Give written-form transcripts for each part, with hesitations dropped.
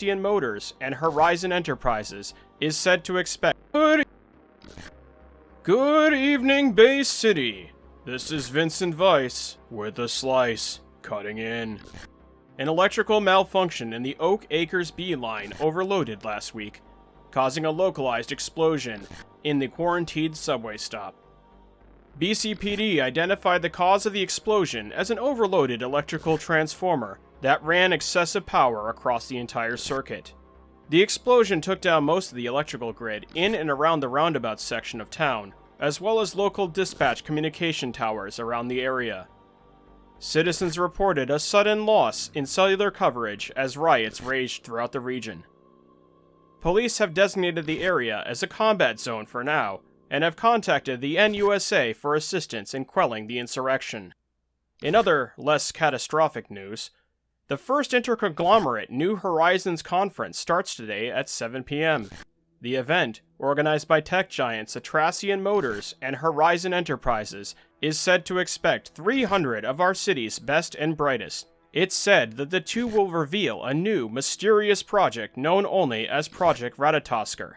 Motors and Horizon Enterprises is said to expect. Good evening, Bay City. This is Vincent Weiss with a slice cutting in. An electrical malfunction in the Oak Acres B line overloaded last week, causing a localized explosion in the quarantined subway stop. BCPD identified the cause of the explosion as an overloaded electrical transformer that ran excessive power across the entire circuit. The explosion took down most of the electrical grid in and around the roundabout section of town, as well as local dispatch communication towers around the area. Citizens reported a sudden loss in cellular coverage as riots raged throughout the region. Police have designated the area as a combat zone for now, and have contacted the NUSA for assistance in quelling the insurrection. In other, less catastrophic news, the first interconglomerate New Horizons conference starts today at 7 p.m. The event, organized by tech giants Cyberpunk Motors and Horizon Enterprises, is said to expect 300 of our city's best and brightest. It's said that the two will reveal a new, mysterious project known only as Project Ratatosker.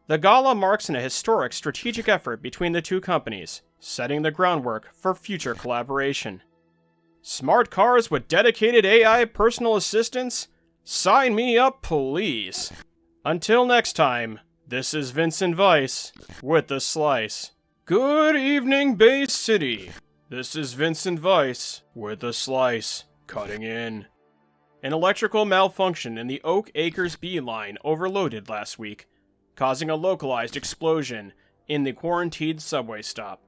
The gala marks a historic strategic effort between the two companies, setting the groundwork for future collaboration. Smart cars with dedicated AI personal assistants? Sign me up, please! Until next time, this is Vincent Weiss with the slice. Good evening, Bay City. This is Vincent Weiss with the slice cutting in. An electrical malfunction in the Oak Acres B line overloaded last week, causing a localized explosion in the quarantined subway stop.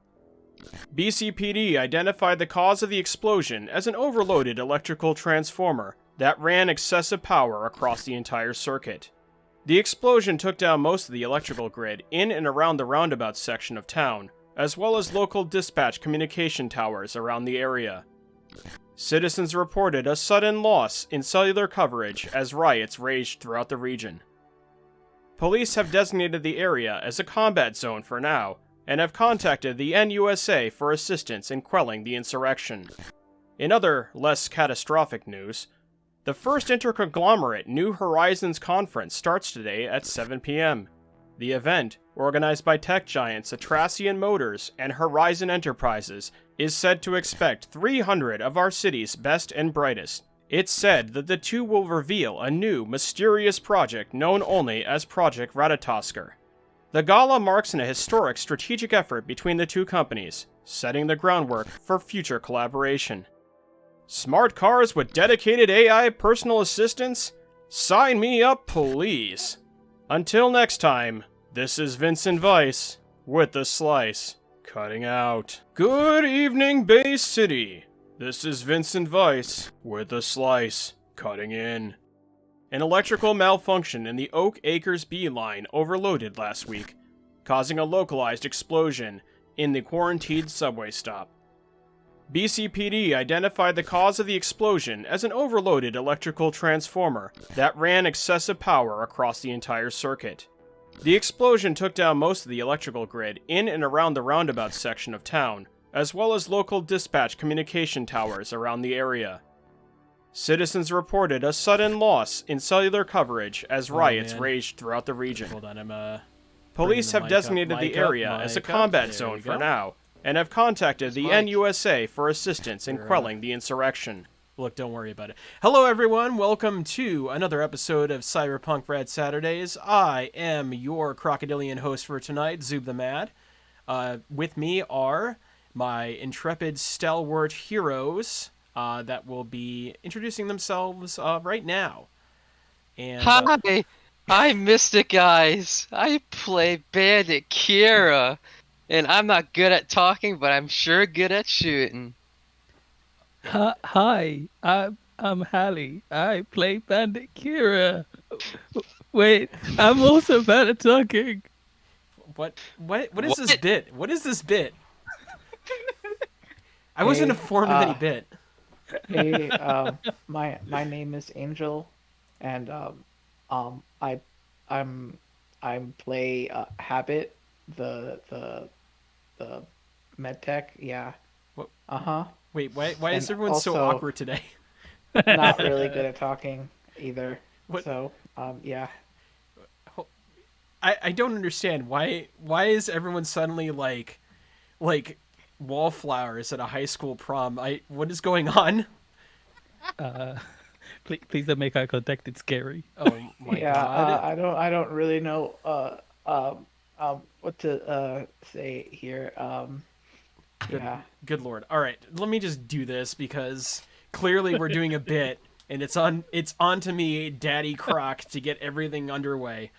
BCPD identified the cause of the explosion as an overloaded electrical transformer that ran excessive power across the entire circuit. The explosion took down most of the electrical grid in and around the roundabout section of town, as well as local dispatch communication towers around the area. Citizens reported a sudden loss in cellular coverage as riots raged throughout the region. Police have designated the area as a combat zone for now, and have contacted the NUSA for assistance in quelling the insurrection. In other, less catastrophic news, the first interconglomerate New Horizons conference starts today at 7 p.m. The event, organized by tech giants Cyberpunk Motors and Horizon Enterprises, is said to expect 300 of our city's best and brightest. It's said that the two will reveal a new, mysterious project known only as Project Ratatosker. The gala marks a historic strategic effort between the two companies, setting the groundwork for future collaboration. Smart cars with dedicated AI personal assistants? Sign me up, please! Until next time, this is Vincent Weiss with the slice cutting out. Good evening, Bay City. This is Vincent Weiss with the slice cutting in. An electrical malfunction in the Oak Acres B line overloaded last week, causing a localized explosion in the quarantined subway stop. BCPD identified the cause of the explosion as an overloaded electrical transformer that ran excessive power across the entire circuit. The explosion took down most of the electrical grid in and around the roundabout section of town, as well as local dispatch communication towers around the area. Citizens reported a sudden loss in cellular coverage as riots raged throughout the region. Hold on, Police have designated the area as a combat zone for now, and have contacted the NUSA for assistance in quelling the insurrection. Look, don't worry about it. Hello, everyone. Welcome to another episode of Cyberpunk Red Saturdays. I am your crocodilian host for tonight, Zoob the Mad. With me are my intrepid, stalwart heroes that will be introducing themselves right now. And, Hi, I'm Mystic Eyes. I play Bandit Kira. And I'm not good at talking, but I'm sure good at shooting. Hi, I'm Hallie. I play Bandit Kira. Wait, I'm also bad at talking. What is this bit? What is this bit? I wasn't informed of any bit. Hey, my name is Angel, and I'm play Habit, the medtech. Yeah. What? Wait, why is everyone so also- awkward today? Not really good at talking either. What? So Yeah. I don't understand why is everyone suddenly like wallflowers at a high school prom? What is going on? Please don't make eye contact. It's scary. Oh my Yeah, god. I don't really know what to say here. Good, Yeah. good lord. All right, let me just do this because clearly we're doing a bit, and it's on to me, Daddy Croc, to get everything underway.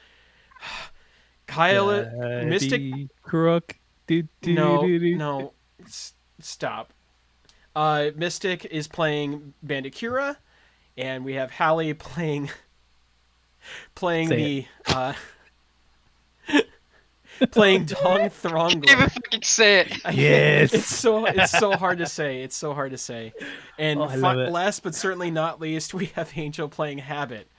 Kyle, Mystic. Daddy Crook. Do, do, No, do, do. no, stop. Mystic is playing Bandicura, and we have Hallie playing Say playing Dong Can't even Throngler. fucking say it. Yes. It's so hard to say. It's so hard to say. And Oh, I love it. last but certainly not least, we have Angel playing Habit.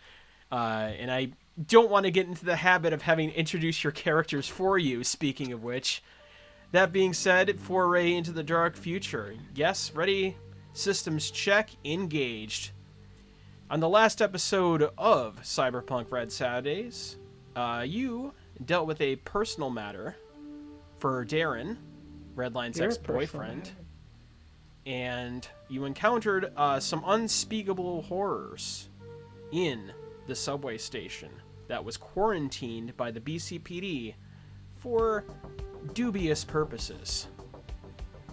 And I don't want to get into the habit of having to introduce your characters for you, speaking of which. That being said, foray into the dark future. Yes, ready? Systems check, engaged. On the last episode of Cyberpunk Red Saturdays, you dealt with a personal matter for Darren, Redline's Your ex-boyfriend, personal and you encountered some unspeakable horrors in the subway station that was quarantined by the BCPD for dubious purposes.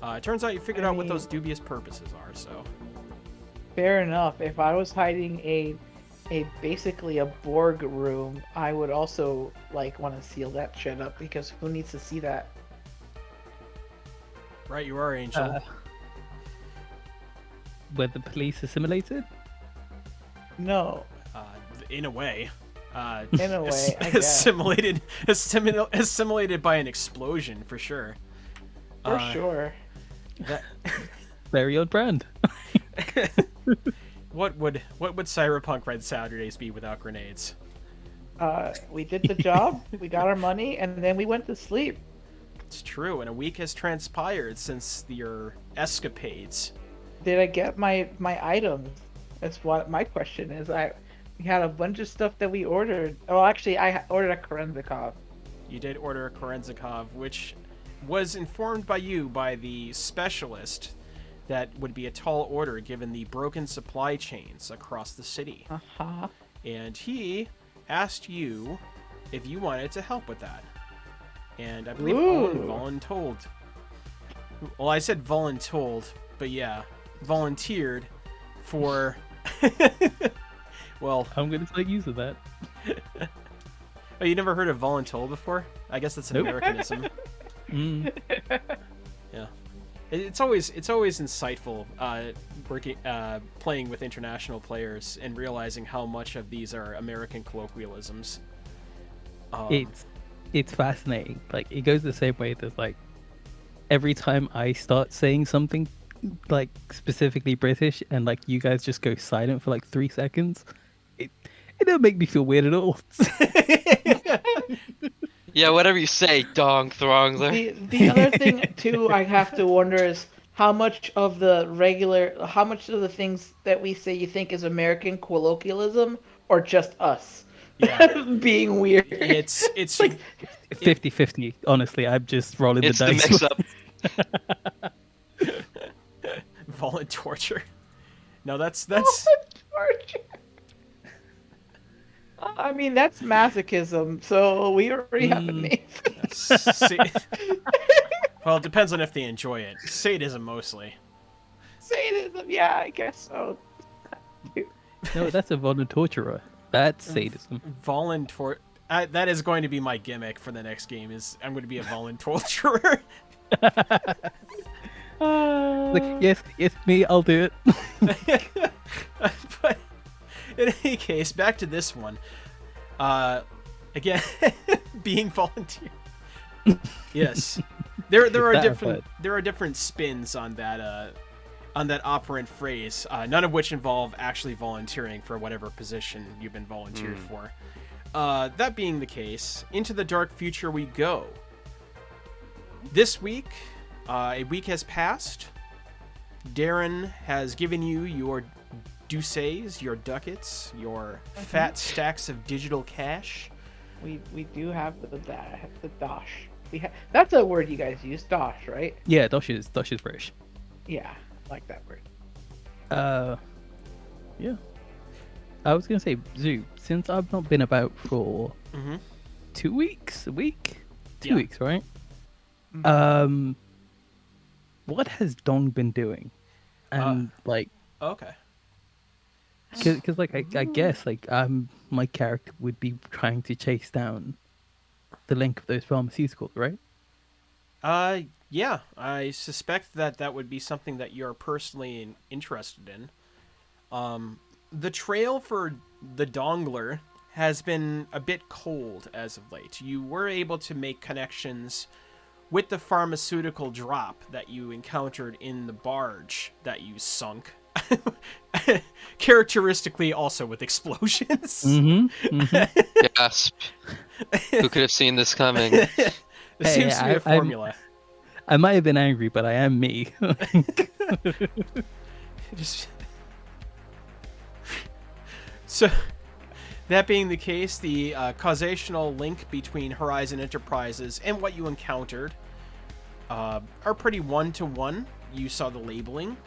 It turns out you figured out what those dubious purposes are, so... Fair enough. If I was hiding a basically a Borg room, I would also like want to seal that shit up because who needs to see that? Right, you are, Angel. Were the police assimilated? No, In a way. in a way, I guess. Assimilated by an explosion, for sure. For sure. That... Very on brand. What would Cyberpunk Red Saturdays be without grenades? We did the job, we got our money, and then we went to sleep. It's true, and a week has transpired since your escapades. Did I get my items? That's what my question is. We had a bunch of stuff that we ordered. Oh, actually, I ordered a Korenzikov. You did order a Korenzikov, which was informed by you by the specialist that would be a tall order given the broken supply chains across the city. Uh-huh. And he asked you if you wanted to help with that. And I believe Owen voluntold. Well, I said voluntold, but yeah, volunteered for... Well... I'm going to make use of that. Oh, you never heard of voluntold before? I guess that's an Nope. Americanism. Yeah. It's always insightful playing with international players and realizing how much of these are American colloquialisms. It's fascinating. Like, it goes the same way that, like, every time I start saying something like specifically British and like you guys just go silent for like 3 seconds, it don't make me feel weird at all. Yeah, whatever you say, Dong Throngler. The other thing too, I have to wonder is how much of the things that we say you think is American colloquialism or just us being weird. It's like 50-50. Honestly, I'm just rolling It's the the dice. mix-up. Voluntorture. No, that's torture. I mean, that's masochism, so we already have a name. Well, it depends on if they enjoy it. Sadism mostly. Sadism, yeah, I guess so. No, that's a voluntorturer. That's sadism. That is going to be my gimmick for the next game. Is I'm going to be a voluntorturer. Like, yes, me, I'll do it. But in any case, back to this one. Again, being volunteer. Yes, there are different spins on that operant phrase. None of which involve actually volunteering for whatever position you've been volunteered for. That being the case, into the dark future we go. This week, a week has passed. Darren has given you your douces, your ducats, your fat stacks of digital cash. We do have the dosh. That's a word you guys use, dosh, right? Yeah, Dosh is British. Yeah, I like that word. Yeah. I was gonna say, Zoo, since I've not been about for Mm-hmm. 2 weeks, a week, 2 Yeah. weeks, right? Mm-hmm. What has Dong been doing? And like, Okay. cause like I guess like my character would be trying to chase down the link of those pharmaceuticals, right? Yeah, I suspect that that would be something that you're personally interested in. The trail for the Dongler has been a bit cold as of late. You were able to make connections with the pharmaceutical drop that you encountered in the barge that you sunk. Characteristically also with explosions. Gasp. Who could have seen this coming? It Hey, seems to be a formula. I might have been angry, but I am me. Just... So, that being the case, the causational link between Horizon Enterprises and what you encountered are pretty one-to-one. You saw the labeling.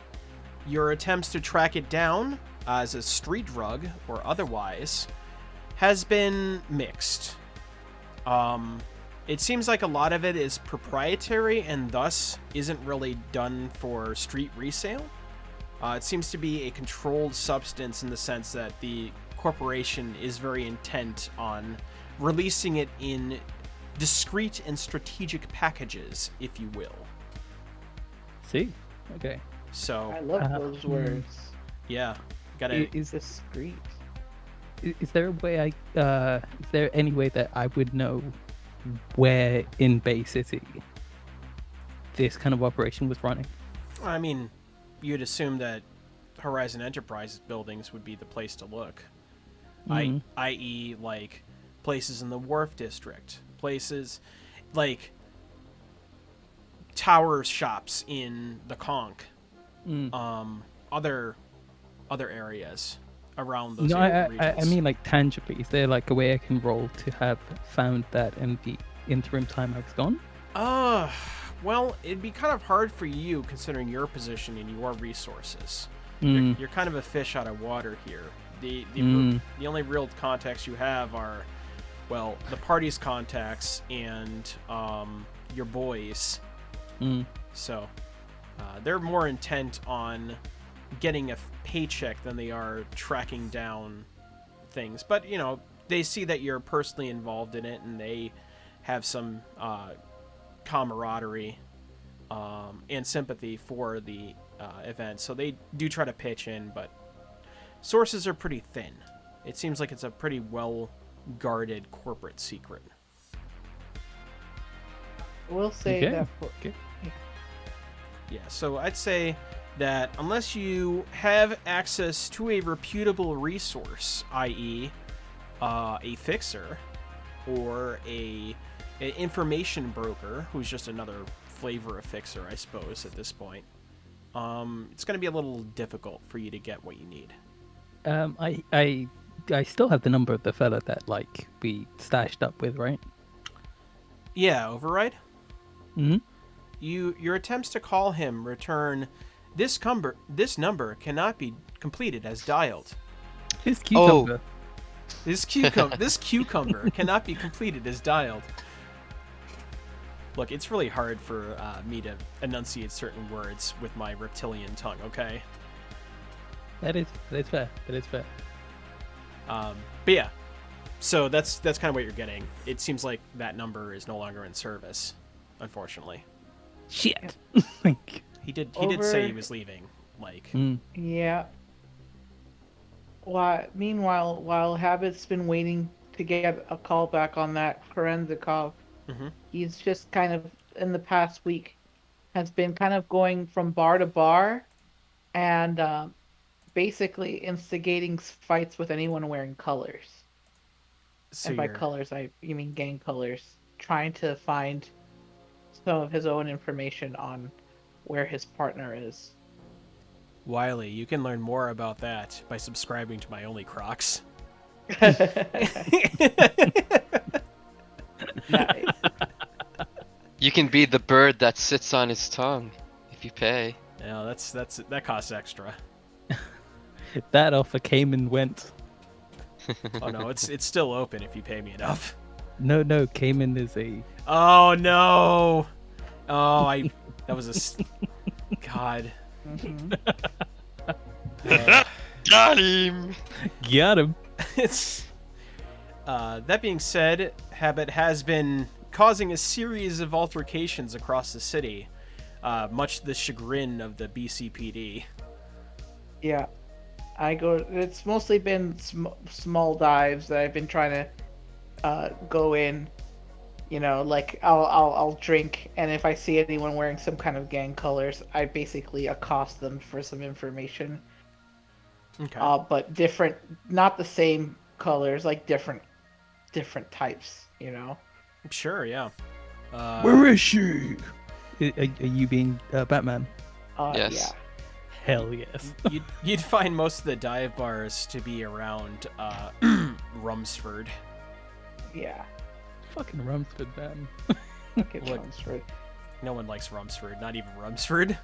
Your attempts to track it down as a street drug or otherwise has been mixed. It seems like a lot of it is proprietary and thus isn't really done for street resale. It seems to be a controlled substance in the sense that the corporation is very intent on releasing it in discrete and strategic packages, if you will. See? Okay. So, I love those words. yeah, gotta... Is Discreet. there a way is there any way that I would know where in Bay City this kind of operation was running? I mean, you'd assume that Horizon Enterprises buildings would be the place to look. I.e., like, places in the Wharf District, places like tower shops in the Conch, other areas around those No, regions. I mean like tangibly. Is there like a way I can roll to have found that in the interim time I was gone? Well, it'd be kind of hard for you considering your position and your resources. You're kind of a fish out of water here. The only real contacts you have are, well, the party's contacts and your boys. So they're more intent on getting a paycheck than they are tracking down things. But, you know, they see that you're personally involved in it and they have some camaraderie and sympathy for the event. So they do try to pitch in, but sources are pretty thin. It seems like it's a pretty well-guarded corporate secret. We'll say Okay. that. Yeah, so I'd say that unless you have access to a reputable resource, i.e., a fixer or an information broker, who's just another flavor of fixer, I suppose, at this point, it's going to be a little difficult for you to get what you need. I still have the number of the fella that like we stashed up with, right? Yeah, Override? Mm-hmm. Your attempts to call him return this number cannot be completed as dialed. His cucumber. This cucumber cannot be completed as dialed. Look, it's really hard for me to enunciate certain words with my reptilian tongue, okay? That is fair. That is fair. But yeah, so that's kind of what you're getting. It seems like that number is no longer in service, unfortunately. Shit. He did say he was leaving. Like, Yeah. Meanwhile, while Habit's been waiting to get a call back on that Korenzikov, he's just kind of, in the past week, has been kind of going from bar to bar and basically instigating fights with anyone wearing colors. so And by you're- colors, you mean gang colors. Trying to find some of his own information on where his partner is. Wiley, you can learn more about that by subscribing to my Only Crocs. Nice. You can be the bird that sits on his tongue if you pay. No, that costs extra. That offer came and went. Oh no, it's still open if you pay me enough. No, Cayman is a. Oh no! Oh, that was God. Got him! Got him. It's that being said, Habit has been causing a series of altercations across the city, much to the chagrin of the BCPD. Yeah, it's mostly been small dives that I've been trying to go in. You know, like I'll drink, and if I see anyone wearing some kind of gang colors, I basically accost them for some information. Okay. But different, not the same colors, like different types. You know. Sure. Yeah. Where is she? Are you being Batman? Yes. Yeah. Hell yes. You'd find most of the dive bars to be around Rumsford. Yeah. Fucking Rumsford, man. Okay, Look. Chelmsford. No one likes Rumsford, not even Rumsford.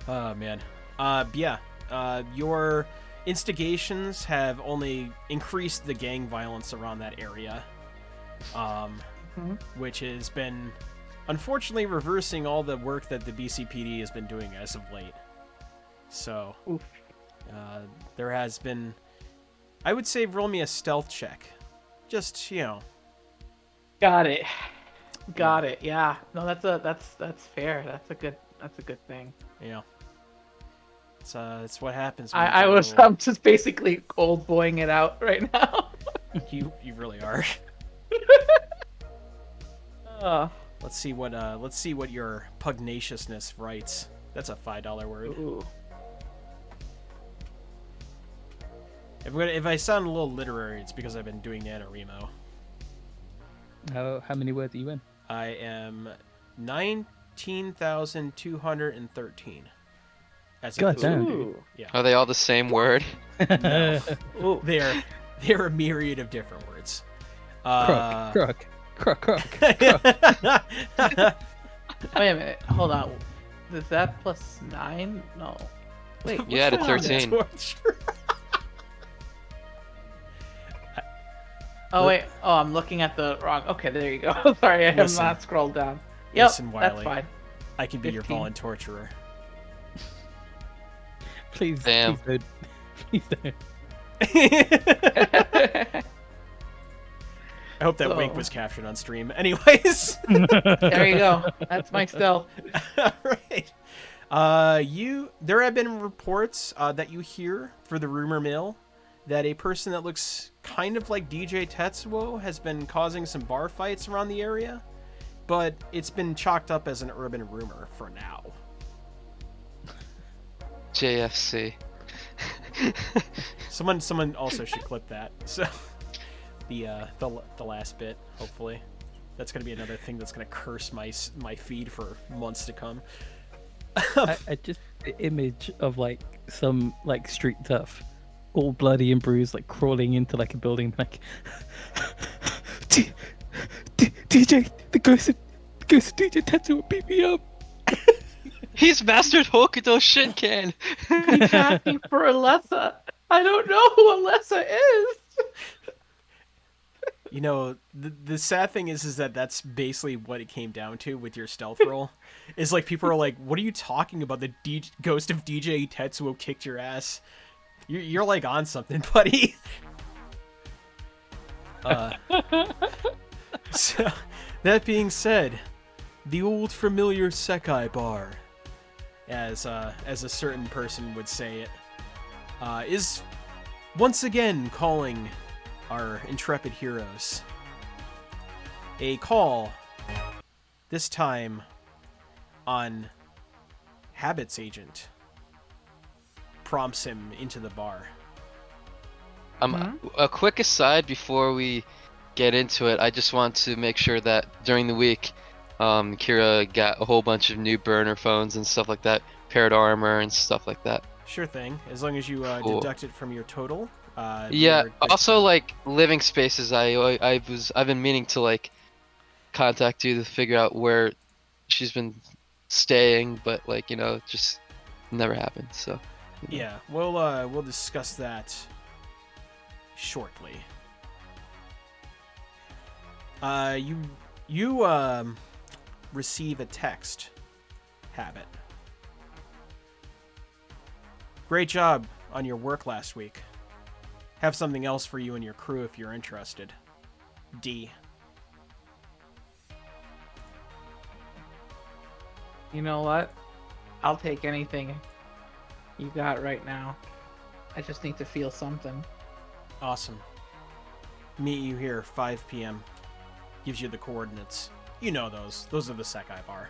Oh man. Yeah. Your instigations have only increased the gang violence around that area, which has been unfortunately reversing all the work that the BCPD has been doing as of late. So, there has been, I would say, roll me a stealth check. Just, you know. Got it. Yeah. No, that's fair. That's a good thing. You know. It's what happens. I'm just basically old boying it out right now. You really are. Oh. Let's see what your pugnaciousness writes. That's a $5 word. Ooh. If I sound a little literary, it's because I've been doing NaNoWriMo. How many words are you in? I am 19,213. God damn. Ooh. Yeah. Are they all the same word? No. Ooh. They're a myriad of different words. Croc. Wait a minute. Hold on. Is that plus 9? No. Wait. You added what's going on there? 13. Oh wait. Oh, I'm looking at the wrong. Okay, there you go. Sorry, I have Listen. not scrolled down. Yep, Listen, that's Wiley. fine. I can be your 15. volunteer torturer. Please, Damn. please don't. I hope that So- wink was captured on stream. Anyways. There you go. That's my stealth. Alright. There have been reports that you hear for the rumor mill that a person that looks kind of like DJ Tetsuo has been causing some bar fights around the area, but it's been chalked up as an urban rumor for now. JFC. Someone also should clip that. So the last bit, hopefully. That's gonna be another thing that's gonna curse my feed for months to come. I just the image of like some like street tough, all bloody and bruised, like crawling into like a building, like DJ, the ghost of DJ Tetsuo beat me up. He's mastered Hokuto Shinken! He's asking for Alessa. I don't know who Alessa is. You know, the sad thing is that that's basically what it came down to with your stealth roll. Is like people are like, "What are you talking about? The ghost of DJ Tetsuo kicked your ass." You're like on something, buddy. So, that being said, the old familiar Sekai bar, as a certain person would say it, is once again calling our intrepid heroes. A call, this time on Habit's agent, prompts him into the bar. A quick aside before we get into it, I just want to make sure that during the week, Kira got a whole bunch of new burner phones and stuff like that, paired armor and stuff like that. Sure thing. As long as you Cool. deduct it from your total. Yeah. you're good to Also, go. like living spaces, I've been meaning to like contact you to figure out where she's been staying, but like it just never happened. So. Yeah, we'll discuss that shortly. You receive a text, Habit. Great job on your work last week. Have something else for you and your crew if you're interested. D. You know what? I'll take anything you got right now. I just need to feel something. Awesome. Meet you here 5 p.m. Gives you the coordinates. You know those. Those are the Sekai bar.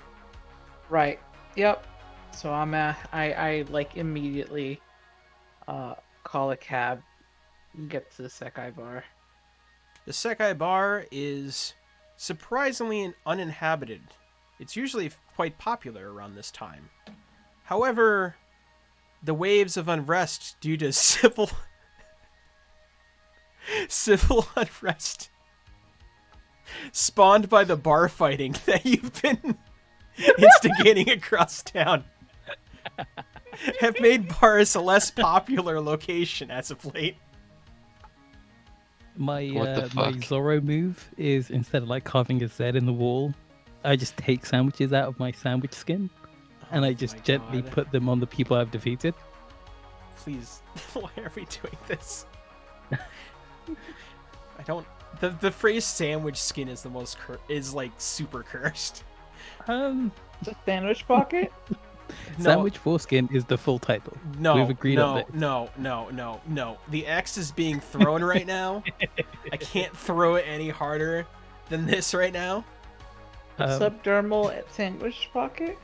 Right. Yep. So I like immediately call a cab and get to the Sekai bar. The Sekai bar is surprisingly uninhabited. It's usually quite popular around this time. However, the waves of unrest due to civil unrest spawned by the bar fighting that you've been instigating across town have made bars a less popular location as of late. My What the my fuck? Zorro move is, instead of like carving a Z in the wall, I just take sandwiches out of my sandwich skin and I Oh just my gently God. put them on the people I've defeated. Please, why are we doing this? I don't. The phrase "sandwich skin" is the most is like super cursed. The sandwich pocket? No, Sandwich foreskin is the full title. no, We've agreed on no, this. no. The X is being thrown right now. I can't throw it any harder than this right now. Subdermal sandwich pocket?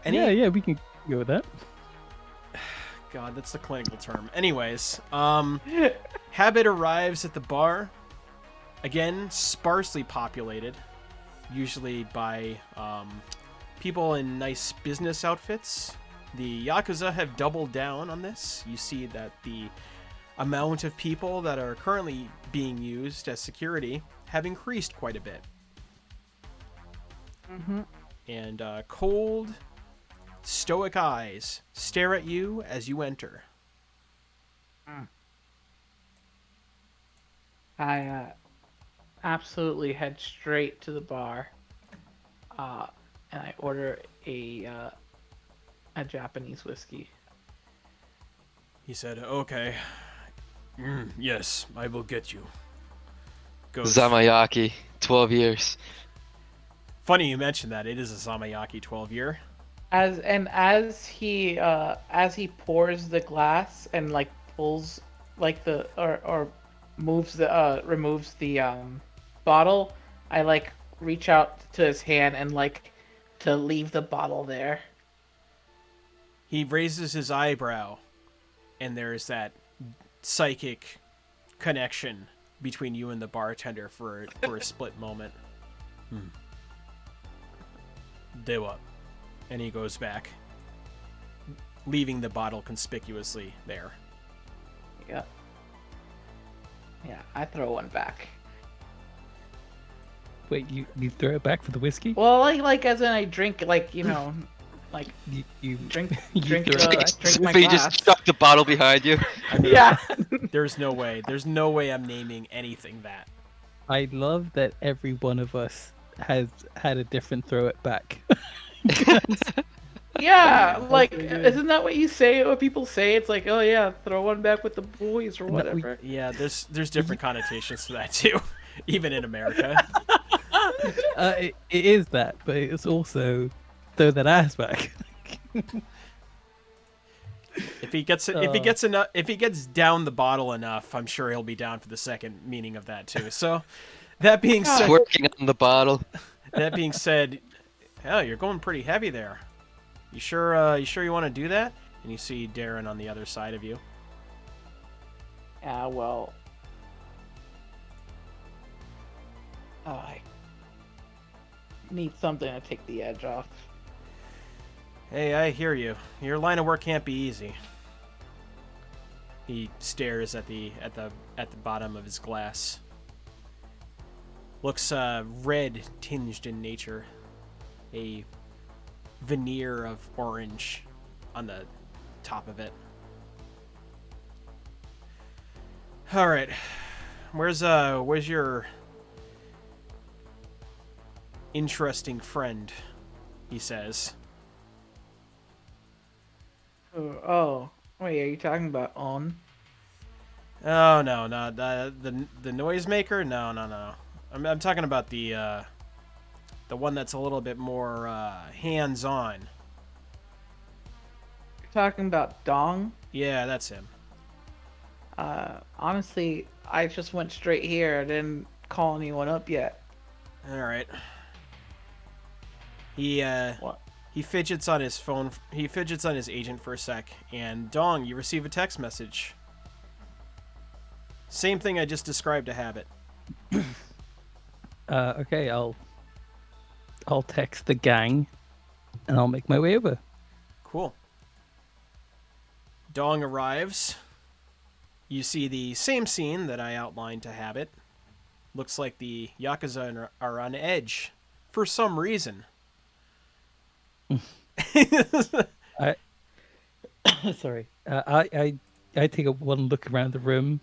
Any- Yeah, we can go with that. God, that's the clinical term. Anyways, Habit arrives at the bar. Again, sparsely populated, usually by people in nice business outfits. The Yakuza have doubled down on this. You see that the amount of people that are currently being used as security have increased quite a bit. Mm-hmm. And cold, stoic eyes stare at you as you enter. I absolutely head straight to the bar, and I order a Japanese whiskey. He said, "Okay, yes, I will get you." Goes. Zamayaki, 12 years. Funny you mentioned that. It is a Zamayaki 12-year. As he pours the glass and like pulls like the or moves the removes the bottle, I like reach out to his hand and like to leave the bottle there. He raises his eyebrow, and there's that psychic connection between you and the bartender for a split moment. Dewa. And he goes back, leaving the bottle conspicuously there. Yeah. Yeah, I throw one back. Wait, you throw it back for the whiskey? Well, like as in I drink, like like You drink you drink throw it back? drink my Sophie glass. just stuck the bottle behind you. I mean, Yeah. There's no way. There's no way I'm naming anything that. I love that every one of us has had a different throw it back. Yeah, like isn't that what you say? What people say? It's like, oh yeah, throw one back with the boys or whatever. Yeah, there's different connotations to that too, even in America. It is that, but it's also throw that ass back. If he gets down the bottle enough, I'm sure he'll be down for the second meaning of that too. So, that being said, Working on the bottle. hell, you're going pretty heavy there. You sure you want to do that? And you see Darren on the other side of you. Yeah, well, need something to take the edge off. Hey, I hear you. Your line of work can't be easy. He stares at the bottom of his glass. Looks red tinged in nature. A veneer of orange on the top of it. All right. Where's your interesting friend? He says. Oh, wait, are you talking about On? Oh no, the noisemaker? No. I'm talking about the one that's a little bit more hands-on. You're talking about Dong? Yeah, that's him. Honestly, I just went straight here. I didn't call anyone up yet. All right. He What? he fidgets on his phone. He fidgets on his agent for a sec, and Dong, you receive a text message. Same thing I just described to Habit. Okay, I'll text the gang, and I'll make my way over. Cool. Dong arrives. You see the same scene that I outlined to Habit. Looks like the Yakuza are on edge for some reason. I sorry. I take a one look around the room.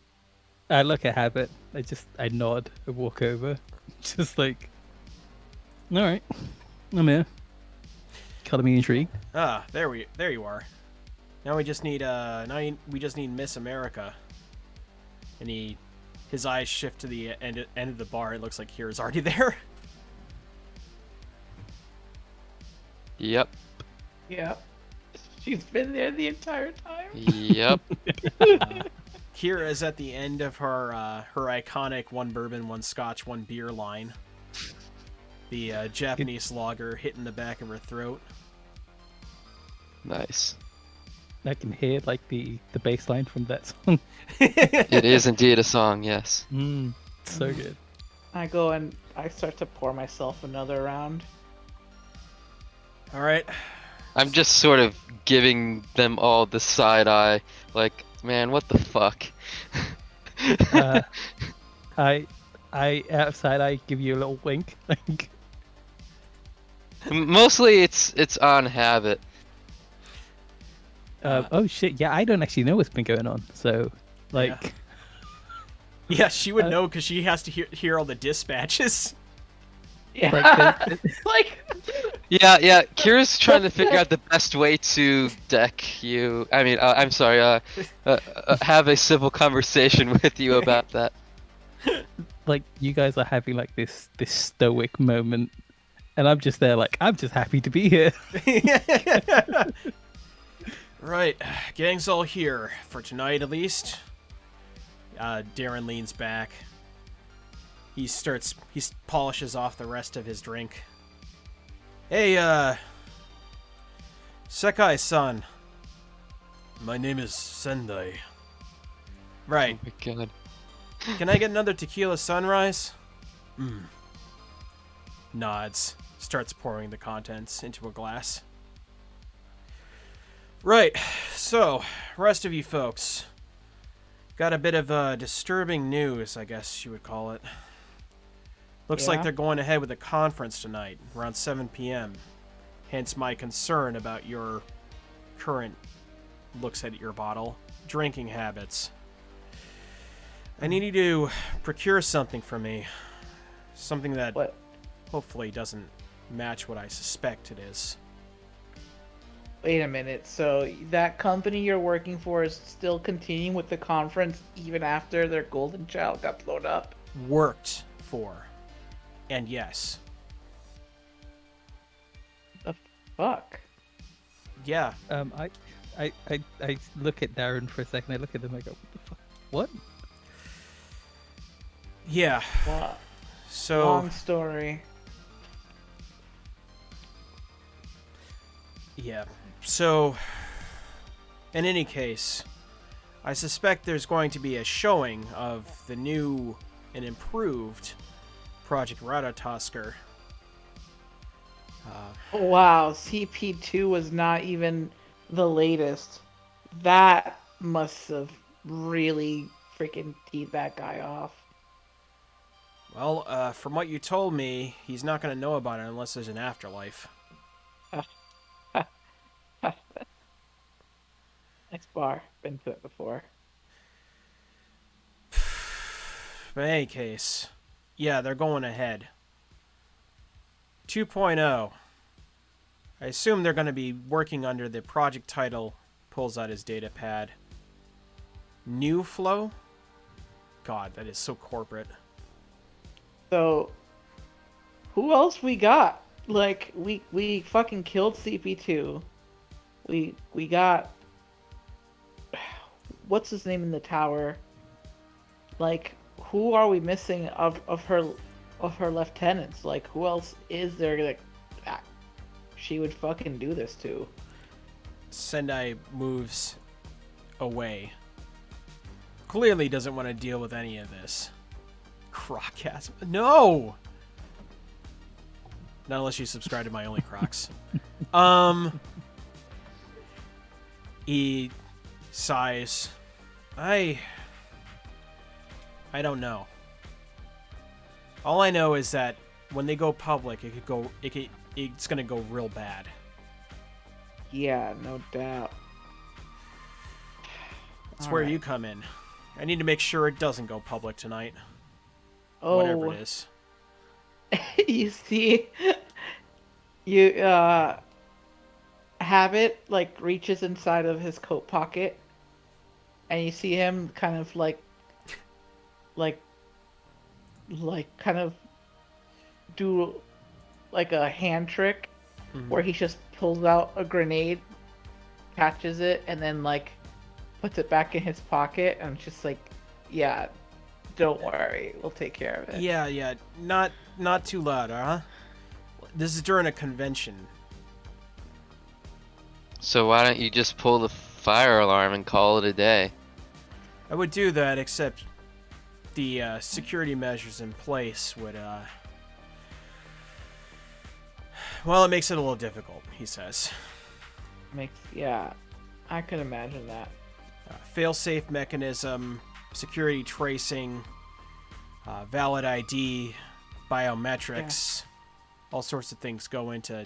I look at Habit. I nod. I walk over. Just like, all right, I'm here. Color me intrigued. Ah, there you are. Now we just need Miss America. And his eyes shift to the end of the bar. It looks like Kira's already there. Yep. Yeah. She's been there the entire time. Yep. Kira is at the end of her iconic one bourbon, one scotch, one beer line. The Japanese lager hitting the back of her throat. Nice. I can hear like the bass line from that song. It is indeed a song, yes. So good. I go and I start to pour myself another round. All right. I'm just sort of giving them all the side eye, like, man, what the fuck? I outside I give you a little wink. Like, Mostly it's on Habit. oh shit, yeah, I don't actually know what's been going on. So, like, Yeah, she would know because she has to hear all the dispatches. Yeah. like, Like, Yeah. Kira's trying to figure out the best way to deck you. I mean, I'm sorry. Have a civil conversation with you about that. like you guys are having like this stoic moment, and I'm just there, like, I'm just happy to be here. Right, gang's all here for tonight at least. Darren leans back. He polishes off the rest of his drink. Hey, Sekai-san. My name is Sendai. Right. Oh my god. Can I get another tequila sunrise? Nods. Starts pouring the contents into a glass. Right. So, rest of you folks. Got a bit of disturbing news, I guess you would call it. Looks like Yeah? they're going ahead with a conference tonight, around 7 p.m. Hence my concern about your current, looks at your bottle, drinking habits. I need you to procure something for me. Something that what? hopefully doesn't match what I suspect it is. Wait a minute. So that company you're working for is still continuing with the conference even after their golden child got blown up? Worked for. And yes. The fuck? Yeah. I look at Darren for a second. I look at them. I go, what the fuck? What? Yeah. What? So Long story. yeah. So in any case, I suspect there's going to be a showing of the new and improved Project Ratatosker. Wow, CP2 was not even the latest. That must have really freaking teed that guy off. Well, from what you told me, he's not going to know about it unless there's an afterlife. Nice bar. Been to it before. But in any case, yeah, they're going ahead. 2.0. I assume they're going to be working under the project title, pulls out his data pad. New Flow? God, that is so corporate. So, who else we got? Like, we fucking killed CP2. We got what's his name in the tower? Like, who are we missing of her lieutenants? Like, who else is there that she would fucking do this to? Sendai moves away. Clearly doesn't want to deal with any of this. Crocasm. No! Not unless you subscribe to my only Crocs. He sighs. I don't know. All I know is that when they go public, it's gonna go real bad. Yeah, no doubt. That's All where right. you come in. I need to make sure it doesn't go public tonight. Oh, Whatever it is. you see, you Habit like reaches inside of his coat pocket, and you see him kind of like kind of do like a hand trick where he just pulls out a grenade, catches it, and then like puts it back in his pocket, and just like, yeah, don't worry, we'll take care of it. Yeah. Not too loud, huh? This is during a convention. So why don't you just pull the fire alarm and call it a day? I would do that, except the security measures in place would, well, it makes it a little difficult, he says. Yeah, I can imagine that. Fail-safe mechanism, security tracing, valid ID, biometrics, all sorts of things go into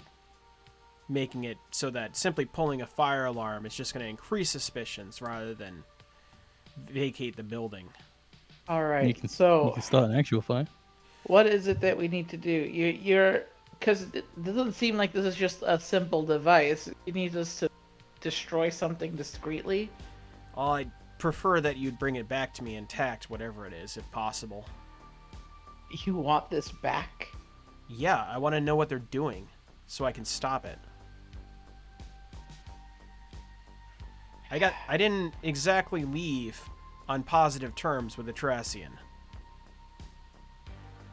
making it so that simply pulling a fire alarm is just going to increase suspicions rather than vacate the building. All right, You can so start an actual fire. what is it that we need to do? You're because it doesn't seem like this is just a simple device. You need us to destroy something discreetly. I'd prefer that you'd bring it back to me intact, whatever it is, if possible. You want this back? Yeah, I want to know what they're doing so I can stop it. I didn't exactly leave on positive terms with the Tracian.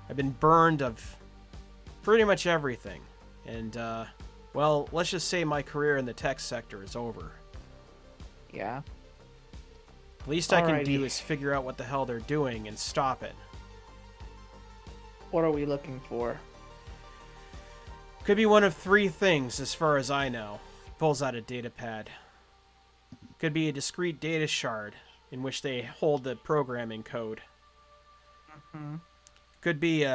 I've been burned of pretty much everything. And, well, let's just say my career in the tech sector is over. Yeah. Least I can do Alrighty. is figure out what the hell they're doing and stop it. What are we looking for? Could be one of three things, as far as I know. Pulls out a data pad. Could be a discrete data shard in which they hold the programming code. Could be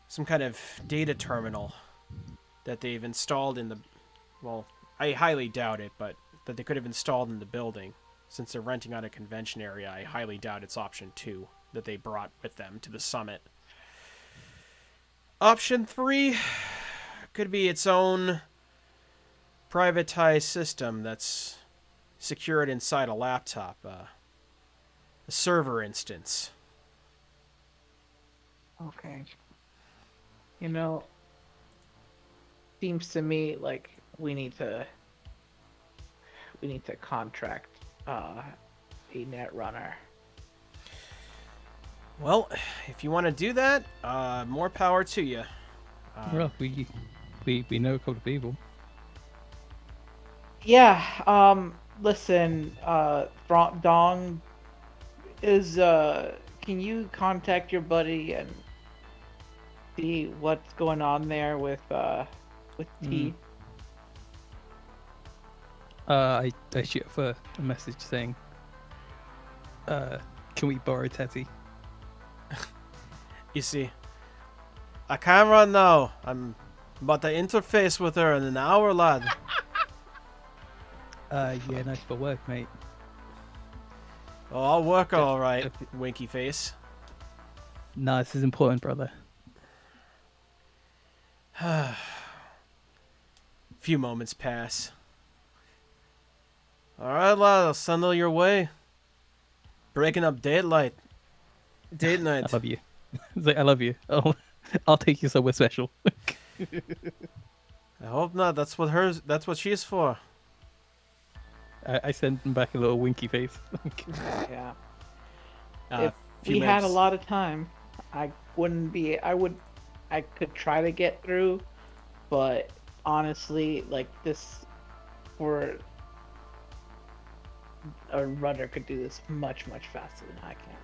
some kind of data terminal that they've installed in the... Well, I highly doubt it, but that they could have installed in the building. Since they're renting out a convention area, I highly doubt it's option 2 that they brought with them to the summit. Option 3 could be its own privatized system that's secured inside a laptop, a server instance. Okay. You know, seems to me like we need to contract a net runner. Well, if you want to do that, more power to you. Well, we know a couple of people. Yeah, listen, Dong is, can you contact your buddy and see what's going on there with T. I shoot for a message saying, can we borrow Teddy? You see, I can't run now. I'm about to interface with her in an hour, lad. Yeah, nice for work, mate. Oh, I'll work all right, winky face. Nah, this is important, brother. Few moments pass. All right, lad, I'll send her your way. Breaking up date night. I love you. It's like, I love you. I'll take you somewhere special. I hope not. That's what she's for. I send him back a little winky face. Yeah. Uh, If we had a lot of time, I could try to get through, but honestly, like this, for a runner could do this much faster than I can.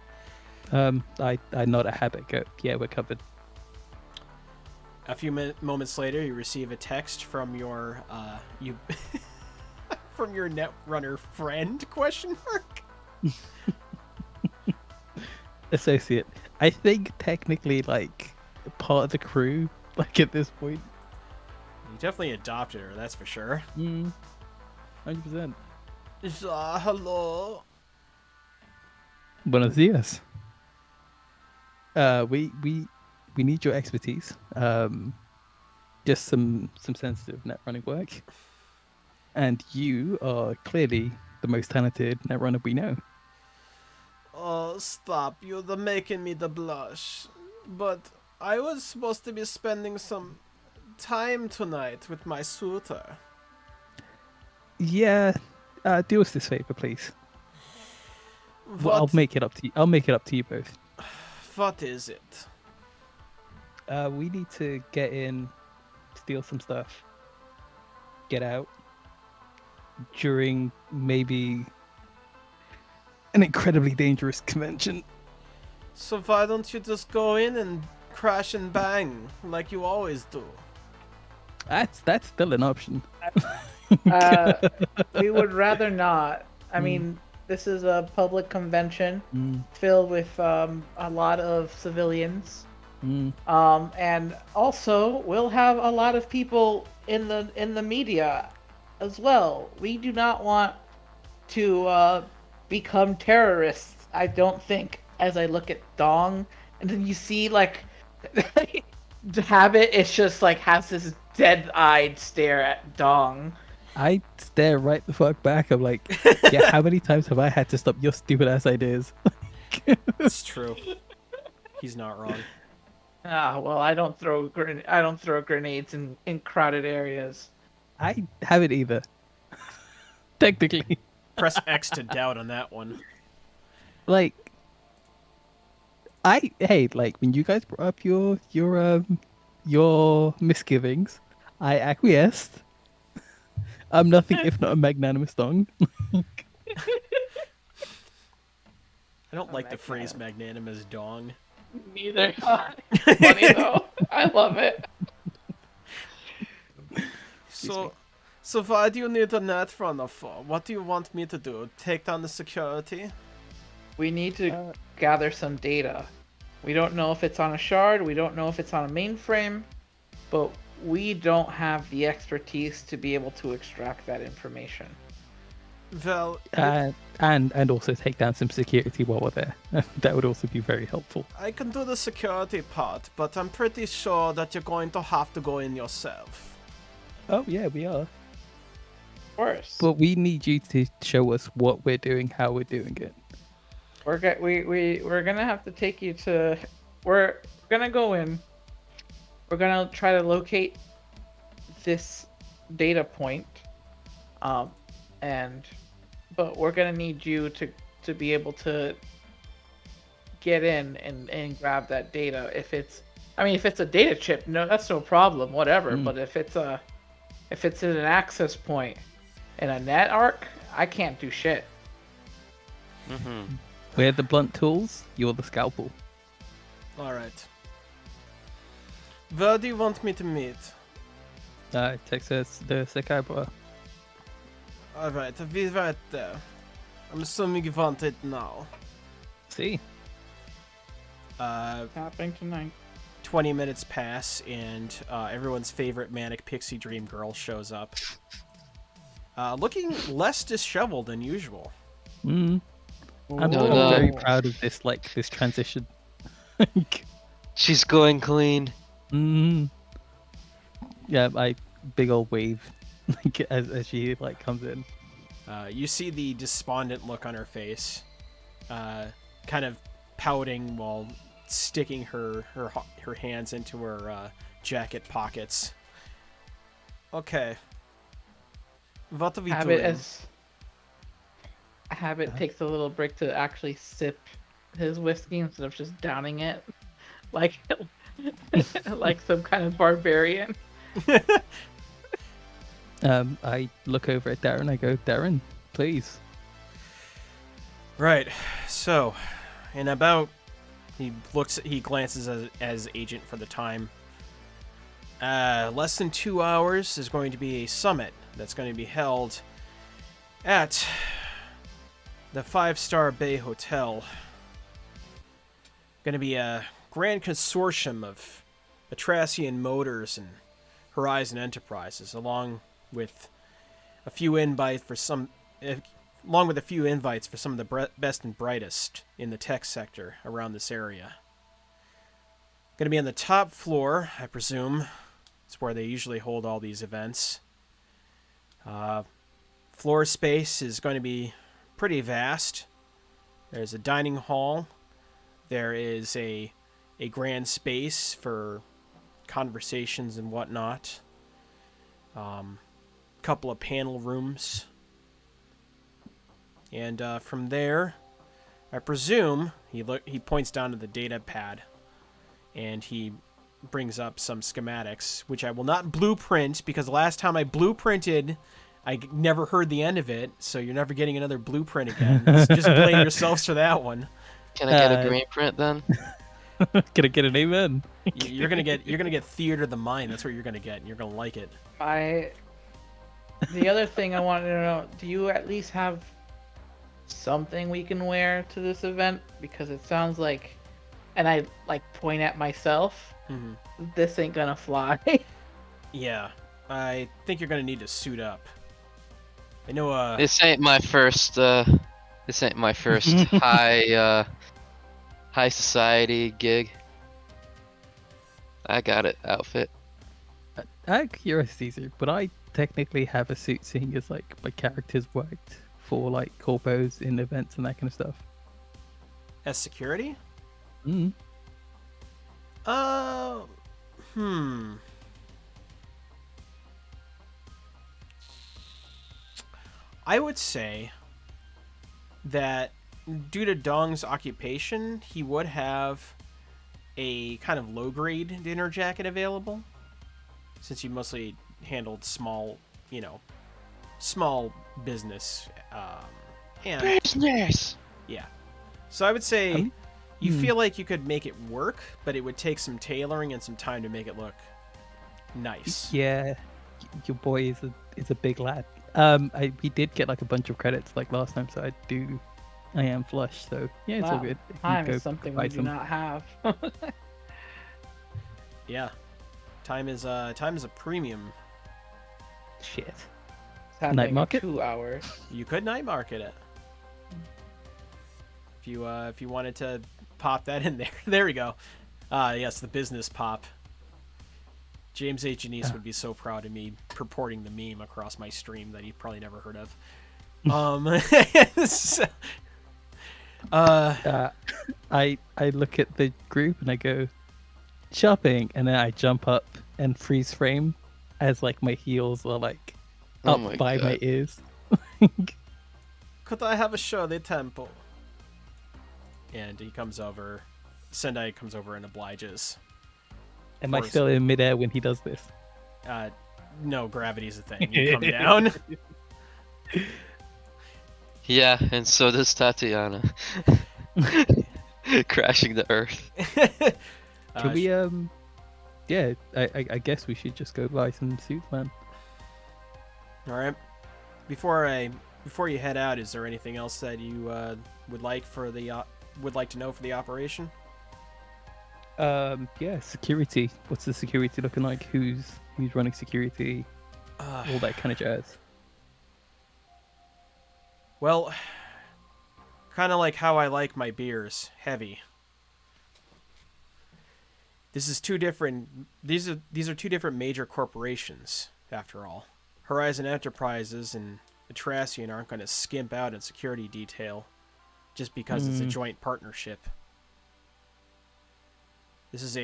I nod a habit. Go. Yeah, we're covered. A few moments later, you receive a text from your from your Netrunner friend? Question mark. Associate. I think technically, like, part of the crew. Like at this point. You definitely adopted her. That's for sure. 100%. Hello. Buenos dias. We need your expertise. Just some sensitive net running work. And you are clearly the most talented net runner we know. Oh, stop. You're making me the blush. But I was supposed to be spending some time tonight with my suitor. Yeah, do us this favor, please. Well, I'll make it up to you. I'll make it up to you both. What is it? We need to get in, steal some stuff, get out during maybe an incredibly dangerous convention. So why don't you just go in and crash and bang like you always do? That's still an option. We would rather not. I mean, this is a public convention filled with a lot of civilians. And also we'll have a lot of people in the media as well. We do not want to become terrorists, I don't think, as I look at Dong. And then you see, like, Habit is just, like, has this dead-eyed stare at Dong. I stare right the fuck back. I'm like, yeah, how many times have I had to stop your stupid ass ideas? It's true. He's not wrong. Ah, well, I don't throw grenades in crowded areas. I haven't either. Technically. Press X to doubt on that one. Like, like when you guys brought up your misgivings, I acquiesced. I'm nothing if not a magnanimous Dong. I don't like the phrase magnanimous dong. Neither. Funny though. I love it. So why do you need a netrunner for? What do you want me to do? Take down the security? We need to gather some data. We don't know if it's on a shard, we don't know if it's on a mainframe, but we don't have the expertise to be able to extract that information. Well, and also take down some security while we're there. That would also be very helpful. I can do the security part, but I'm pretty sure that you're going to have to go in yourself. Oh yeah, we are. Of course. But we need you to show us what we're doing, how we're doing it. We're gonna have to take you to. We're gonna go in. We're gonna try to locate this data point, but we're gonna need you to be able to get in and grab that data. If it's a data chip, no, that's no problem, whatever. But if it's in an access point in a net arc, I can't do shit. We're the blunt tools, you're the scalpel. Alright. Where do you want me to meet? Texas, the Sekai bar. Alright, we're right there. I'm assuming you want it now. See? Happening tonight. 20 minutes pass, and everyone's favorite manic pixie dream girl shows up. Looking less disheveled than usual. I'm No. very proud of this, like, this transition. She's going clean. Yeah, I big old wave like, as she like comes in. You see the despondent look on her face, kind of pouting while sticking her hands into her jacket pockets. Okay. What are we doing? Habit takes a little break to actually sip his whiskey instead of just downing it, like like some kind of barbarian. I look over at Darren. I go, Darren, please. Right. So, in about he glances as agent for the time. Less than 2 hours is going to be a summit that's going to be held at the 5-Star Bay Hotel. Going to be a grand consortium of Atracian Motors and Horizon Enterprises, along with a few invites for some of the best and brightest in the tech sector around this area. Going to be on the top floor, I presume. It's where they usually hold all these events. Floor space is going to be pretty vast. There's a dining hall. There is a grand space for conversations and whatnot. Couple of panel rooms. And from there, I presume, he points down to the data pad, and he brings up some schematics, which I will not blueprint, because last time I blueprinted, I never heard the end of it, so you're never getting another blueprint again. Just blame yourselves for that one. Can I get a green print then? Can I get an amen? You're gonna get Theater of the Mind. That's what you're gonna get, and you're gonna like it. The other thing I wanted to know, do you at least have something we can wear to this event? Because it sounds like, and I like point at myself, this ain't gonna fly. Yeah, I think you're gonna need to suit up. I know. This ain't my first. This ain't my first high society gig. I got it. Outfit. Out of curiosity, Caesar, but I technically have a suit, seeing as like my character's worked for like corpos in events and that kind of stuff. As security? Mm. I would say that due to Dong's occupation, he would have a kind of low-grade dinner jacket available, since he mostly handled small business. And Business. yeah, so I would say you feel like you could make it work, but it would take some tailoring and some time to make it look nice. Yeah, your boy is a big lad. We did get like a bunch of credits like last time, so I am flush. So yeah, it's all good. If you Time go is something buy we do some- not have. Yeah, time is a premium. Shit. It's happening in market? 2 hours. You could night market it if you wanted to pop that in there. There we go. Yes, the business pop. James H. Janice would be so proud of me purporting the meme across my stream that he probably never heard of. I look at the group and I go shopping, and then I jump up and freeze frame as like my heels are like Oh up my by my God. ears. Could I have a Shirley Temple? And he comes over. Sendai comes over and obliges. Am I course. still in midair when he does this? No, gravity's a thing. You come down. Yeah, and so does Tatiana. Crashing the earth. Can we yeah, I guess we should just go buy some suits, man. All right. Before you head out, is there anything else that you would like to know for the operation? Yeah, security. What's the security looking like? Who's running security? All that kind of jazz. Well, kind of like how I like my beers, heavy. These are two different major corporations, after all. Horizon Enterprises and Atracian aren't going to skimp out on security detail just because it's a joint partnership. This is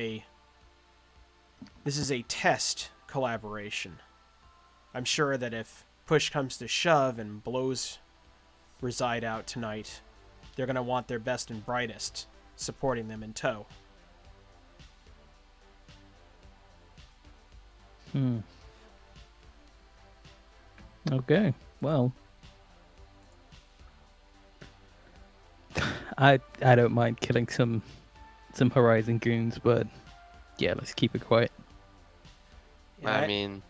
a test collaboration. I'm sure that if push comes to shove and blows reside out tonight, they're going to want their best and brightest supporting them in tow. Okay. Well, I don't mind killing some Horizon goons, but yeah, let's keep it quiet. Yeah, I mean,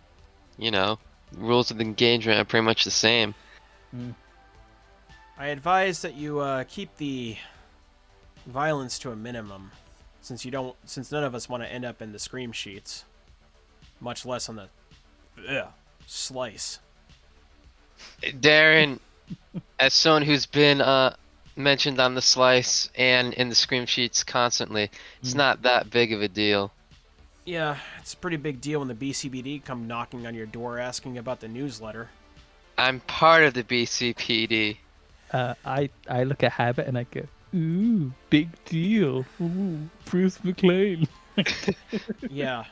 rules of engagement are pretty much the same. I advise that you keep the violence to a minimum, since none of us want to end up in the scream sheets, much less on the slice. Darren, as someone who's been mentioned on the slice and in the scream sheets constantly, it's not that big of a deal. Yeah, it's a pretty big deal when the BCBD come knocking on your door asking about the newsletter. I'm part of the BCPD. I look at Habit and I go, ooh, big deal. Ooh, Bruce McLean. Yeah,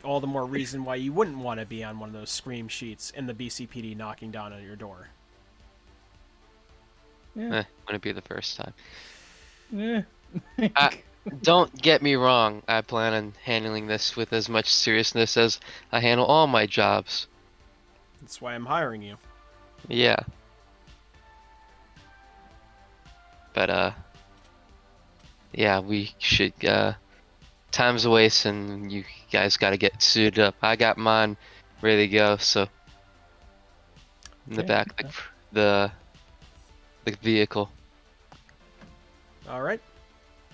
all the more reason why you wouldn't want to be on one of those scream sheets and the BCPD knocking down on your door. Yeah. Wouldn't be the first time. Yeah. Don't get me wrong. I plan on handling this with as much seriousness as I handle all my jobs. That's why I'm hiring you. Yeah. But yeah, we should. Time's a waste, and you guys got to get suited up. I got mine ready to go. So in the back, the vehicle. All right.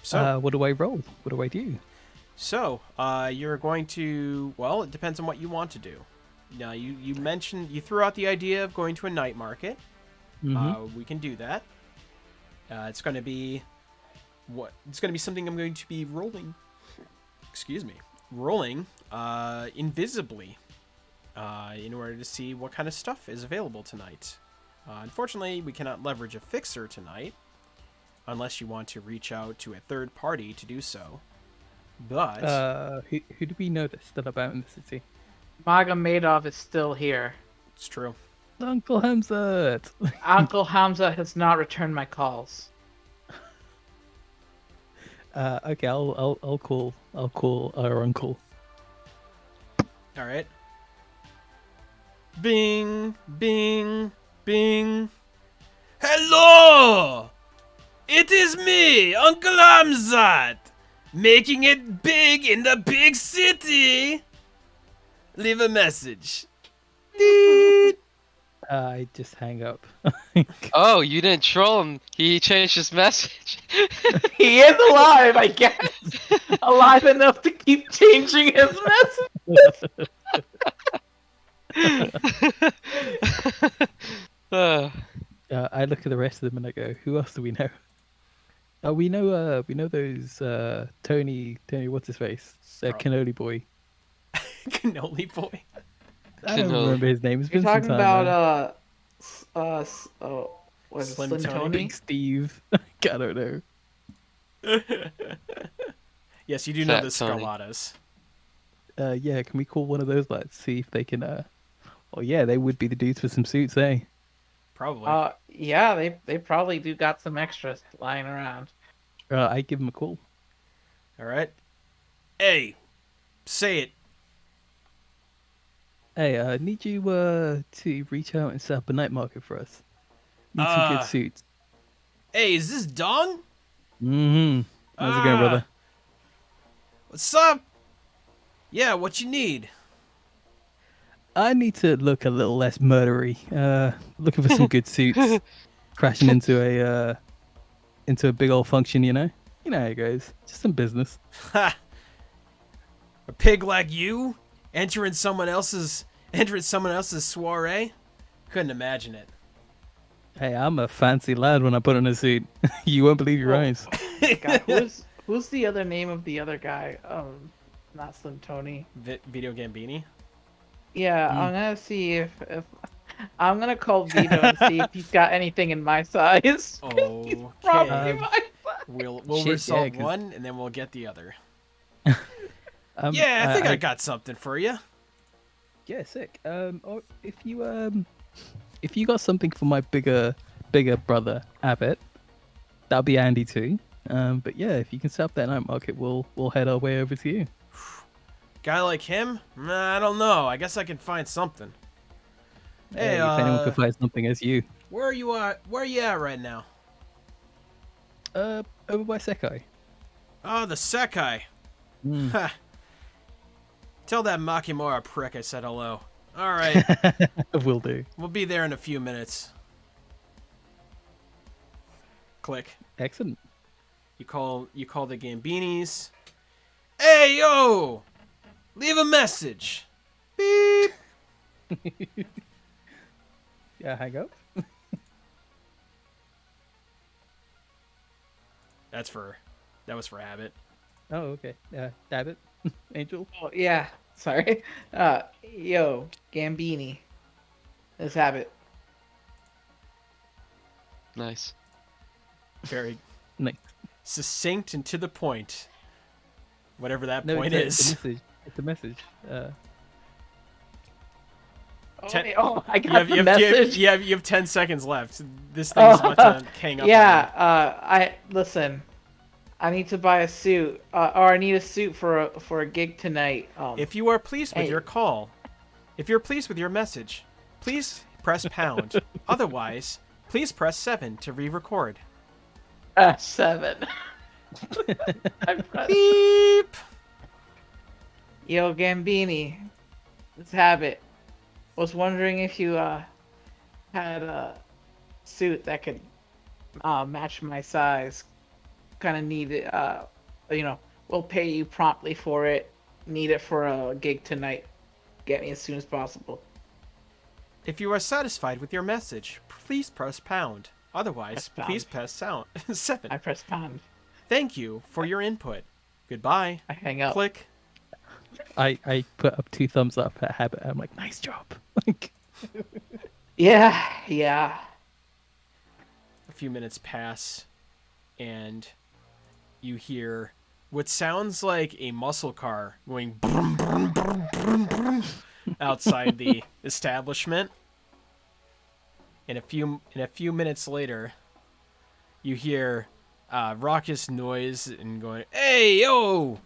So, what do I roll? What do I do? So, you're going to, well, it depends on what you want to do. Now, you mentioned, you threw out the idea of going to a night market. We can do that. It's going to be something I'm going to be rolling. Excuse me. Rolling invisibly in order to see what kind of stuff is available tonight. Unfortunately, we cannot leverage a fixer tonight, unless you want to reach out to a third party to do so. But who do we know that's still about in the city? Magomedov is still here. It's true. Uncle Hamza. Uncle Hamza has not returned my calls. Okay, I'll call our uncle. All right. Bing, bing, bing. Hello! It is me, Uncle Hamzat, making it big in the big city. Leave a message. Deet. I just hang up. Oh, you didn't troll him. He changed his message. He is alive, I guess. Alive enough to keep changing his message. I look at the rest of them and I go, who else do we know? Oh, we know those Tony, what's his face? Cannoli boy. Cannoli boy. I don't remember his name. It's You're been some talking time about now. was it Slim Slim Tony? Tony? Big Steve. I don't know. Yes, you do know Fat the Tony. Scalatas. Yeah, can we call one of those lads, see if they can oh yeah, they would be the dudes for some suits, eh? Probably. Yeah, they probably do got some extras lying around. I give them a call. All right. Hey, say it. Hey, I need you to reach out and set up a night market for us. Need some good suits. Hey, is this Dong? Mm-hmm. How's it going, brother? What's up? Yeah, what you need? I need to look a little less murdery. Looking for some good suits. Crashing into a big old function, you know. You know how it goes. Just some business. Ha! A pig like you entering someone else's soiree? Couldn't imagine it. Hey, I'm a fancy lad when I put on a suit. You won't believe your Oh. eyes. God, who's the other name of the other guy? Not Slim Tony. Vito Gambini. Yeah, I'm gonna see if I'm gonna call Vito and see if he's got anything in my size. He's probably Okay. my size. We'll Shit, resolve yeah, 'cause- one and then we'll get the other. Um, Yeah, I think I got something for you. Yeah, sick. Or if you got something for my bigger brother Abbott, that'll be handy too. But yeah, if you can set up that night market, we'll head our way over to you. Guy like him? Nah, I don't know. I guess I can find something. Hey, if anyone can find something as you. where are you at? Where are you at right now? Over by Sekai. Oh, the Sekai. Mm. Ha. Tell that Makimura prick I said hello. All right, Will do. we'll be there in a few minutes. Click. Excellent. You call the Gambinis. Hey yo! Leave a message. Beep. Yeah, hang up. That was for Abbott. Oh, okay. Yeah, Abbott, Angel. Oh yeah, sorry. Yo, Gambini. Let's have it. Nice. Very Nice. succinct and to the point. Whatever that No, point it's is. a message. It's a message. I got the message. You have 10 seconds left. This thing's about to hang up. Yeah, I listen. I need to buy a suit, or I need a suit for a gig tonight. If you are pleased with Hey. your call, if you're pleased with your message, please press pound. Otherwise, please press 7 to re-record. 7. I pressed- Beep. Yo, Gambini, let's have it. Was wondering if you had a suit that could match my size. Kind of need it. We'll pay you promptly for it. Need it for a gig tonight. Get me as soon as possible. If you are satisfied with your message, please press pound. Otherwise, Press pound. please press sound 7. I press pound. Thank you for your input. Goodbye. I hang up. Click. I put up 2 thumbs up at Habit. I'm like, nice job. Like, Yeah. A few minutes pass, and you hear what sounds like a muscle car going brum, brum, brum, brum, brum, outside the establishment. And a few minutes later, you hear raucous noise and going, "Hey yo,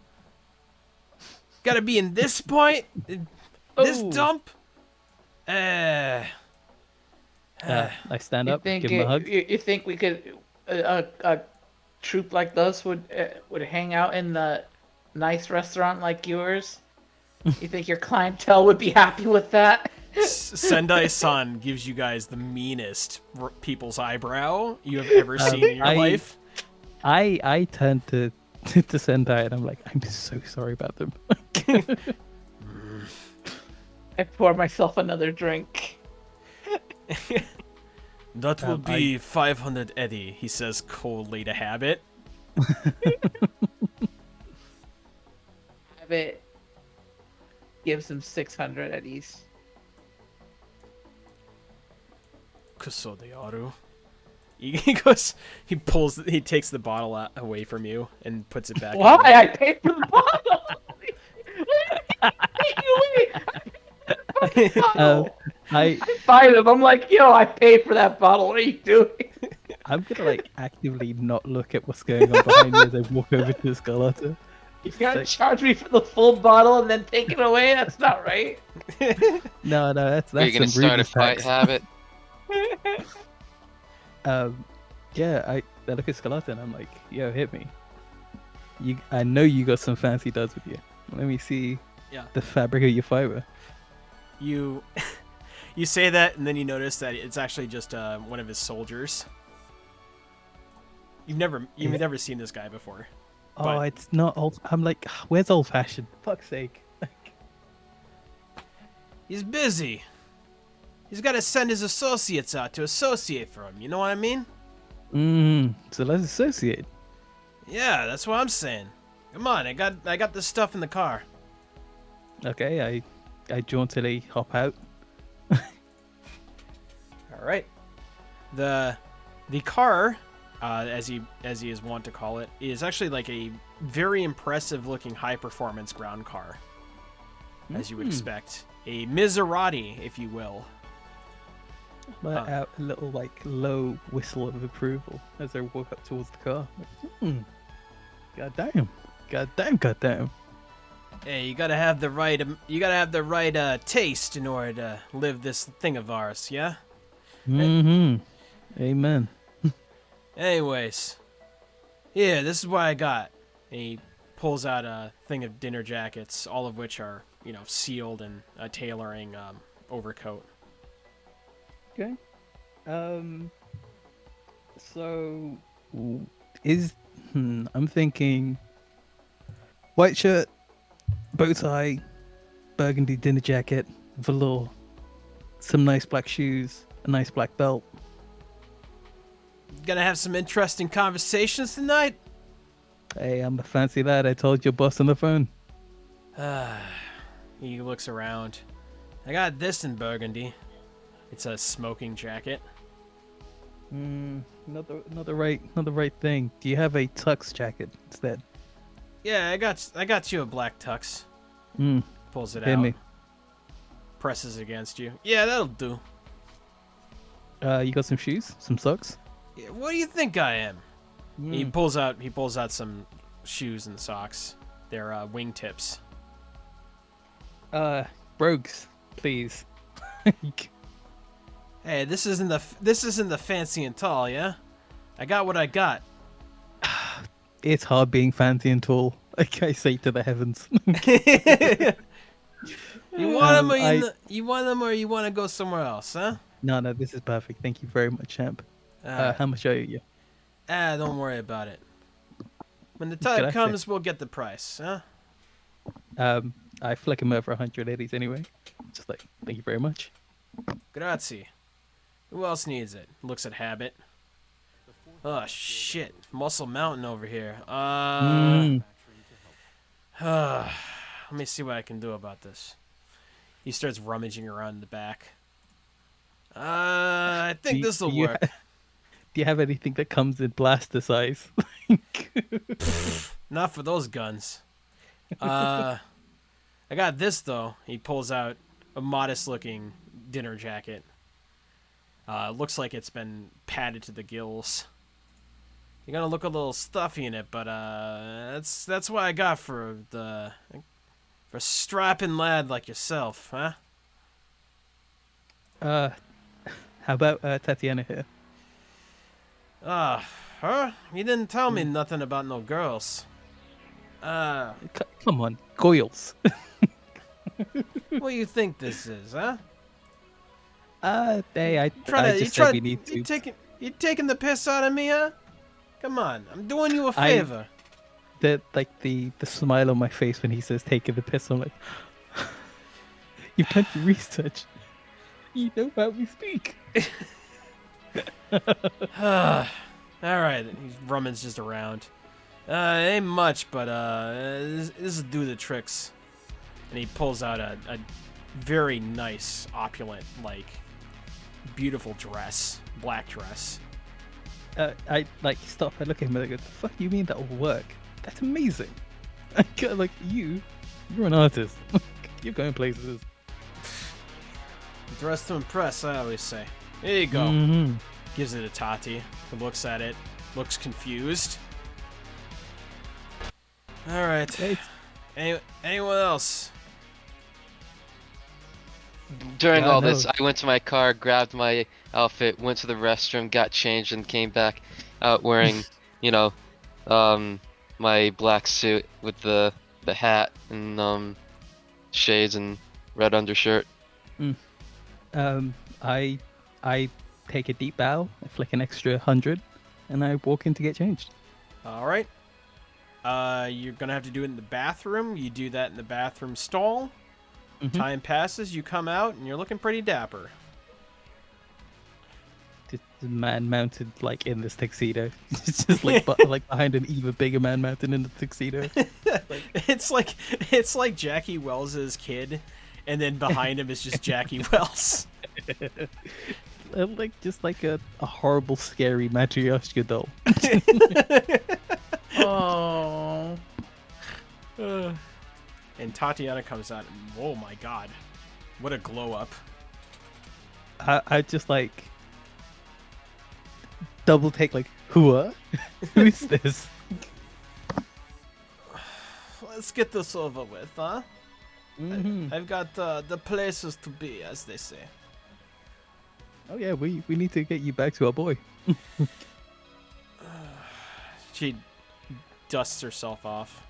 gotta be in this point, this Oh. dump." I stand You up, think give him a hug. you think we could a troupe like this would hang out in the nice restaurant like yours? You think your clientele would be happy with that? Sendai-san gives you guys the meanest people's eyebrow you have ever seen in your life. I turned to Sendai and I'm like, I'm so sorry about them. I pour myself another drink. That will be 500 eddy, he says coldly to Habit. Habit gives him 600 eddies. Kuso de aru. He takes the bottle away from you and puts it back. Why? in. I paid for the bottle. I I find him. I'm like, yo, I paid for that bottle. What are you doing? I'm gonna like actively not look at what's going on behind me as I walk over to the Scarlata. You gotta charge me for the full bottle and then take it away? That's not right. No, that's Are you gonna some start a rudeness fight tax. habit? Yeah, I look at Scarlata and I'm like, yo, hit me. I know you got some fancy duds with you. Let me see Yeah. the fabric of your fiber. You you say that, and then you notice that it's actually just one of his soldiers. You've never seen this guy before. Oh, But- it's not old. I'm like, where's old fashioned? Fuck's sake. He's busy. He's got to send his associates out to associate for him. You know what I mean? So let's associate. Yeah, that's what I'm saying. Come on, I got this stuff in the car. Okay, I jauntily hop out. All right. The car, as he is wont to call it, is actually like a very impressive looking high performance ground car, as you would expect. A Maserati, if you will. Let out a little like low whistle of approval as I walk up towards the car. Like, God damn. Hey, you gotta have the right taste in order to live this thing of ours, yeah. Amen. Anyways, yeah, this is what I got. And he pulls out a thing of dinner jackets, all of which are, sealed in a tailoring overcoat. Okay. So I'm thinking white shirt, bow tie, burgundy dinner jacket, velour, some nice black shoes, a nice black belt. Gonna have some interesting conversations tonight? Hey, I'm a fancy lad. I told your boss on the phone. He looks around. I got this in burgundy. It's a smoking jacket. Not the right thing. Do you have a tux jacket instead? Yeah, I got you a black tux. Pulls it Hit out. me. Presses against you. Yeah, that'll do. You got some shoes, some socks? Yeah, what do you think I am? He pulls out some shoes and socks. They're wingtips. Brogues, please. Hey, this isn't the fancy and tall, yeah? I got what I got. It's hard being fancy and tall. Like I say to the heavens. You want them, or you want them, or you want to go somewhere else, huh? No, this is perfect. Thank you very much, champ. How much owe you? Don't worry about it. When the time comes, we'll get the price, huh? I flick him over 100 eddies anyway. Just like, thank you very much. Grazie. Who else needs it? Looks at Habit. Oh shit, Muscle Mountain over here. Let me see what I can do about this. He starts rummaging around in the back. I think this will work. Do you have anything that comes in blaster size? Not for those guns. I got this though. He pulls out a modest-looking dinner jacket. Looks like it's been padded to the gills. You're gonna look a little stuffy in it, but that's what I got for a strapping lad like yourself, huh? How about Tatiana here? Her? You didn't tell me nothing about no girls. Come on, Goyles. What do you think this is, huh? Hey, I just said we need to. You taking the piss out of me, huh? Come on, I'm doing you a favor. The smile on my face when he says taking the piss, I'm like, you've done your research. You know how we speak. All right, he's rummages around. Ain't much, but this will do the tricks. And he pulls out a very nice, opulent, like, beautiful dress, black dress. I stop and look at him and I go, the fuck you mean that will work? That's amazing. I go, like, you're an artist. You're going places. Dress to impress, I always say. Here you go. Mm-hmm. Gives it to Tati, who looks at it, looks confused. All right. Hey. Anyone else? During Yeah, all no. this, I went to my car, grabbed my outfit, went to the restroom, got changed, and came back out wearing, my black suit with the hat and shades and red undershirt. I take a deep bow, I flick an extra 100, and I walk in to get changed. All right. You're gonna have to do it in the bathroom. You do that in the bathroom stall. Mhm. Time passes. You come out, and you're looking pretty dapper. Just a man mounted like in this tuxedo. It's just like like behind an even bigger man mounted in the tuxedo. It's like Jackie Wells's kid, and then behind him is just Jackie Wells. Like just like a horrible, scary Matryoshka doll. Oh. And Tatiana comes out, and oh my god, what a glow up! I just like double take like who is this? Let's get this over with, huh? Mhm. I've got the places to be, as they say. Oh yeah, we need to get you back to our boy. She dusts herself off.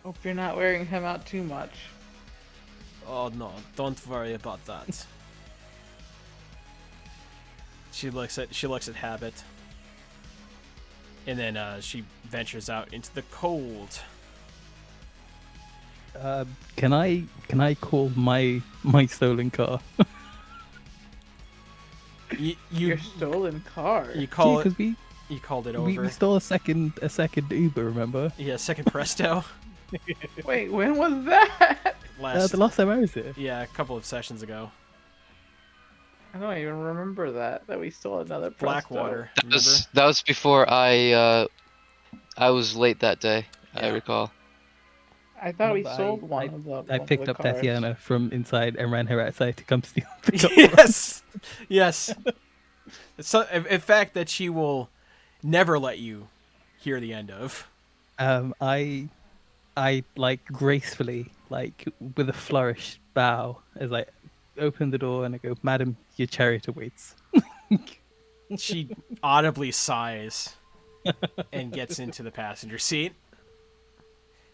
Hope you're not wearing him out too much. Oh no, don't worry about that. She looks at Habit, and then she ventures out into the cold. Can I call my stolen car? Your stolen car. You call it. Because You called it over. we stole a second Uber, remember? Yeah, second Presto. Wait, when was that? The last time I was here. Yeah, a couple of sessions ago. I don't even remember that we stole another Presto. Blackwater. That was before I was late that day. I Yeah. recall. I thought we But sold one of them. I picked up Tatiana from inside and ran her outside to come steal the car. Yes. So, in fact, that she will never let you hear the end of. I like gracefully, like with a flourish, bow as I open the door and I go, "Madam, your chariot awaits." She audibly sighs and gets into the passenger seat.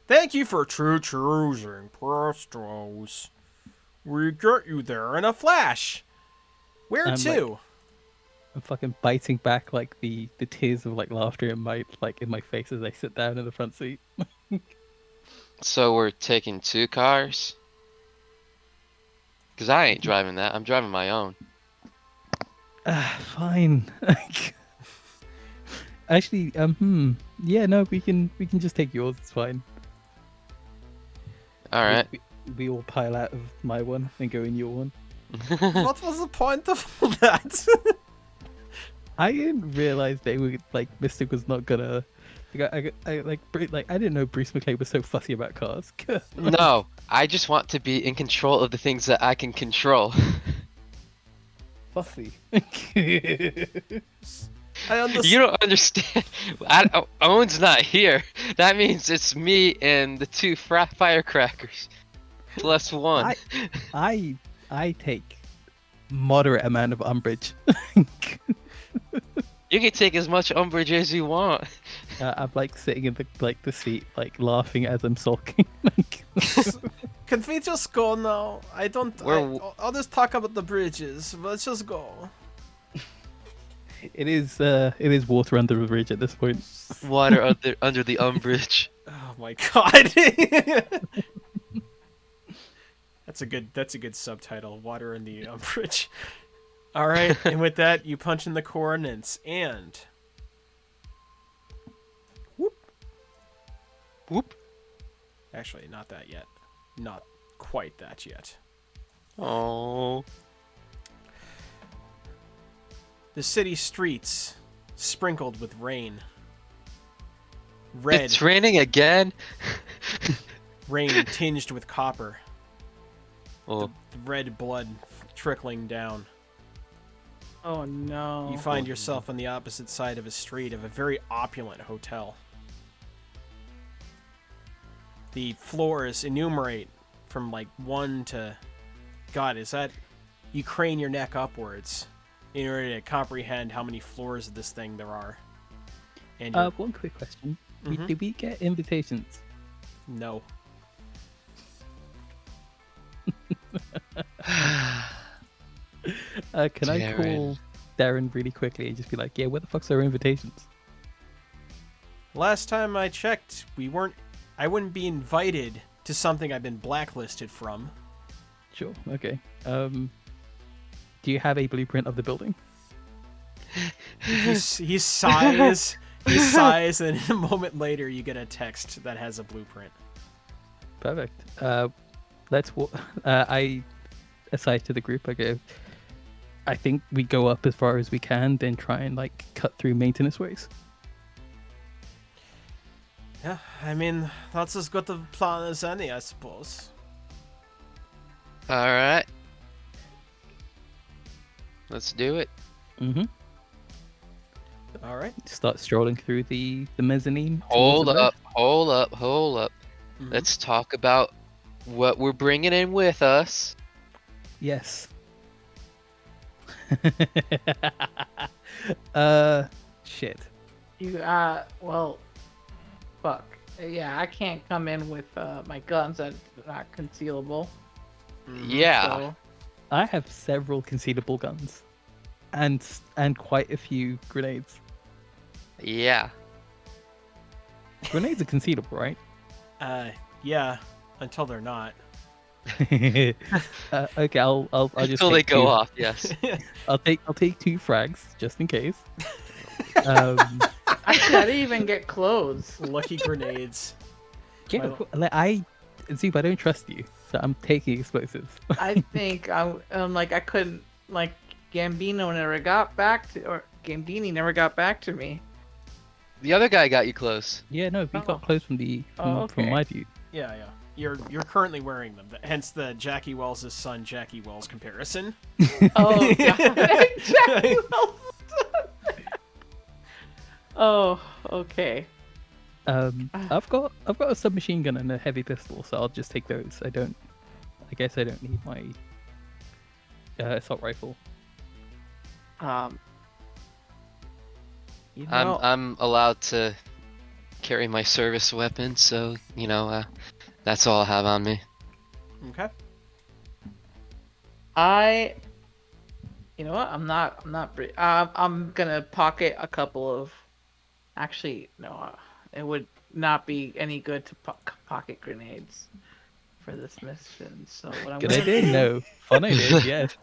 Thank you for choosing Prestos. We get you there in a flash. Where I'm to? I'm fucking biting back like the tears of like laughter in my face as I sit down in the front seat. So we're taking 2 cars? Because I ain't driving that. I'm driving my own. Fine. Actually, yeah, no, we can just take yours. It's fine. All right. We all pile out of my one and go in your one. What was the point of that? I didn't realize they were like Mystic was not gonna. I didn't know Bruce McLean was so fussy about cars. No, I just want to be in control of the things that I can control. Fussy. I understand. You don't understand. Owen's not here. That means it's me and the 2 firecrackers. Plus 1. I take moderate amount of umbrage. You can take as much umbrage as you want. I'm like sitting in the seat, like laughing as I'm sulking. Can we just go now? I'll just talk about the bridges. Let's just go. It is water under the bridge at this point. Water under the umbrage. Oh my god. That's a good subtitle. Water in the umbrage. All right, and with that, you punch in the coordinates and whoop. Whoop. Actually, not that yet. Not quite that yet. Oh. The city streets sprinkled with rain. Red. It's raining again. Rain tinged with copper. Oh. The red blood trickling down. Oh no. You find yourself on the opposite side of a street of a very opulent hotel. The floors enumerate from like 1 to... God, is that... You crane your neck upwards in order to comprehend how many floors of this thing there are. And One quick question. Mhm. Did we get invitations? no. Can I Darren. call Darren really quickly and just be like, yeah, where the fuck's our invitations? Last time I checked, I wouldn't be invited to something I've been blacklisted from. Sure, okay. Do you have a blueprint of the building? He sighs, and a moment later you get a text that has a blueprint. Perfect. I aside to the group, I go. I think we go up as far as we can, then try and like cut through maintenance ways. Yeah, I mean, that's as good a plan as any, I suppose. All right. Let's do it. Mm-hmm. All right. Start strolling through the mezzanine. Hold towards the up. Mhm. Let's talk about what we're bringing in with us. Yes. Shit. Well, fuck. Yeah, I can't come in with my guns that are not concealable. Yeah. So, I have several concealable guns, and quite a few grenades. Yeah. Grenades are concealable, right? Yeah, until they're not. Okay, I'll just Until take they go two. off, yes. I'll take 2 frags just in case. actually, I didn't even get clothes. Lucky grenades. Yeah, like I don't trust you, so I'm taking explosives. I think I'm like I couldn't like Gambino never got back to or Gambini never got back to me. The other guy got you close. Yeah, no, we Oh. got close from okay. my view. Yeah. You're currently wearing them. Hence the Jackie Wells' son, Jackie Wells comparison. Oh, God. Jackie Wilson. Oh, okay. I've got a submachine gun and a heavy pistol, so I'll just take those. I guess I don't need my assault rifle. You know, I'm allowed to carry my service weapon, so that's all I have on me. Okay. you know what? I'm gonna pocket a couple of. Actually, no, it would not be any good to pocket grenades for this mission. So what I'm Good gonna idea? do- No. Fun idea, yes.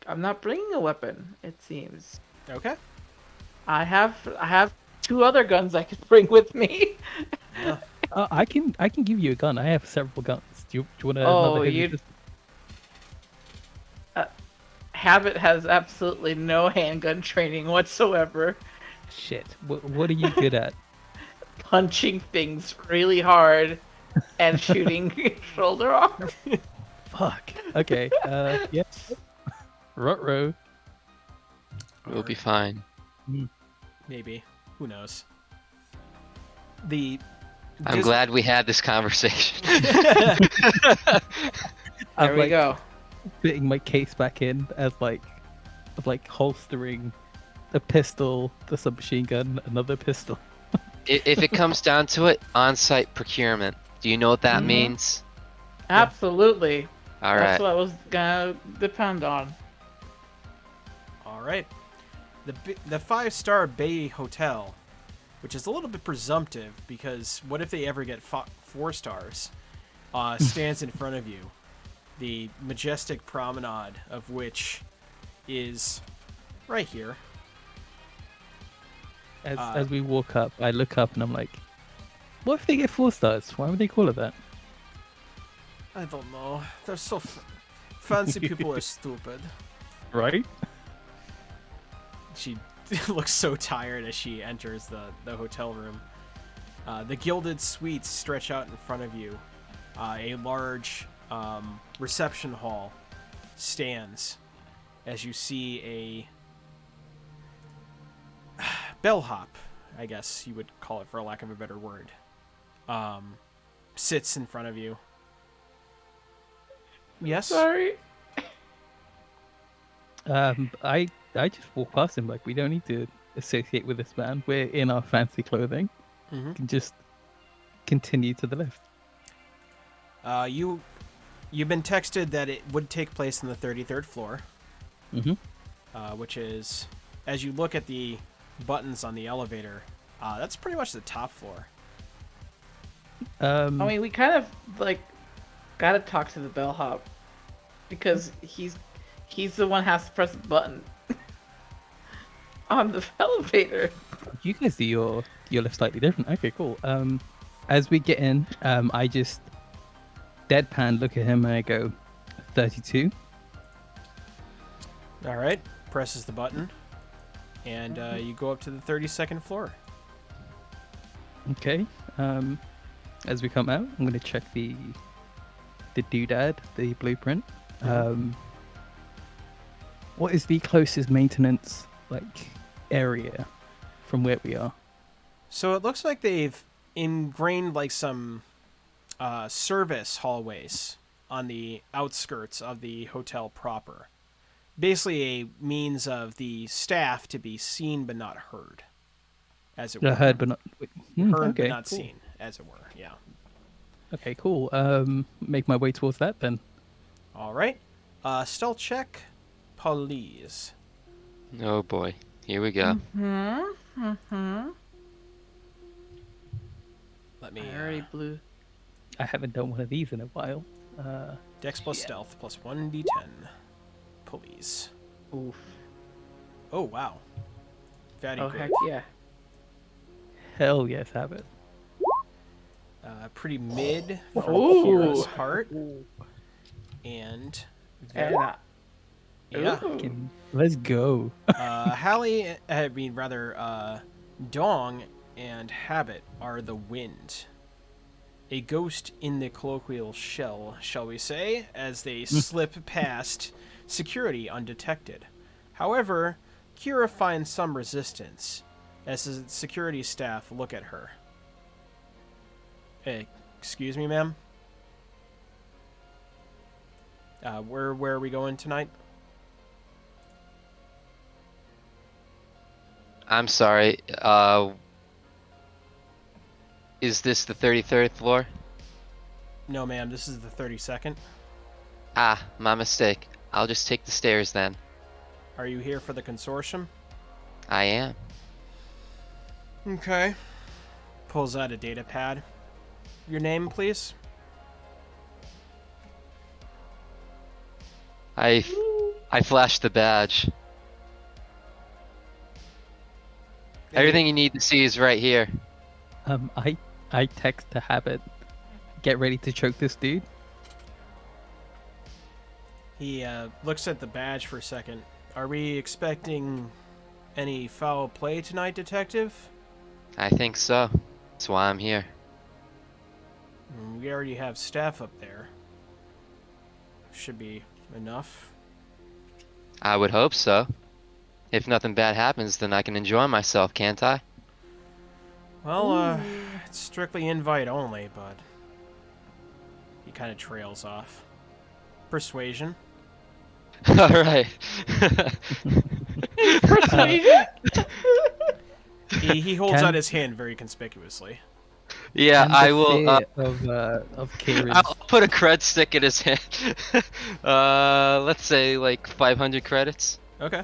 I'm not bringing a weapon. It seems Okay. I have 2 other guns I could bring with me. I can give you a gun. I have several guns. Do you want Oh, another heavy you- pistol? Habit has absolutely no handgun training whatsoever. Shit. What are you good at? Punching things really hard and shooting shoulder off. Fuck. Okay. Yes. Ruh-roh. We'll be fine. Maybe. Who knows? The. I'm glad we had this conversation. There we go. Putting my case back in as like holstering a pistol, the submachine gun, another pistol. If it comes down to it, on-site procurement. Do you know what that Mhm. means? Absolutely. All That's right. what I was gonna depend on. All right. The 5-star Bay Hotel, which is a little bit presumptive because what if they ever get 4 stars? Stands in front of you. The majestic promenade of which is right here. As we walk up, I look up and I'm like, what if they get 4 stars? Why would they call it that? I don't know. They're so fancy people are stupid. Right? She looks so tired as she enters the hotel room. The gilded suites stretch out in front of you. A large reception hall stands as you see a bellhop, I guess you would call it for lack of a better word, sits in front of you. Yes? Sorry. I just walk past him like we don't need to associate with this man. We're in our fancy clothing. Mm-hmm. We can just continue to the left. You You've been texted that it would take place on the 33rd floor, which is, as you look at the buttons on the elevator, that's pretty much the top floor. I mean, we kind of like gotta talk to the bellhop because he's the one who has to press the button on the elevator. You guys do your lift slightly different. Okay, cool. As we get in, I just deadpan look at him and I go, 32. All right, presses the button, and you go up to the 32nd floor. Okay. As we come out, I'm gonna check the doodad, the blueprint. What is the closest maintenance area from where we are? So it looks like they've ingrained like some service hallways on the outskirts of the hotel proper. Basically a means of the staff to be seen but not heard, as it were. Heard but not Heard okay, but not cool. seen, as it were, yeah. Okay, cool. Make my way towards that then. All right. Stealth check, please. Oh boy, here we go. Let me... I already blew. I haven't done one of these in a while. Dex plus stealth plus 1d10. Please. Oof. Oh, wow. Very Oh, good. heck yeah. Hell yes, have it. Pretty mid for Ooh. Kira's part. And... And, yeah. ooh. Let's go. Hallie, Dong and Habit are the wind. A ghost in the colloquial shell, shall we say, as they slip past security undetected. However, Kira finds some resistance as the security staff look at her. Excuse me, ma'am? Where are we going tonight? I'm sorry. Is this the 33rd floor? No, ma'am, this is the 32nd. Ah, my mistake. I'll just take the stairs then. Are you here for the consortium? I am. Okay. Pulls out a data pad. Your name, please? I flashed the badge. Everything you need to see is right here. I text to Habit. Get ready to choke this dude. He looks at the badge for a second. Are we expecting any foul play tonight, Detective? I think so. That's why I'm here. We already have staff up there. Should be enough. I would hope so. If nothing bad happens, then I can enjoy myself, can't I? Well, it's strictly invite only, but... He kind of trails off. Persuasion. Alright. Persuasion? He holds out his hand very conspicuously. Yeah, And the I will. fear of Kira's. I'll put a cred stick in his hand. Let's say like 500 credits. Okay.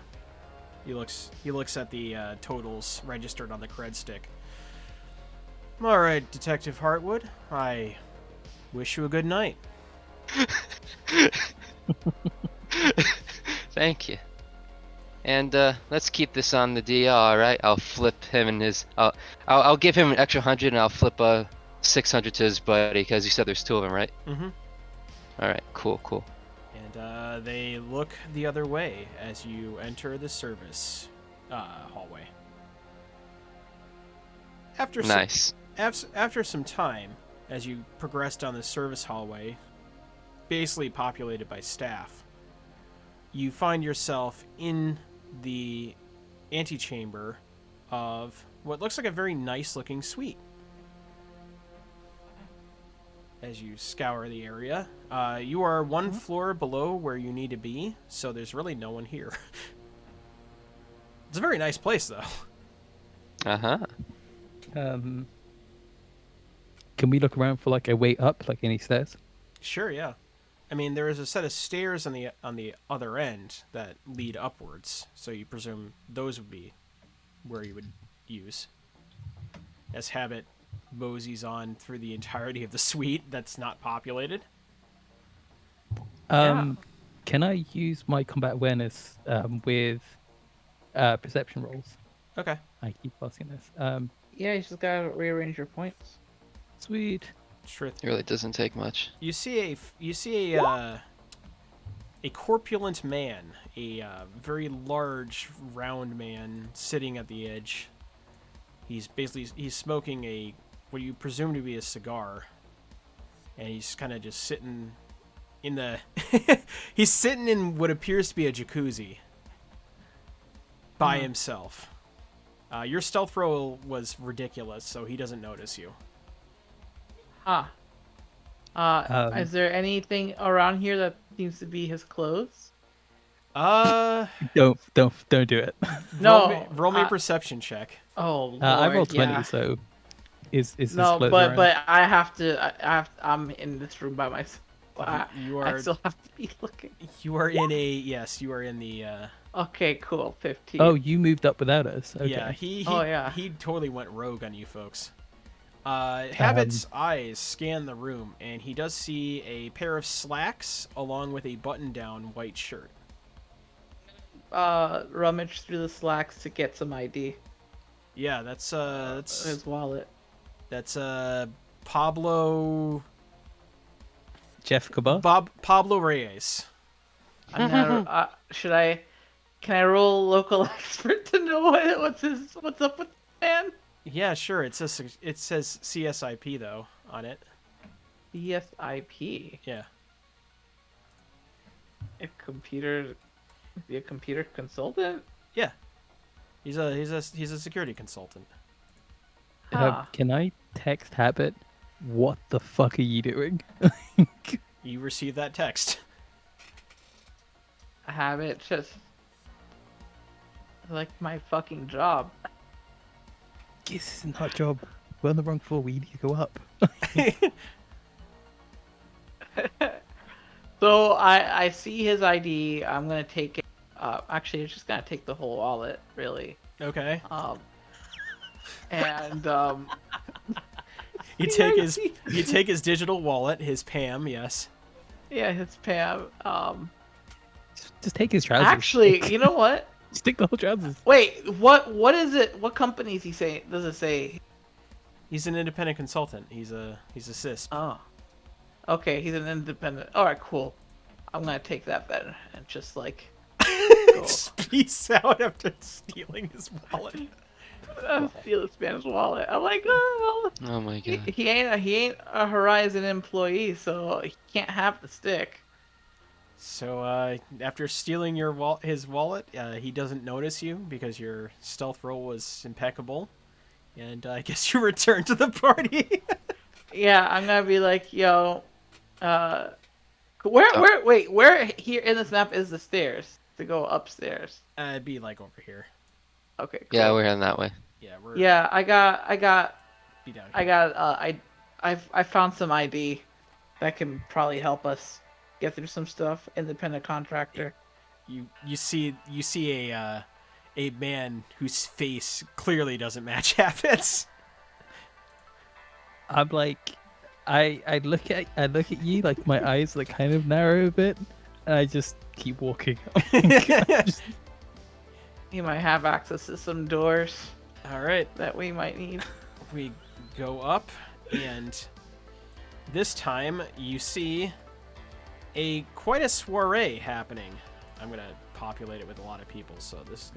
He looks at the totals registered on the cred stick. All right, Detective Hartwood. I wish you a good night. Thank you. And let's keep this on the DL, all right? I'll flip him and his. I'll give him an extra 100, and I'll flip 600 to his buddy because you said there's two of them, right? Mm-hmm. All right, cool. And they look the other way as you enter the service hallway. After some time, as you progress down the service hallway, basically populated by staff, you find yourself in the antechamber of what looks like a very nice-looking suite. As you scour the area, you are one floor below where you need to be, so there's really no one here. It's a very nice place, though. Uh-huh. Can we look around for like a way up, like any stairs? Sure, yeah. I mean, there is a set of stairs on the other end that lead upwards, so you presume those would be where you would use. As Habit moseys on through the entirety of the suite that's not populated. Can I use my combat awareness with perception rolls? Okay. I keep asking this. Yeah, you just gotta rearrange your points. Sweet. Sure. It really doesn't take much. You see a corpulent man, a very large, round man sitting at the edge. He's smoking what you presume to be a cigar, and he's kind of just sitting in the he's sitting in what appears to be a jacuzzi by himself. Your stealth roll was ridiculous, so he doesn't notice you. Is there anything around here that seems to be his clothes? Don't do it. No. Roll me a perception check. Oh, Lord, I rolled 20, yeah. so is this No, close but around? but I'm in this room by myself. I still have to be looking. You are in the Okay, cool. 15. Oh, you moved up without us. Okay. yeah, he totally went rogue on you folks. Habit's eyes scan the room, and he does see a pair of slacks along with a button-down white shirt. Rummage through the slacks to get some ID. Yeah, that's His wallet. That's Pablo Jeff Cabot? Pablo Reyes. I'm not, can I roll local expert to know what's up with the man? Yeah, sure. It says CSIP though on it. CSIP. Yeah. A computer consultant? Yeah. He's a security consultant. Can I text Habit? What the fuck are you doing? You received that text. I have it just like my fucking job. This isn't our job. We're on the wrong floor. We need to go up. So I see his ID. I'm gonna take it. Actually, I'm just gonna take the whole wallet, really. Okay. And You take his digital wallet, his PAM, yes. yeah, his Pam. Just take his trousers. Actually, you know what? Stick the whole trousers. Wait, what is it? What company is he saying? Does it say? He's an independent consultant. He's a CISP. Oh, okay. He's an independent. All right, cool. I'm gonna take that then and just like go. Peace out after stealing his wallet. Steal this man's wallet. I'm like, oh, Oh my god. he ain't a Horizon employee, so he can't have the stick. So after stealing his wallet, he doesn't notice you because your stealth roll was impeccable, and I guess you return to the party. Yeah, I'm gonna be like, yo, where here in this map is the stairs to go upstairs? It'd be like over here. Okay. Cool. Yeah, we're heading that way. Yeah, Yeah, I got, be down here. I found some ID that can probably help us get through some stuff. Independent contractor. You see a man whose face clearly doesn't match Habit's. I'm like, I look at you, like my eyes like kind of narrow a bit, and I just keep walking. You might have access to some doors All right, that we might need. we go up, and this time you see quite a soiree happening. I'm gonna populate it with a lot of people, so this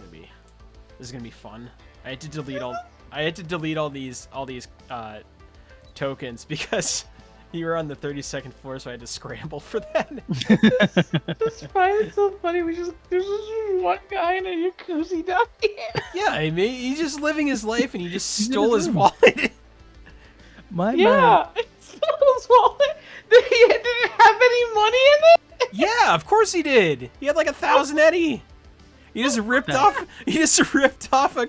is gonna be fun. I had to delete all these tokens because you were on the 32nd floor, so I had to scramble for that. This fight is so funny. There's just one guy in a jacuzzi down here. Yeah, I mean, he's just living his life, and he just stole his wallet. My Yeah, man. stole his wallet. Did it have any money in it? Yeah, of course he did. He had like 1,000 Eddie. He just ripped off a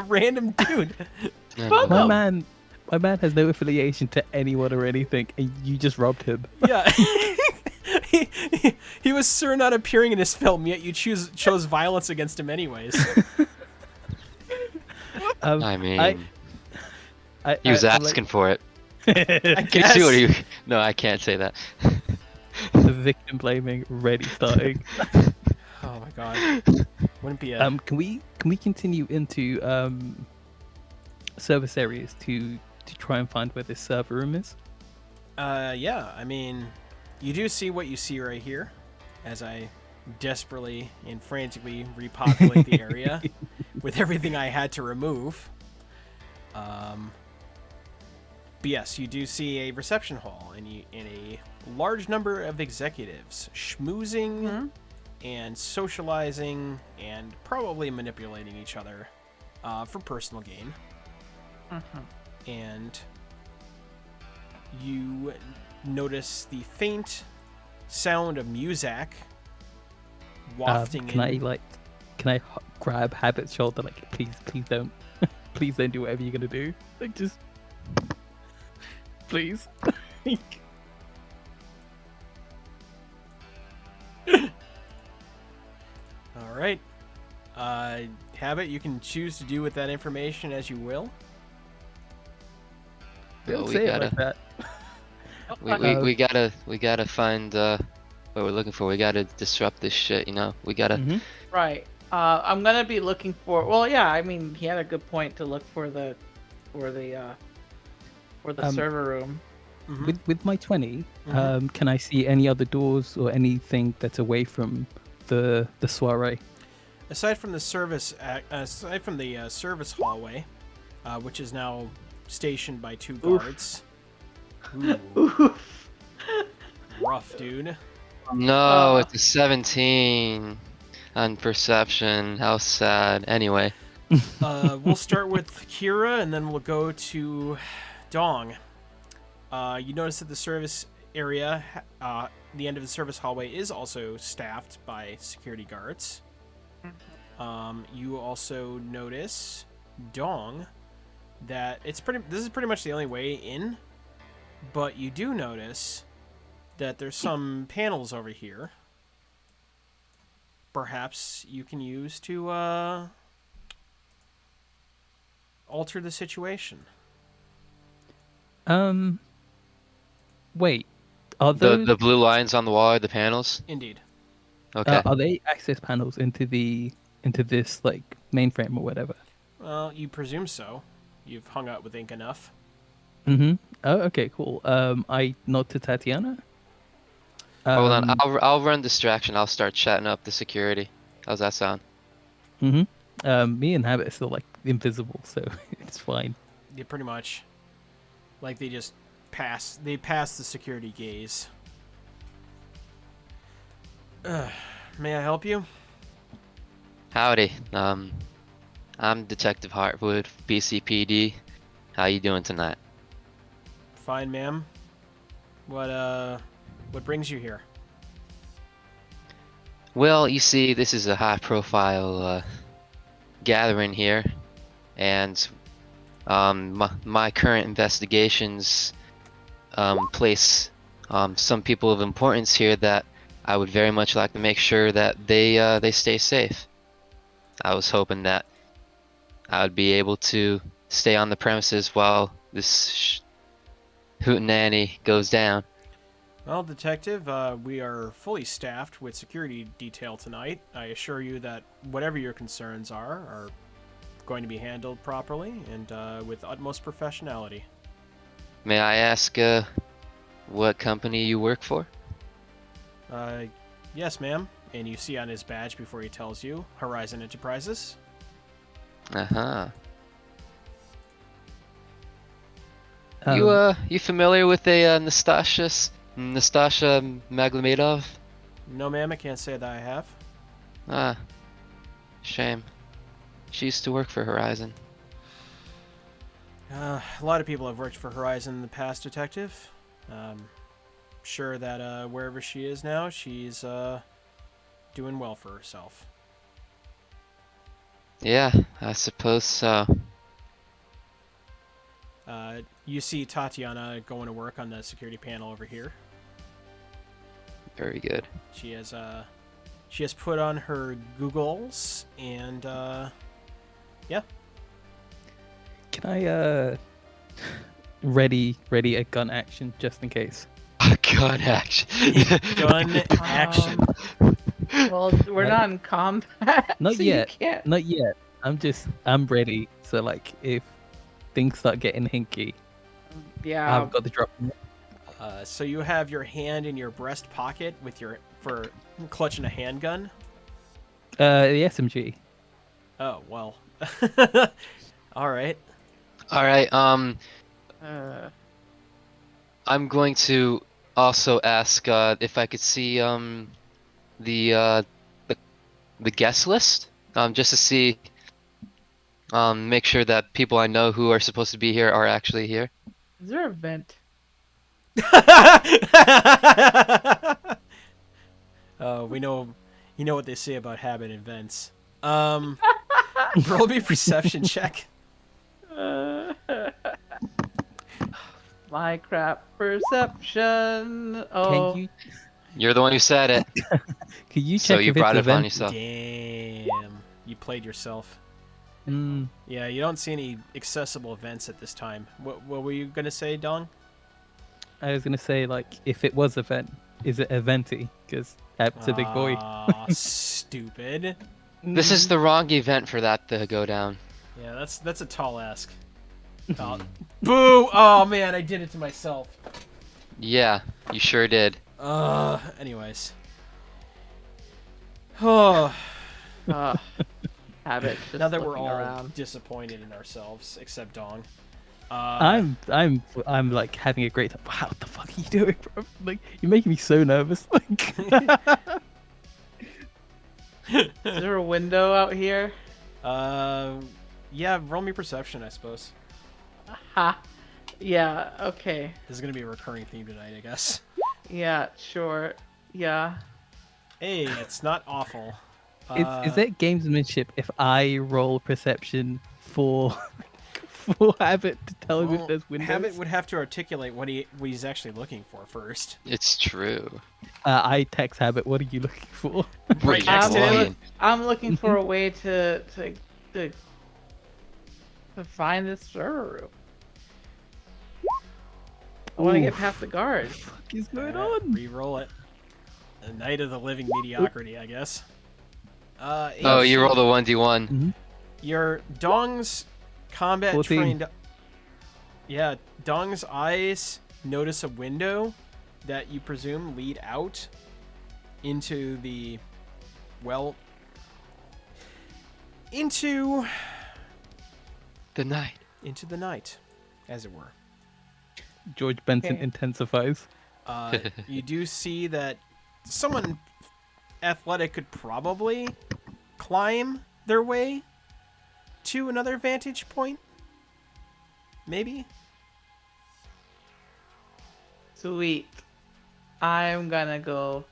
random dude. Oh, Fuck no. him. My man has no affiliation to anyone or anything, and you just robbed him. Yeah. he was sure not appearing in this film, yet you chose violence against him anyways. I mean, he was I'm asking for it. I Can you see what guess. No, I can't say that. the victim blaming already starting. Oh my god. Wouldn't be a. Can we continue into service areas to try and find where this server room is? Yeah. I mean, you do see what you see right here, as I desperately and frantically repopulate the area with everything I had to remove. But yes, you do see a reception hall and a large number of executives schmoozing and socializing and probably manipulating each other for personal gain. And you notice the faint sound of music wafting Can in. can I grab Habit's shoulder? Like, please don't, please don't do whatever you're gonna do. Like, just please. All right. Habit, you can choose to do with that information as you will. Don't we say gotta- it like that. We gotta find what we're looking for. We gotta disrupt this shit. We gotta. Right. I'm gonna be looking for. Well, yeah. I mean, he had a good point to look for the server room. With my 20, can I see any other doors or anything that's away from the soiree? Aside from the service hallway, which is now stationed by 2 guards. Ooh, rough, dude. No, it's a 17 on perception. How sad. Anyway. We'll start with Kira, and then we'll go to Dong. You notice that the service area, the end of the service hallway, is also staffed by security guards. You also notice, Dong, that this is pretty much the only way in, but you do notice that there's some panels over here. Perhaps you can use to alter the situation. Wait, are those The blue lines on the wall are the panels. Indeed. Okay. are they access panels into this like mainframe or whatever? Well, you presume so. You've hung out with ink enough. Oh, okay, cool. I nod to Tatiana. Hold on. I'll run distraction. I'll start chatting up the security. How's that sound? Me and Habit are still like invisible, so it's fine. Yeah, pretty much. Like they just pass the security gaze. May I help you? Howdy. I'm Detective Hartwood, BCPD. How you doing tonight? Fine, ma'am. What brings you here? Well, you see, this is a high-profile gathering here, and my current investigations place some people of importance here that I would very much like to make sure that they stay safe. I was hoping that I would be able to stay on the premises while this hootenanny goes down. Well, Detective, we are fully staffed with security detail tonight. I assure you that whatever your concerns are going to be handled properly and with utmost professionality. May I ask what company you work for? Yes, ma'am. And you see on his badge before he tells you, Horizon Enterprises. Uh-huh. You familiar with a Nastasha Magomedov? No, ma'am, I can't say that I have. Ah, shame. She used to work for Horizon. A lot of people have worked for Horizon in the past, Detective. Sure that wherever she is now, she's doing well for herself. Yeah, I suppose so. You see Tatiana going to work on the security panel over here. Very good. She has put on her googles and yeah. Can I ready a gun action just in case? Gun action. Gun action. Well, we're not in combat. Not so yet. You can't. Not yet. I'm ready. So like, if things start getting hinky, Yeah. I've got the drop. So you have your hand in your breast pocket for clutching a handgun. The SMG. Oh well. All right. All right. Uh, I'm going to also ask if I could see the guest list, just to see, make sure that people I know who are supposed to be here are actually here. is there a vent? We know, you know what they say about habit and vents. Roll me a perception check. My crap perception. Oh. Can you You're the one who said it, can you check so you if brought it's it a upon vent? yourself. Damn, you played yourself. Mm, Yeah, you don't see any accessible events at this time. What were you gonna say, Dong? I was gonna say like, if it was a vent, is it a venti? Because that's a big boy. Aw, stupid. This is the wrong event for that to go down. Yeah, that's a tall ask. Boo! Oh man, I did it to myself. Yeah, you sure did. Anyways. Oh, Habit. Just now that we're looking all around. disappointed in ourselves, except Dong. I'm like having a great time. Wow, what the fuck are you doing, bro? Like, you're making me so nervous. Like, Is there a window out here? Yeah, roll me perception, I suppose. Ha. Yeah. Okay. This is gonna be a recurring theme tonight, I guess. Yeah. Sure. Yeah. Hey, it's not awful. is it gamesmanship if I roll perception for for Habit to tell him if there's windows? Habit would have to articulate what he's actually looking for first. It's true. I text Habit. What are you looking for? Right You're next to him. lying. I'm looking for a way to find this server room. I want to get Oof. past the guard. What the fuck is going Alright, on? re-roll it. A night of the living mediocrity, I guess. Oh, you rolled a 1d1. Your Dong's combat 14. trained. Yeah, Dong's eyes notice a window that you presume lead out into the, well, into The night. the night, as it were. George Benson Okay. intensifies. You do see that someone athletic could probably climb their way to another vantage point. Maybe. Sweet. I'm gonna go.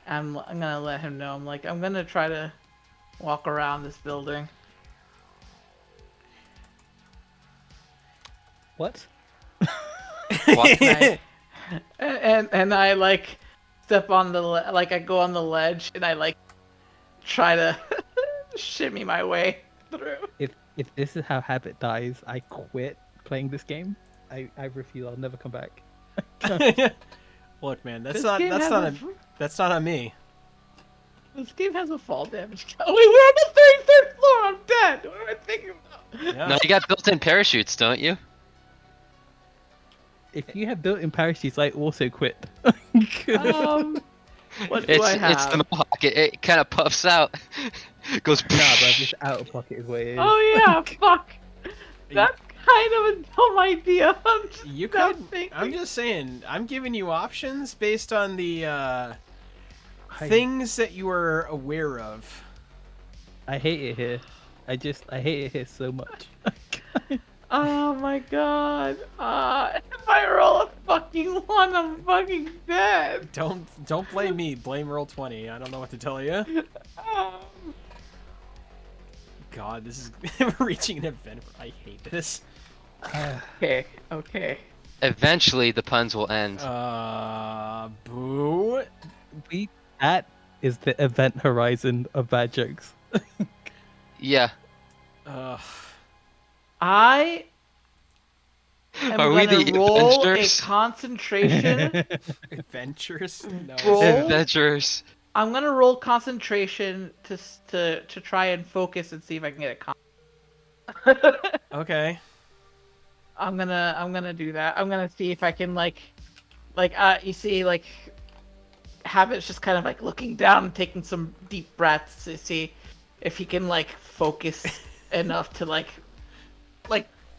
I'm gonna let him know. I'm like, I'm gonna try to walk around this building. What? What? And I like step on the like I go on the ledge and I like try to shimmy my way through. If this is how Habit dies, I quit playing this game. I refuse. I'll never come back. Look, man, This game has that's not on me. This game has a fall damage. Oh, wait, we're on the 33rd floor. I'm dead. What am I thinking about? Yeah. No, you got built-in parachutes, don't you? If you have built-in parachutes, I also quit. What do I have? It's the mohawk. It kind of puffs out. Goes. Nah, bro, just out of pocket is what it is. Oh yeah, fuck. That's kind of a dumb idea. I'm just You now could. thinking. I'm just saying. I'm giving you options based on the I- things that you are aware of. I hate it here. I hate it here so much. Oh my god. If I roll a fucking one, I'm fucking dead. Don't blame me. Blame roll 20. I don't know what to tell you. God, this is reaching an event. I hate this. Okay. Eventually, the puns will end. Boo. That is the event horizon of bad jokes. Yeah. I am Are we gonna the roll a Avengers? concentration Adventures? No. roll. Adventures. I'm gonna roll concentration to try and focus and see if I can get a Okay. I'm gonna do that. I'm gonna see if I can you see like Habit's just kind of like looking down and taking some deep breaths to see if he can like focus enough to like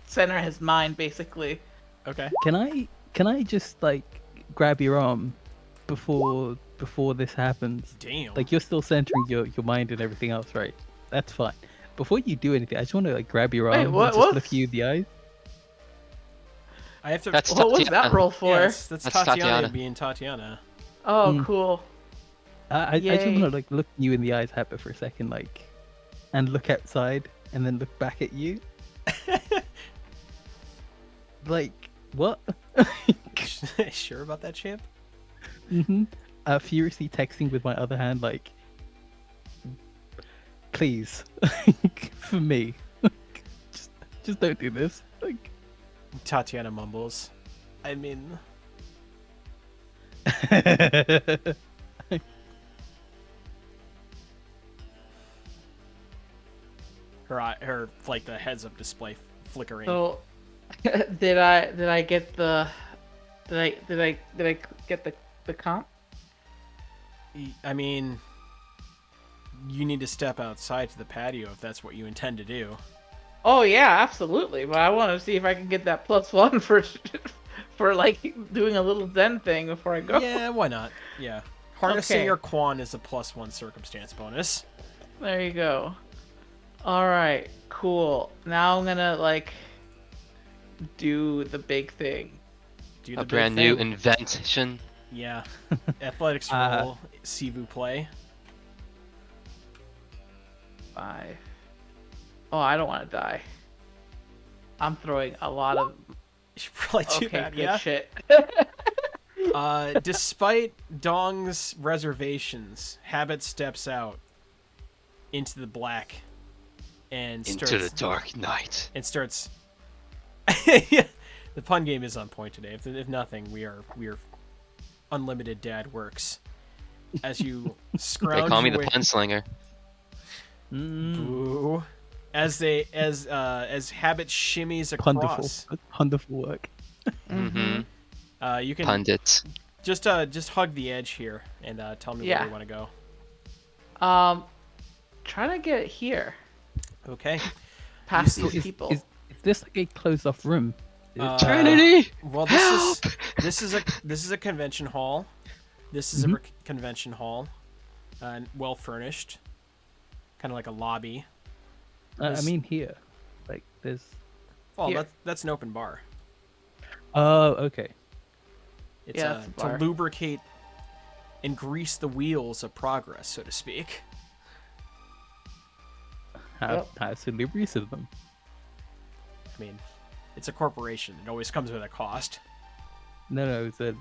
center his mind basically. Okay. Can I just like grab your arm before this happens? Damn. Like you're still centering your mind and everything else, right? That's fine. Before you do anything, I just want to like grab your arm Wait, and what? just look you in the eyes. I have to. That's What was that Tatiana. roll for? Yes, that's That's Tatiana, Tatiana. being Tatiana. Oh, cool. I just want Yay. to like look you in the eyes, Habit, for a second, like, and look outside, and then look back at you. Like what? Sure about that, champ? Furiously texting with my other hand, like, please, for me, just don't do this. Like, Tatiana mumbles. I mean, her like the heads up display flickering. So did I get the did I get the comp? I mean, you need to step outside to the patio if that's what you intend to do. Oh yeah, absolutely. But I want to see if I can get that +1 for like doing a little Zen thing before I go. Yeah, why not? Yeah. Harnessing Okay. your Quan is a +1 circumstance bonus. There you go. All right, cool. Now I'm gonna like do the big thing. Do the A big brand new thing. invention. Yeah. Athletics roll, Sivu play. 5. Oh, I don't want to die. I'm throwing a lot of. You should probably do Okay, that, good yeah. shit. Despite Dong's reservations, Habit steps out into the black and starts Into the dark night. and starts. The pun game is on point today. If nothing, we are unlimited dad works. As you scrounge They call me the away- Punslinger. Boo. As Habit shimmies across, wonderful work. Mm-hmm. You can Pundits. just hug the edge here and tell me Yeah. where you want to go. Trying to get it here Okay. past You these people. Is this like a closed off room? Trinity! Well, this is a convention hall. This is a convention hall, well furnished, kind of like a lobby. I mean here, like there's. Well, Here. that's an open bar. Oh, okay. It's Yeah, it's a to bar. lubricate and grease the wheels of progress, so to speak. How lubrious of them. I mean, it's a corporation. It always comes with a cost. No, it's a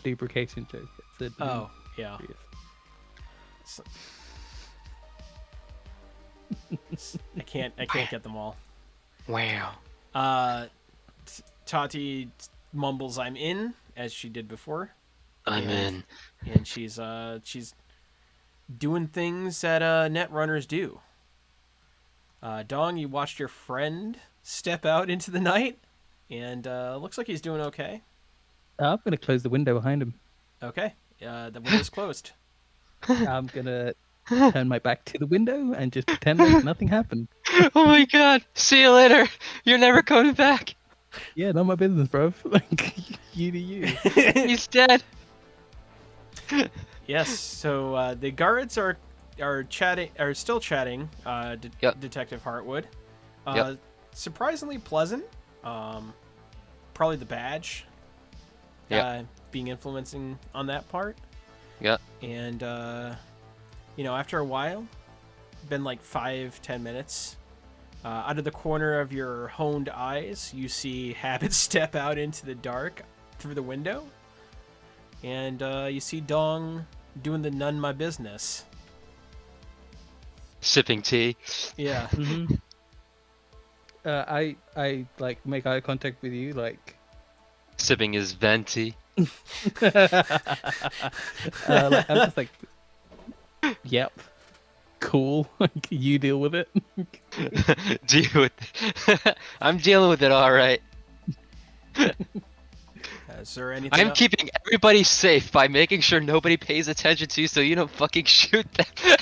lubrication joke. It's a Oh, yeah. I can't get them all. Wow. Tati mumbles, "I'm in," as she did before, I'm in. and she's doing things that netrunners do. Dong, you watched your friend step out into the night, and looks like he's doing okay. I'm gonna close the window behind him. Okay, the window's closed. I'm gonna turn my back to the window and just pretend like nothing happened. Oh my god. See you later. You're never coming back. Yeah, not my business, bro. Like you do you. He's dead. Yes. So the guards are still chatting. Yep. Detective Hartwood. Yep. Surprisingly pleasant. Probably the badge. Yep. Being influencing on that part. Yep. And after a while, been like 5-10 minutes. Out of the corner of your honed eyes, you see Habit step out into the dark through the window. And you see Dong doing the none my business. Sipping tea. Yeah. Mm-hmm. I like make eye contact with you, like. Sipping his venti. Like, I'm just like, yep, cool. You deal with it. Deal with I'm dealing with it all right. Is there anything I'm else? keeping everybody safe by making sure nobody pays attention to you so you don't fucking shoot them.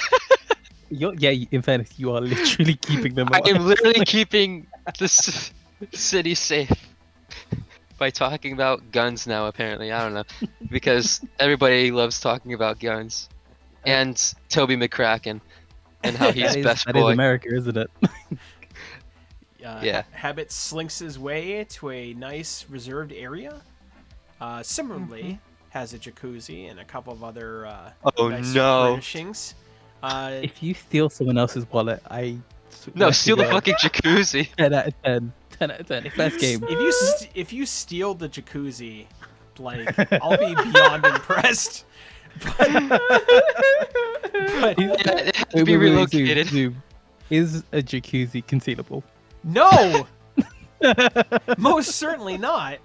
Yeah, in fairness, you are literally keeping them I alive. am literally keeping the city safe by talking about guns now, apparently. I don't know. Because everybody loves talking about guns. And Toby McCracken. And how he's best that boy. is America, isn't it? Yeah. Habit slinks his way to a nice reserved area. Similarly, has a jacuzzi and a couple of other Oh, nice no. furnishings. If you steal someone else's wallet, No, steal the fucking jacuzzi. 10 out of 10. 10 out of 10. First game. If you steal the jacuzzi, like, I'll be beyond impressed. But It has to be relocated. Zoom. Is a jacuzzi concealable? no, most certainly not.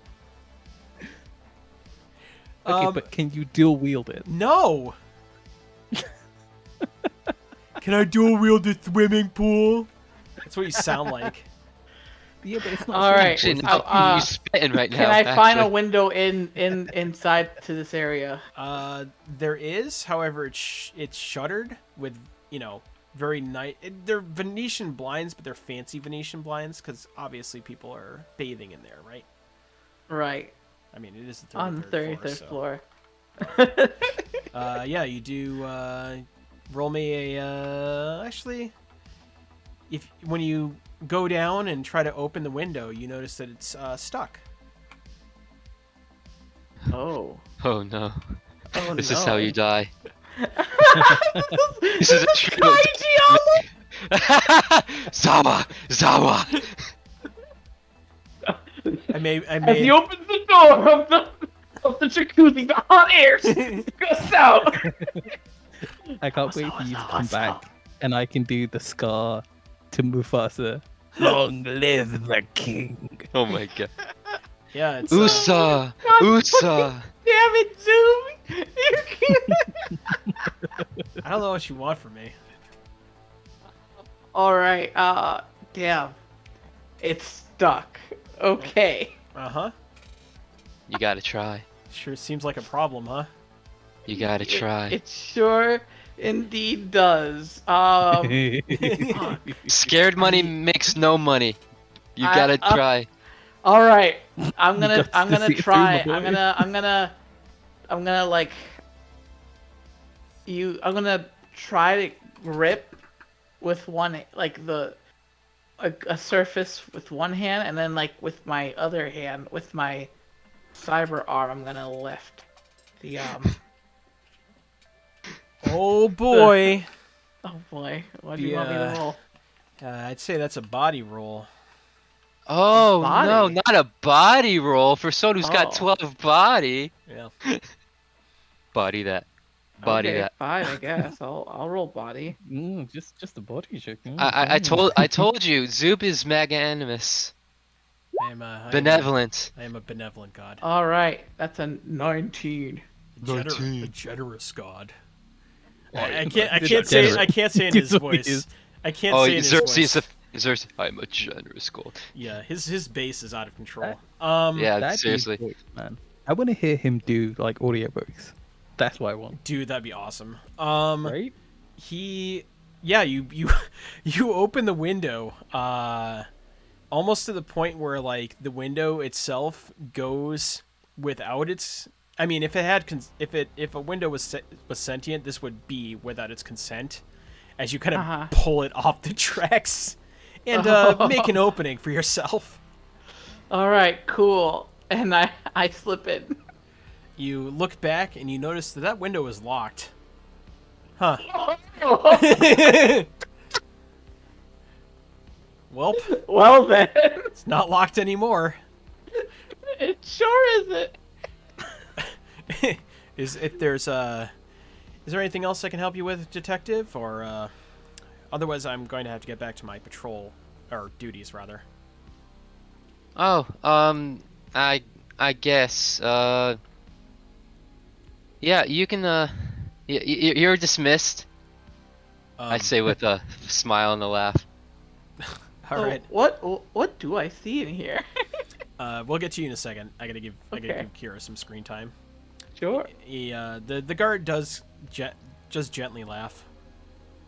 Okay, but can you dual wield it? No. Can I dual wield the swimming pool? That's what you sound like. Yeah, but it's not. All right. Actually, Uh, you're spitting right now. Can I find a actually. window inside to this area? There is, however, it's shuttered with, very nice. They're Venetian blinds, but they're fancy Venetian blinds because obviously people are bathing in there, right? Right. I mean, it is the 33rd On the 33rd floor. floor. Yeah, you do. Roll me a. Actually, when you go down and try to open the window, you notice that it's stuck. Oh. Oh no. Oh, This no. is how you die. This is a true. Zawa! Zawa! I may. As he opens the door of the jacuzzi, the hot air goes out. I can't wait for you to come back, and I can do the Scar to Mufasa. Long live the king! Oh my god. Yeah, it's. Usa! Usa! Damn it, Zoom! You can't. I don't know what you want from me. All right. Damn. It's stuck. Okay. Uh huh. You gotta try. Sure seems like a problem, huh? You gotta try. It sure indeed does. Scared money makes no money. You I- gotta try. All right. I'm gonna Got to see it through, try. my boy. I'm gonna like I'm gonna try to grip with one, like a surface with one hand, and then like with my other hand, with my cyber arm, I'm gonna lift the Oh boy. Oh boy, what do you want me to Yeah. roll? I'd say that's a body roll. Oh Body. no, not a body roll for someone who's got Oh. 12 body. Yeah. Body that. Body Okay, that. fine, I guess. I'll roll body. Just a body check. I told you, Zoop is magnanimous. Benevolent. I am a benevolent god. All right, that's a 19. A generous god. I It's can't say generous. I can't say in his It's what it voice. is. I can't Oh, say in his voice. Xerxes, I'm a generous god. Yeah, his bass is out of control. Yeah, That'd be seriously. great, man. I want to hear him do like audiobooks. That's what I want. Dude, that'd be awesome. Right? You open the window almost to the point where like the window itself goes without its. I mean, if a window was sentient, this would be without its consent, as you kind of pull it off the tracks and make an opening for yourself. All right, cool. And I slip in. You look back and you notice that window is locked. Huh. Welp, Well then, it's not locked anymore. it sure isn't. Is there anything else I can help you with, Detective? Or otherwise, I'm going to have to get back to my patrol or duties rather. Oh, I guess. Yeah, you can. You're dismissed. I say with a smile and a laugh. All right. What do I see in here? We'll get to you in a second. I gotta give Okay. Kira some screen time. Sure. The guard does just gently laugh,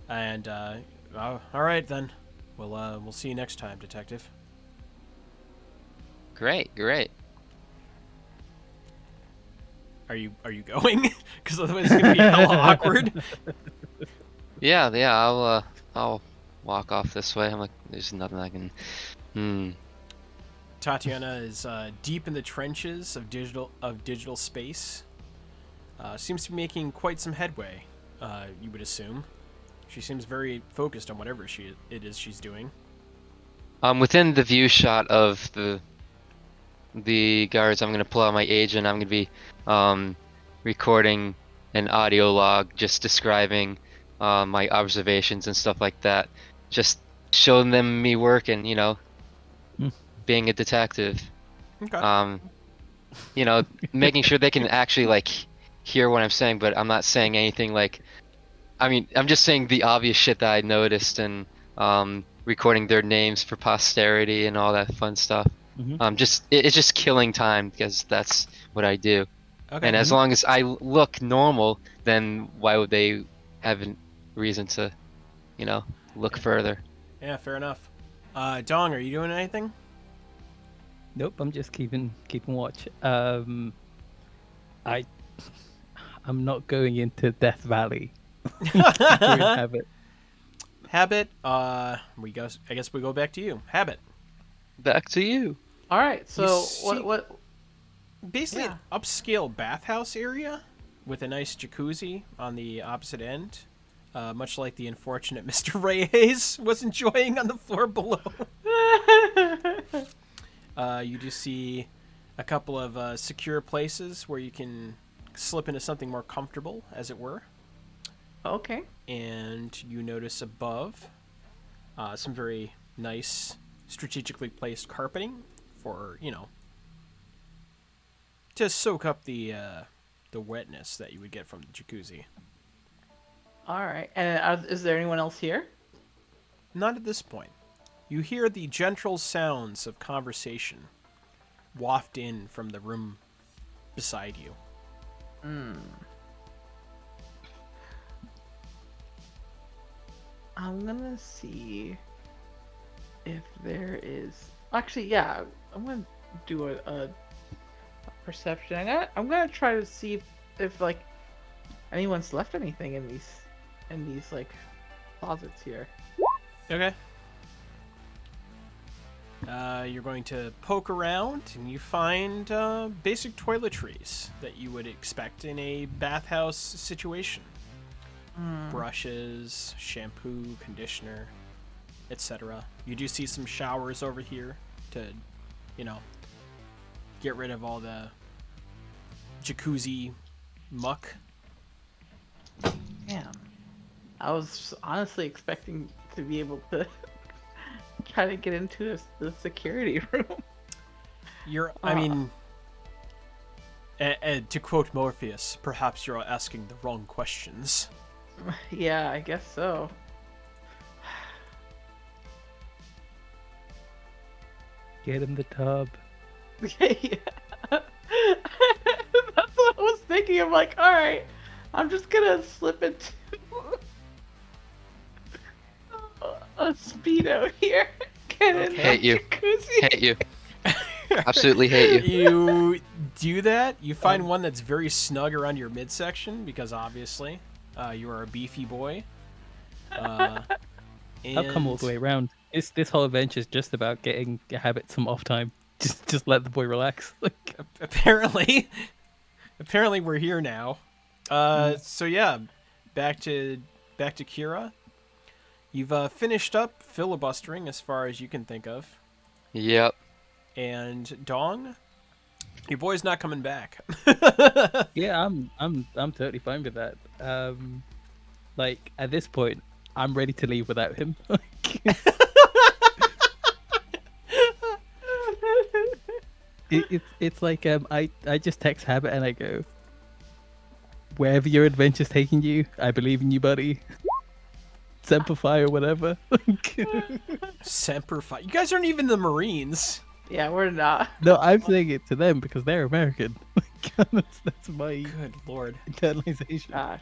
and all right then. We'll see you next time, Detective. Great, great. Are you going? Because otherwise it's gonna be hella awkward. Yeah, I'll walk off this way. I'm like, there's nothing I can. Tatiana is deep in the trenches of digital space. Seems to be making quite some headway. You would assume. She seems very focused on whatever it is she's doing. Within the view shot of the guards, I'm gonna pull out my agent. I'm gonna be recording an audio log, just describing my observations and stuff like that. Just showing them me working, being a detective. Okay. Making sure they can actually like hear what I'm saying, but I'm not saying anything like. I mean, I'm just saying the obvious shit that I noticed and recording their names for posterity and all that fun stuff. It's just killing time because that's what I do. Okay. And as long as I look normal, then why would they have a reason to, look further? Yeah, fair enough. Dong, are you doing anything? Nope, I'm just keeping watch. I'm not going into Death Valley. Doing Habit. Habit. I guess we go back to you. Habit. Back to you. All right. So see- what? Basically, Yeah. an upscale bathhouse area with a nice jacuzzi on the opposite end, much like the unfortunate Mr. Reyes was enjoying on the floor below. You do see a couple of secure places where you can slip into something more comfortable, as it were. Okay. And you notice above some very nice, strategically placed carpeting for, to soak up the wetness that you would get from the jacuzzi. All right. And is there anyone else here? Not at this point. You hear the gentle sounds of conversation waft in from the room beside you. I'm gonna see if there is. Actually, yeah. I'm gonna do a perception. I'm gonna try to see if like anyone's left anything in these like closets here. Okay. You're going to poke around and you find basic toiletries that you would expect in a bathhouse situation. Brushes, shampoo, conditioner, etc. You do see some showers over here to, get rid of all the jacuzzi muck. Damn. I was honestly expecting to be able to try to get into the security room. I mean, to quote Morpheus, perhaps you're asking the wrong questions. Yeah, I guess so. Get in the tub. Yeah. That's what I was thinking. I'm like, all right, I'm just gonna slip into a speedo here. Get in the Hate you. jacuzzi. Hate you. Absolutely hate you. You do that. You find one that's very snug around your midsection because obviously you are a beefy boy. I'll come all the way around. This whole adventure is just about getting Habit some off time. Just let the boy relax. Apparently we're here now. So yeah, back to Kira. You've finished up filibustering as far as you can think of. Yep. And Dong, Your boy's not coming back. Yeah, I'm totally fine with that. Like at this point, I'm ready to leave without him. It's like I just text Habit and I go, wherever your adventure's taking you, I believe in you, buddy. Semper Fi or whatever. Semper Fi. You guys aren't even the Marines. Yeah, we're not. No, I'm saying it to them because they're American. That's my Good lord. internalization. Gosh.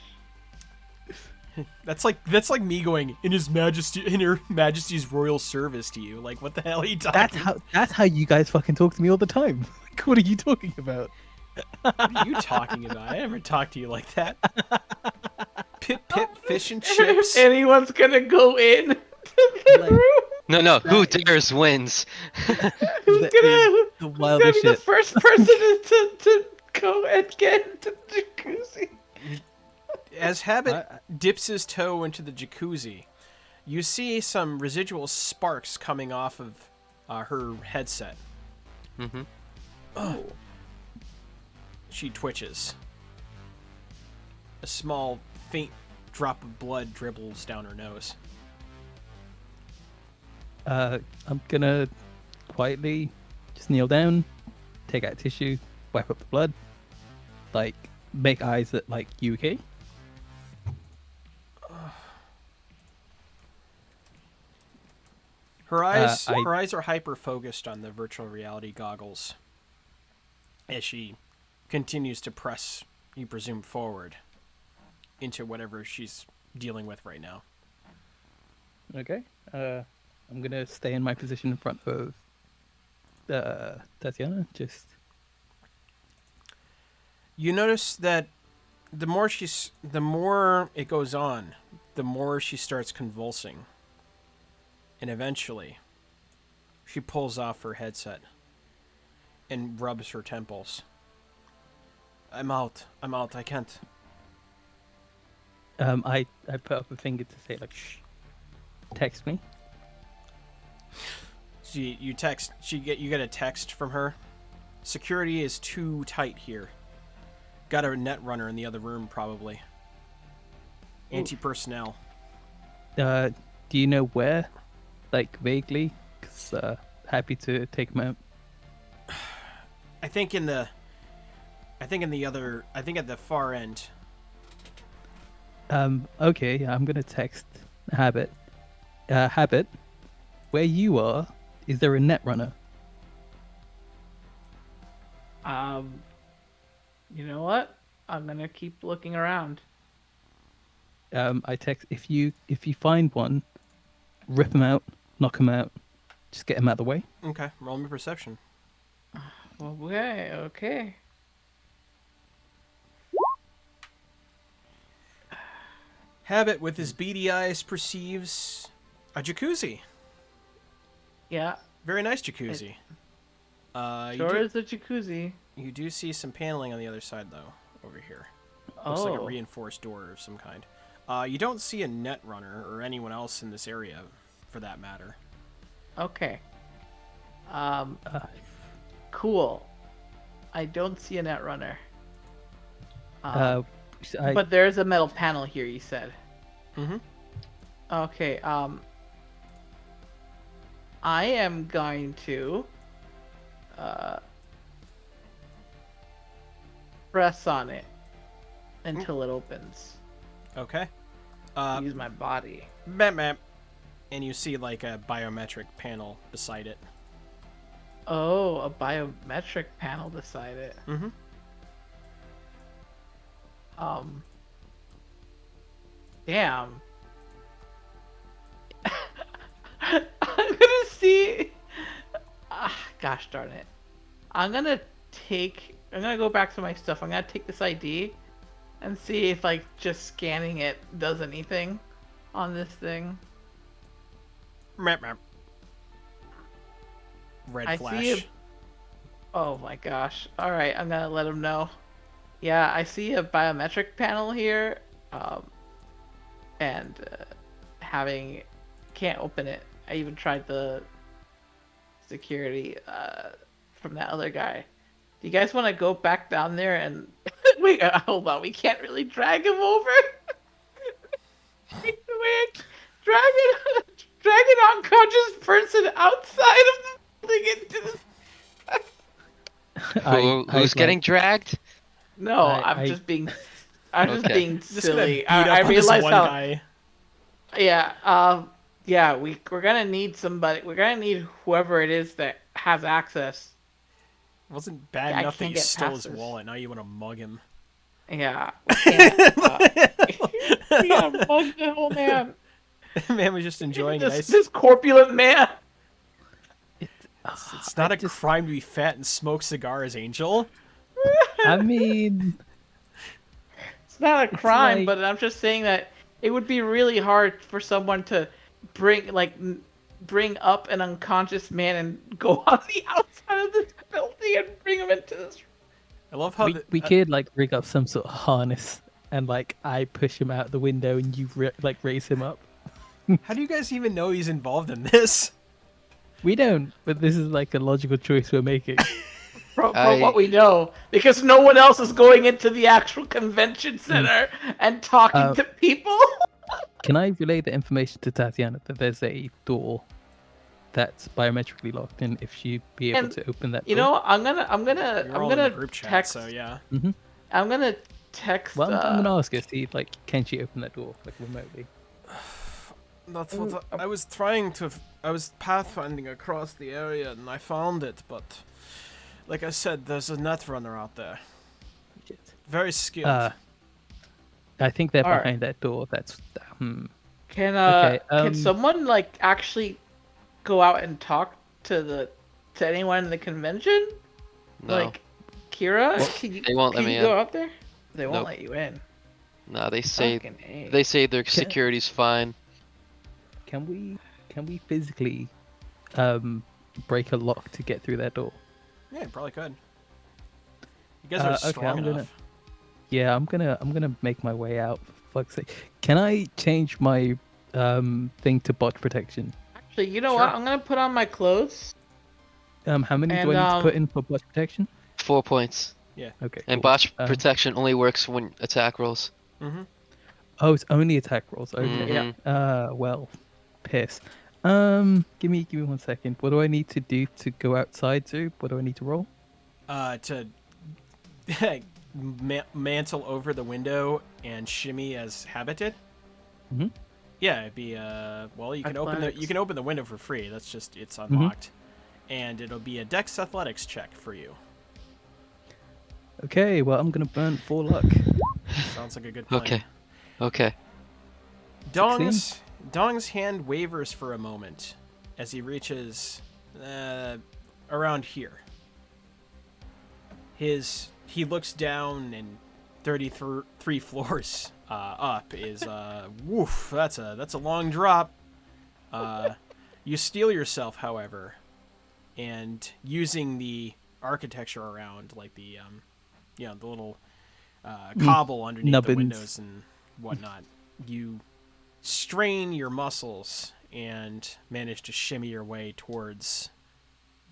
That's like me going in Her Majesty's royal service to you. Like, what the hell are you talking? That's how you guys fucking talk to me all the time. Like, what are you talking about? What are you talking about? I never talk to you like that. Pip pip fish and chips. If anyone's gonna go in to the Like- room, No, who dares wins. who's The gonna be wildest the shit. first person to go and get into the jacuzzi? As Habit dips his toe into the jacuzzi, you see some residual sparks coming off of her headset. Mm-hmm. Oh. She twitches. A small, faint drop of blood dribbles down her nose. I'm gonna quietly just kneel down, take out tissue, wipe up the blood, like make eyes at like you okay? Her eyes, I- her eyes are hyper focused on the virtual reality goggles as she continues to press, you presume, forward into whatever she's dealing with right now. Okay. I'm gonna stay in my position in front of Tatiana. Just You notice that the more it goes on, the more she starts convulsing. And eventually, she pulls off her headset and rubs her temples. I'm out, I can't. I put up a finger to say like, shh. Text me. You get a text from her. Security is too tight here. Got a net runner in the other room probably. Anti-personnel. Do you know where? Like vaguely? Cause happy to take him out. I think at the far end. Okay, I'm gonna text Habit. Habit, where you are, is there a net runner? You know what? I'm gonna keep looking around. I text if you find one, rip him out, knock him out, just get him out of the way. Okay, roll me perception. Okay. Habit, with his beady eyes, perceives a jacuzzi. Yeah, Very nice jacuzzi. sure is a jacuzzi. You do see some paneling on the other side, though, over here. Looks like a reinforced door of some kind. You don't see a net runner or anyone else in this area, for that matter. Okay. Cool. I don't see a net runner. But there's a metal panel here, you said. Mm-hmm. Okay, I am going to press on it until it opens. Okay. Use my body. Bam, bam. And you see, like, a biometric panel beside it. Oh, a biometric panel beside it. Mm-hmm. Damn. I'm gonna see. Gosh darn it. I'm gonna go back to my stuff. I'm gonna take this ID and see if, like, just scanning it does anything on this thing. Map, map. Red I flash. see a... Oh my gosh. Alright, I'm gonna let him know. Yeah, I see a biometric panel here. And can't open it. I even tried the security from that other guy. you guys want to go back down there and wait? Hold on, we can't really drag him over. Take the way, drag an unconscious person outside of the building into the. Who's getting dragged? No, I- I'm just being Okay. being Just gonna silly. beat I up on this realize one how. guy. Yeah, we're gonna need somebody. We're gonna need whoever it is that has access. It wasn't bad I enough that can't you get stole past his this. wallet. Now you want to mug him. Yeah, we can't. We gotta mug the whole man. Man was just enjoying a nice. This corpulent man. It's not a crime to be fat and smoke cigars, Angel. I mean, It's not a crime, like- but I'm just saying that it would be really hard for someone to bring up an unconscious man and go on the outside of this building and bring him into this. I love how we could like rig up some sort of harness and like I push him out the window and you like raise him up. How do you guys even know he's involved in this? We don't, but this is like a logical choice we're making. From what we know, because no one else is going into the actual convention center and talking to people. Can I relay the information to Tatiana that there's a door that's biometrically locked, and if she'd be able And, to open that door? You know, I'm gonna You're all in the group chat, text. so yeah. I'm gonna text. Well, I'm gonna ask her, see, like, can she open that door, like, remotely? That's what I was trying to. I was pathfinding across the area and I found it, but like I said, there's a netrunner out there. Shit. Very skilled. I think they're Alright. behind that door. That's Can Okay, someone like actually go out and talk to anyone in the convention? No. Like Kira, they won't let can me you go in. out there? They won't Nope. let you in. No, they say Fucking A. their security's fine. Can we physically break a lock to get through that door? Yeah, you probably could. You guys are okay, strong I'm enough. Yeah, I'm gonna make my way out. For fuck's sake. Can I change my thing to bot protection? Actually, you know Sure. what? I'm gonna put on my clothes. How many do And, I need to put in for bot protection? 4 points. Okay. And cool. botch protection only works when attack rolls. Oh, it's only attack rolls. Okay. Mhm. Well, piss. Give me 1 second. What do I need to do to go outside to? What do I need to roll? To mantle over the window and shimmy as habited. Mhm. Yeah, it'd be well, you can Athletics. open the window for free. That's just it's unlocked, and it'll be a Dex Athletics check for you. Okay, well, I'm gonna burn 4 luck. Sounds like a good plan. Okay. Dong's hand wavers for a moment as he reaches around here. He looks down and 33 floors up is woof. That's a long drop. You steel yourself, however, and using the architecture around, like the the little cobble underneath the nubbins. windows and whatnot, you strain your muscles and manage to shimmy your way towards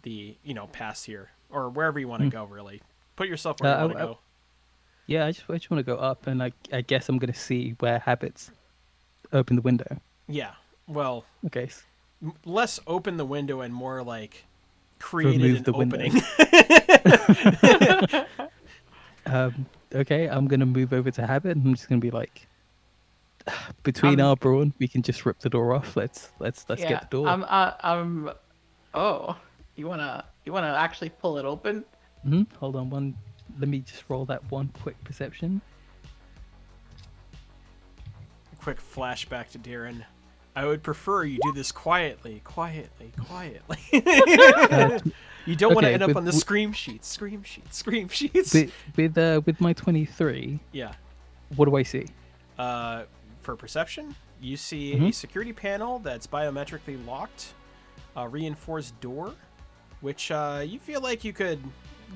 the past here or wherever you want to go. Really, put yourself where you want to go. Yeah, I just want to go up, and I guess I'm gonna see where habits open the window. Yeah, well, Okay. less open the window and more like created Remove an the window. opening. Okay, I'm gonna move over to habit, and I'm just gonna be like, between our brawn, we can just rip the door off. Let's get the door. Oh, you wanna actually pull it open? Hold on let me just roll that one quick perception. Quick flashback to Darren. I would prefer you do this quietly. You don't want to okay, end up with- on the scream sheets. With my 23, Yeah. what do I see? For perception, you see a security panel that's biometrically locked, a reinforced door, which you feel like you could,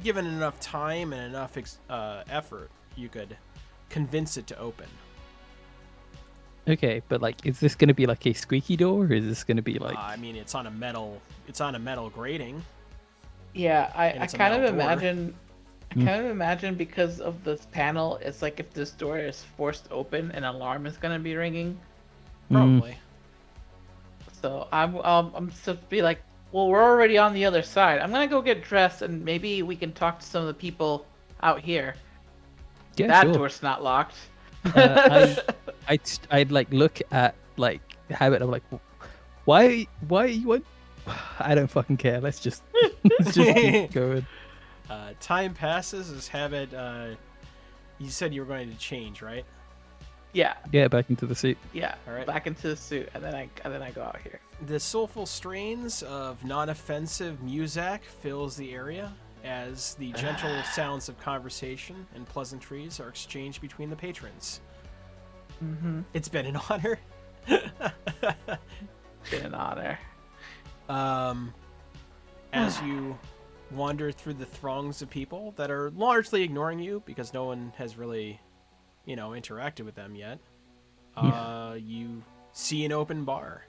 given enough time and enough effort, you could convince it to open. Okay, but like, is this gonna be like a squeaky door, or is this gonna be like? I mean, it's on a metal grating. Yeah, I And it's a kind of metal door. imagine I kind of imagine because of this panel, it's like if this door is forced open, an alarm is gonna be ringing. Probably. So I'm just be like, well, we're already on the other side. I'm gonna go get dressed, and maybe we can talk to some of the people out here. Yeah, That sure. door's not locked. I'd like look at like Habit. I'm like, why you want? I don't fucking care. Let's just keep going. Time passes as Habit. You said you were going to change, right? Yeah, Yeah, back into the seat. yeah. All right. Back into the suit, and then I go out here. The soulful strains of non-offensive music fills the area as the gentle sounds of conversation and pleasantries are exchanged between the patrons. Mm-hmm. It's been an honor. Been an honor. As you wander through the throngs of people that are largely ignoring you because no one has really, interacted with them yet, you see an open bar.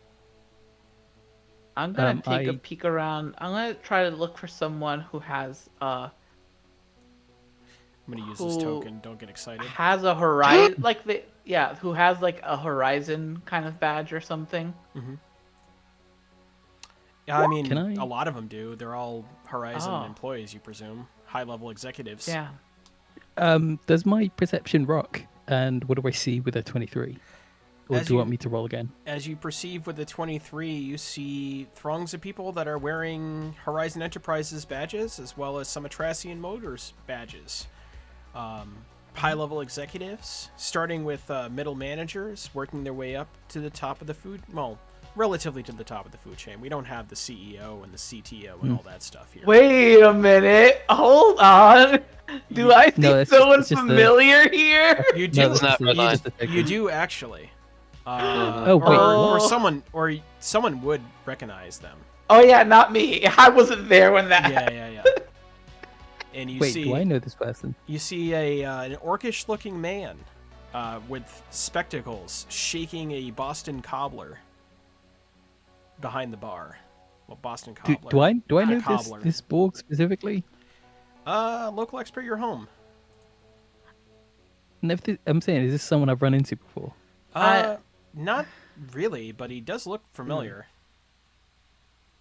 I'm gonna take a I- peek around. I'm gonna try to look for someone who has I'm gonna use this Who- token. Don't get excited. has a horizon who has like a horizon kind of badge or something. Yeah, I mean, Can I- a lot of them do. They're all Horizon Oh. employees, you presume. High-level executives. Yeah. Does my perception rock? And what do I see with a 23? Or As do you you- want me to roll again? As you perceive with the 23, you see throngs of people that are wearing Horizon Enterprises badges, as well as some Atracian Motors badges. High-level executives, starting with middle managers, working their way up to the top of the food... Well, relatively to the top of the food chain. We don't have the CEO and the CTO and all that stuff here. Wait a minute. Hold on. Do I see No, it's someone just the- familiar here? You No, do. It's not it's Redline. just a token. You do actually. Oh, wait. or Oh. someone would recognize them. Oh yeah, not me. I wasn't there when that. Yeah. And you Wait, see, do I know this person? you see an orcish-looking man with spectacles shaking a Boston cobbler behind the bar. Well, Boston cobbler. Do I know this cobbler. Borg specifically? Local expert, your home. And I'm saying, is this someone I've run into before? Not really, but he does look familiar.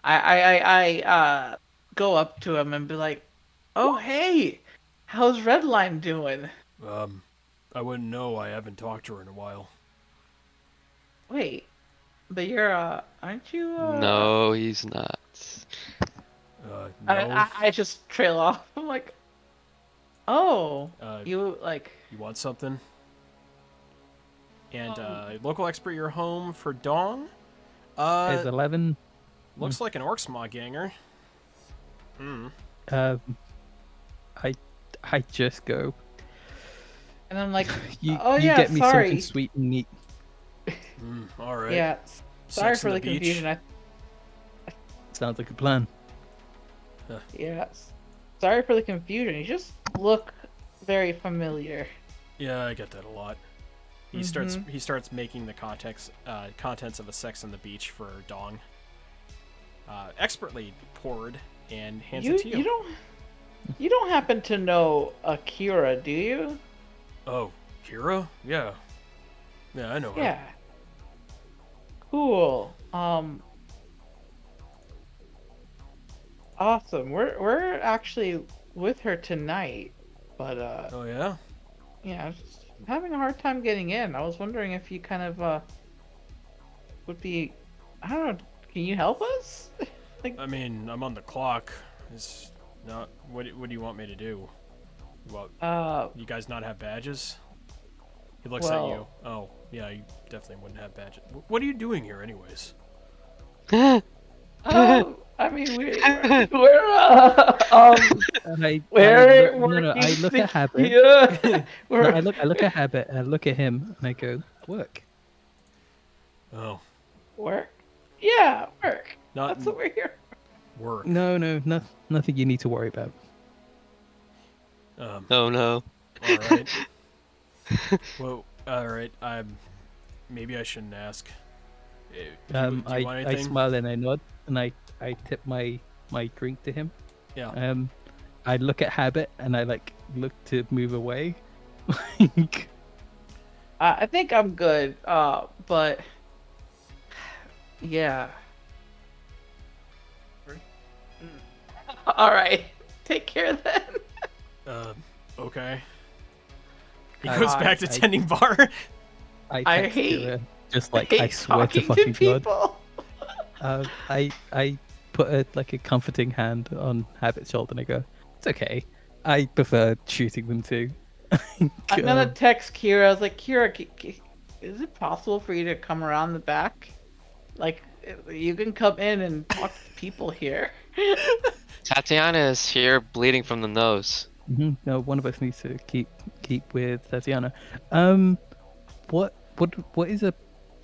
I go up to him and be like, "Oh hey, how's Redline doing?" I wouldn't know. I haven't talked to her in a while. Wait, but you're aren't you? No, he's not. No. I just trail off. I'm like, oh, You you like. want something? And local expert, your home for Dong. There's 11. Looks like an orc smog ganger. I just go. And I'm like, You oh yeah, get me sorry. something sweet and neat. All right. Yeah, sorry Sex for on the the beach. confusion. Sounds like a plan. Sorry for the confusion. You just look very familiar. Yeah, I get that a lot. He starts making the contents of a Sex on the Beach for Dong. Expertly poured and hands it to you. You don't happen to know Akira, do you? Oh, Kira? Yeah. Yeah, I know her. Yeah. Cool. Awesome. We're actually with her tonight, but Oh yeah? yeah, I was just having a hard time getting in. I was wondering if you kind of would be, I don't know, can you help us? I mean, I'm on the clock. It's not. What do you want me to do? What? You guys not have badges? He looks at you. Well- Oh, yeah, you definitely wouldn't have badges. What are you doing here, anyways? I mean, we're And we're I look at Habit. Yeah. No, I look at Habit and I look at him and I go, work. Oh, Work. Yeah, work. not That's what we're here. work. No, nothing you need to worry about. Oh no. All right. Well, all right. Maybe I shouldn't ask. Do you want I anything? smile and I nod and I tip my drink to him. Yeah. I look at Habit and I like look to move away. Like, I think I'm good. But yeah. All right. Take care then. Okay. He I- goes back to I- tending bar. I text hate- Kira, just I like hate I swear to talking fucking God. people. I put a comforting hand on Habit's shoulder and I go, "It's okay. I prefer shooting them too." I'm gonna Um, text Kira. I was like, Kira, is it possible for you to come around the back? Like, you can come in and talk to people here. Tatiana is here bleeding from the nose. No, one of us needs to keep with Tatiana. What is a?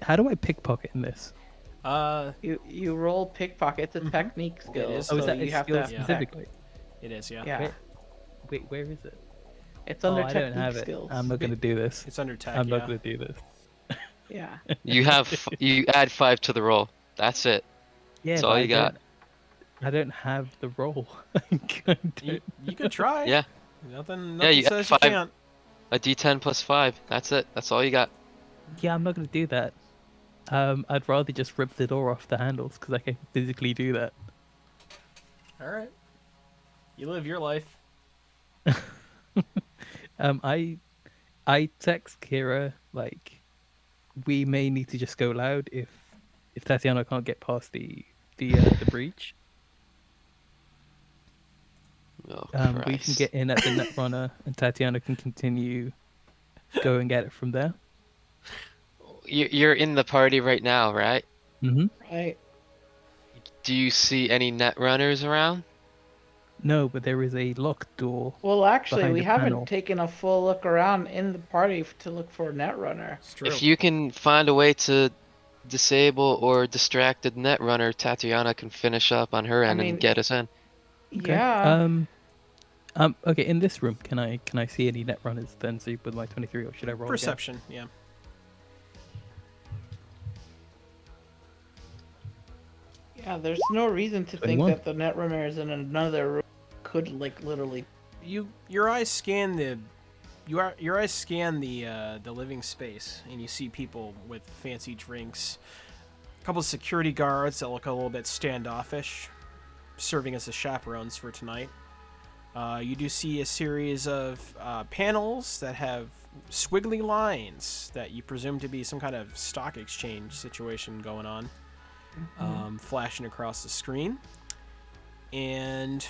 How do I pickpocket in this? You roll pickpocket. It's a technique skill. is. Oh, is so that you a have skill to specifically? It is, yeah. Yeah, Wait, where is it? it's under I technique don't have skills. it. I'm not gonna do this. It's under tech, I'm yeah. not gonna do this. Yeah. You add 5 to the roll. That's it. Yeah, That's but all you got. I don't have the roll. You could try. Yeah. Nothing you add says you 5. can't. A D10 plus 5. That's it. That's all you got. Yeah, I'm not gonna do that. I'd rather just rip the door off the handles because I can physically do that. Alright. You live your life. I text Kira like we may need to just go loud if Tatiana can't get past the breach. Oh, We can Christ. get in at the net runner and Tatiana can continue going at it from there. You're in the party right now, right? Mm-hmm. Right. Do you see any net runners around? No, but there is a locked door. Well, actually, Behind we the haven't panel. taken a full look around in the party to look for a Netrunner. It's true. If you can find a way to disable or distract the net runner, Tatiana can finish up on her end mean- and get us in. Okay. Yeah. Okay, in this room, can I see any net runners then? See with my 23, or should I roll again? Perception, yeah. Yeah, there's no reason to 21. think that the Netrunner is in another room. Could, like, literally. Your eyes scan the living space, and you see people with fancy drinks, a couple of security guards that look a little bit standoffish, serving as the chaperones for tonight. You do see a series of panels that have squiggly lines that you presume to be some kind of stock exchange situation going on, flashing across the screen. And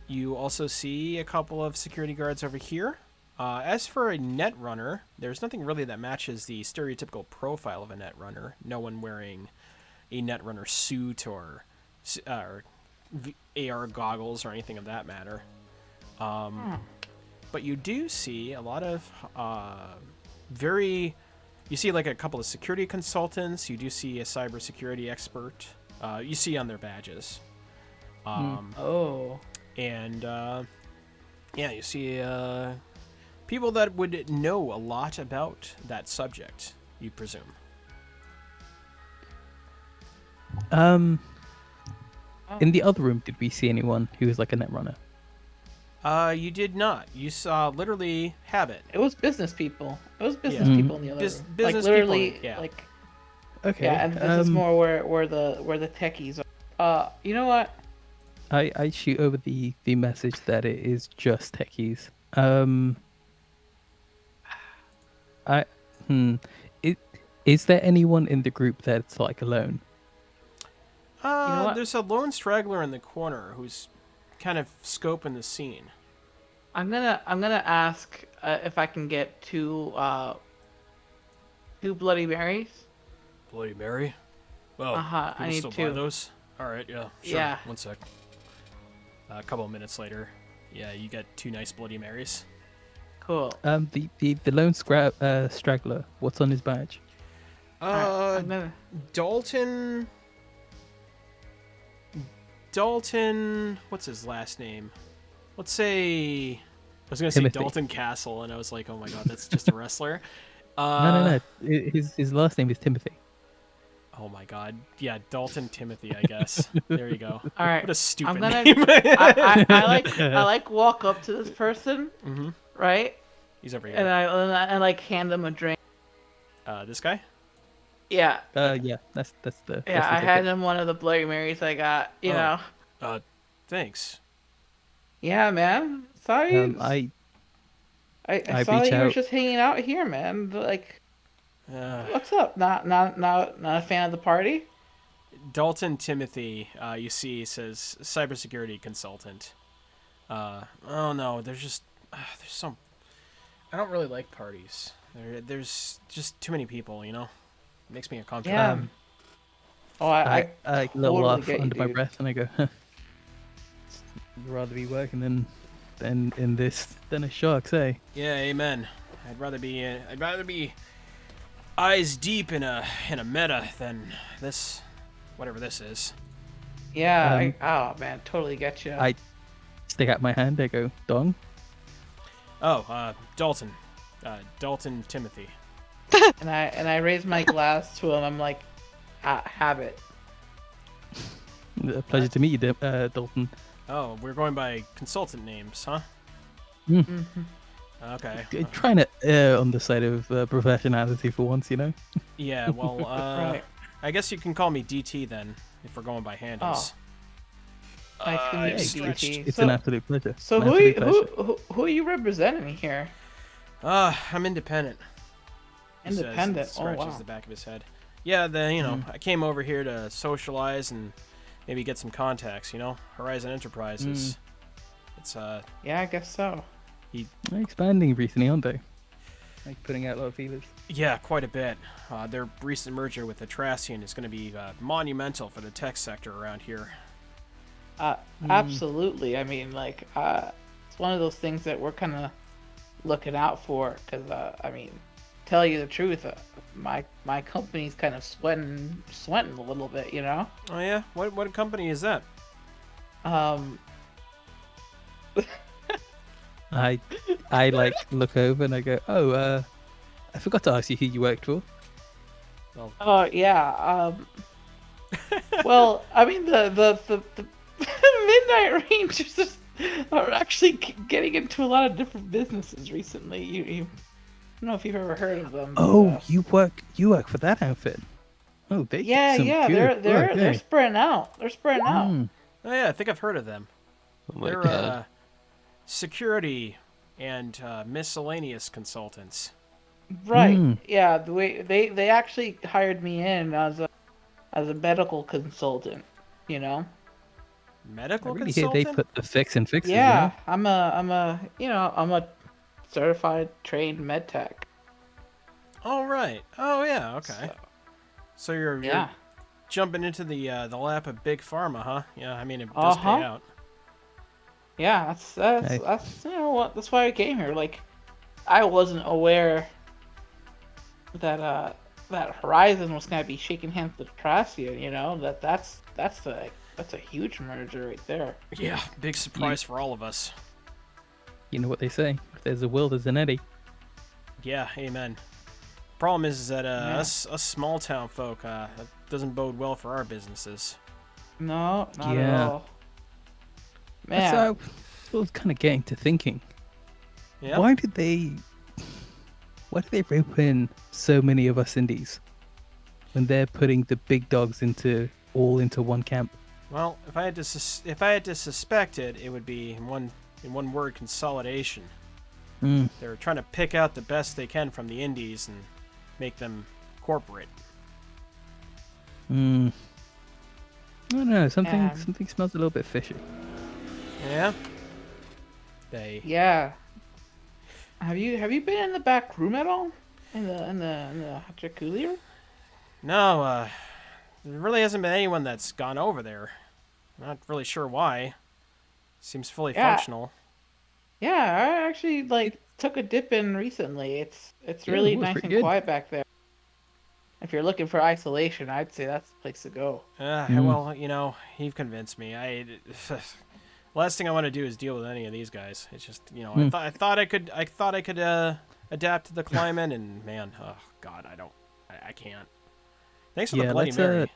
you also see a couple of security guards over here. As for a netrunner, there's nothing really that matches the stereotypical profile of a netrunner. No one wearing a netrunner suit or AR goggles or anything of that matter. But you do see a lot of you see like a couple of security consultants. You do see a cybersecurity expert. You see on their badges. Oh. And yeah, you see people that would know a lot about that subject, you presume. In the other room, did we see anyone who was like a net runner? You did not. You saw literally Habit. It was business people. It was business Yeah. people in the other room. Like, business literally, people, yeah. like... Okay. Yeah, and this is more where the techies are. You know what? I shoot over the message that it is just techies. Is there anyone in the group that's like alone? know what? There's a lone straggler in the corner who's kind of scoping the scene. I'm gonna ask if I can get two Bloody Marys. Bloody Mary? Well, I people need still buy two. those? Alright, yeah, sure. Yeah. One sec. A couple of minutes later, yeah, you get 2 nice Bloody Marys. Cool. The lone straggler. What's on his badge? I'm gonna... Dalton, what's his last name? Let's say, I was gonna say Timothy. Dalton Castle, and I was like, oh my god, that's just a wrestler. No. His last name is Timothy. Oh my god. Yeah, Dalton Timothy, I guess. There you go. All right. What a stupid I'm gonna. name. I like walk up to this person, Mm-hmm. right? He's over And here. I like hand them a drink. This guy? Yeah. Yeah, that's the Yeah, I ticket. had him one of the Bloody Marys I got. You Oh. know. Thanks. Yeah, man. Saw you. I I saw reach that you were out. just hanging out here, man. Like, Uh, what's up? Not a fan of the party? Dalton Timothy, you see, says cybersecurity consultant. Oh no, there's some. I don't really like parties. There's just too many people, you know. It makes me uncomfortable. Yeah. Oh, I little totally laugh get you, under my dude. breath, and I go, I'd rather be working than in this than a shark, say. Yeah, amen. I'd rather be eyes deep in a meta than this, whatever this is. Yeah. Oh man, totally get you. I stick out my hand. I go, Dong. Oh, Dalton, Dalton Timothy. and I raise my glass to him. I'm like, have it. A pleasure to meet you, Dalton. Oh, we're going by consultant names, huh? Mm-hmm. Okay. Trying to err on the side of professionality for once, you know. Yeah, well, Right. I guess you can call me DT then, if we're going by handles. Nice to meet you, stretched. DT. It's an absolute pleasure. So An who absolute pleasure. are you representing here? I'm independent. He says and Independent. Oh scratches wow. the back of his head. Yeah, I came over here to socialize and maybe get some contacts, you know? Horizon Enterprises. It's, Yeah, I guess so. They're expanding recently, aren't they? Like putting out a lot of feelers. yeah, quite a bit. Their recent merger with Atracian is going to be monumental for the tech sector around here. Absolutely. I mean, like, it's one of those things that we're kind of looking out for. Because, I mean, tell you the truth, my company's kind of sweating a little bit, you know. Oh yeah, what company is that? I like look over and I go, oh, I forgot to ask you who you worked for. Oh yeah. Well, I mean the Midnight Rangers are actually getting into a lot of different businesses recently. You I don't know if you've ever heard of them. Oh, you work for that outfit. Oh, they do yeah, some yeah. good They're work, they're eh? spreading out. They're spreading out. Mm. Oh yeah, I think I've heard of them. Oh my They're god. security and miscellaneous consultants. Right. Mm. Yeah. The way they actually hired me in as a medical consultant. You know. I Medical really hear consultant? they put the fix and fixes. Yeah. I'm a certified trained med tech. Oh right. Oh yeah. Okay. So, So you're yeah. jumping into the lap of big pharma, huh? Yeah. I mean, it does pay out. Yeah, that's you know what, that's why I came here. Like, I wasn't aware that that Horizon was gonna be shaking hands with Tracia. You know that's a huge merger right there. Yeah. Big surprise for all of us. You know what they say: if there's a will, there's an eddy. Yeah. Amen. Problem is that Yeah. us small town folk that doesn't bode well for our businesses. No, not at Yeah. all. Man, So I was kind of getting to thinking, Yeah. why did they rope in so many of us indies when they're putting the big dogs into one camp? Well, if I had to suspect it, it would be in one word: consolidation. Mm. They're trying to pick out the best they can from the indies and make them corporate. Mm. I don't know. Something Yeah. something smells a little bit fishy. Yeah. They. yeah. Have you been in the back room at all? In the jacuzzi room? No. There really hasn't been anyone that's gone over there. Not really sure why. Seems fully Yeah. functional. Yeah, I actually took a dip in recently. It's Yeah, really it was nice pretty and good. quiet back there. If you're looking for isolation, I'd say that's the place to go. Well, you've convinced me. Last thing I want to do is deal with any of these guys. It's just, I thought I could adapt to the climate, and man, oh god, I can't. Thanks for the Yeah, Bloody let's Mary.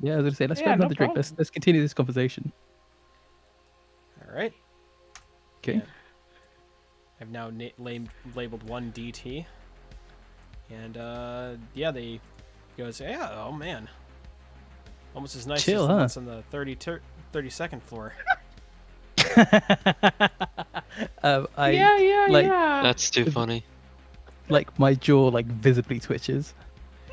yeah, I was gonna say let's Yeah, grab no another drink. problem. Let's continue this conversation. All right. Okay. Yeah. I've now labeled one DT. And, yeah, they goes, yeah, oh, man. Almost as nice Chill, as the huh? ones on the 32nd floor. I Yeah, like yeah. That's too funny. like my jaw like visibly twitches.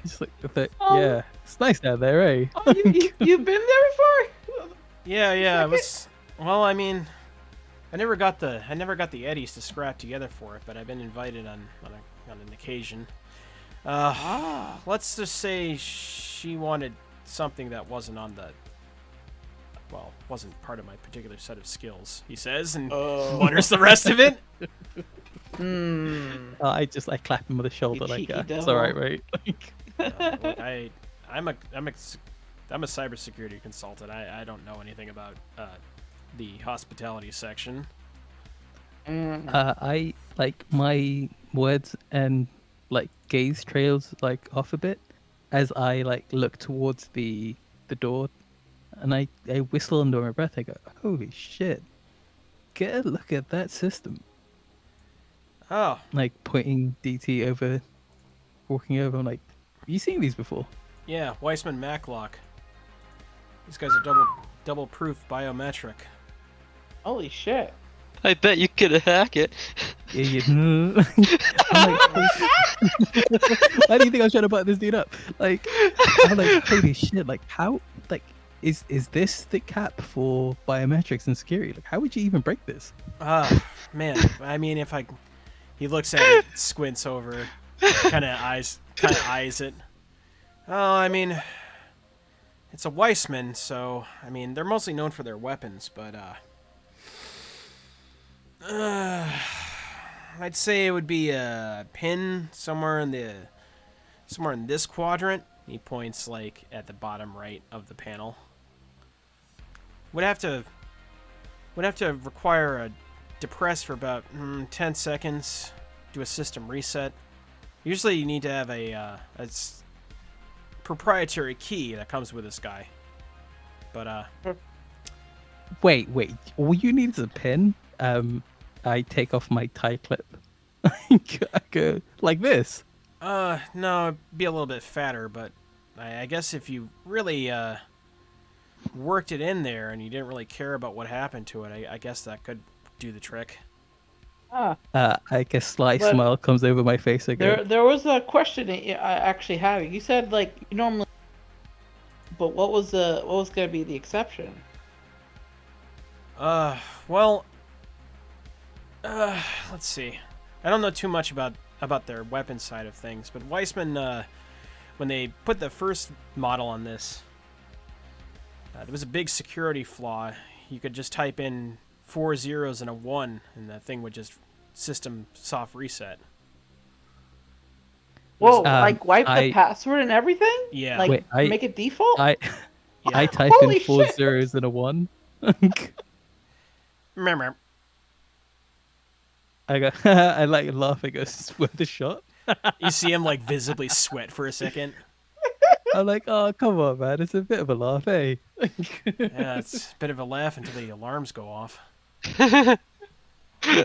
Just like Oh. yeah, it's nice down there, eh? Oh, you've been there before? Yeah, it like was. Well, I mean, I never got the Eddies to scrap together for it, but I've been invited on an occasion. Let's just say she wanted something that wasn't on the. Well, wasn't part of my particular set of skills. He says, and wonders the rest of it. I just like clap him on the shoulder like, cheeky it's devil. all right, mate. Look, I'm a cybersecurity consultant. I don't know anything about the hospitality section. I like my words and like gaze trails like off a bit as I like look towards the door, and I whistle under my breath. I go, "Holy shit! Get a look at that system!" Oh, Like pointing DT over, walking over. I'm like, "Have you seen these before?" yeah, Weissman Maclock. These guys are double proof biometric. Holy shit. I bet you could hack it. Yeah, yeah. I'm like, why do you think I was trying to butt this dude up? Like, I'm like, holy shit! Like, how? Like, is this the cap for biometrics and security? Like, how would you even break this? Man, I mean, he looks at it, squints over, kind of eyes it. Oh, I mean, it's a Weissman, so I mean, they're mostly known for their weapons, but I'd say it would be a pin somewhere in this quadrant. He points like at the bottom right of the panel. Would have to require a depress for about 10 seconds, do a system reset. Usually you need to have a proprietary key that comes with this guy. But Wait. All you need is a pin. I take off my tie clip. I go like this. no, it'd be a little bit fatter, but I guess if you really worked it in there and you didn't really care about what happened to it, I guess that could do the trick. I guess sly But- smile comes over my face again. There was a question that I actually had. You said like you normally, but what was going to be the exception? Well, let's see. I don't know too much about their weapon side of things, but Weissman, when they put the first model on this, there was a big security flaw. You could just type in 4 zeros and a 1, and the thing would just system soft reset. Whoa, Um, like wipe the I- password and everything? Yeah. Like Wait, make it default? I Yeah. type Holy in 4 shit. zeros and a 1. Meh. I go, I like laugh. I go, "Is this worth a shot?" You see him like visibly sweat for a second. I'm like, "Oh, come on, man. It's a bit of a laugh, eh?" Yeah, it's a bit of a laugh until the alarms go off.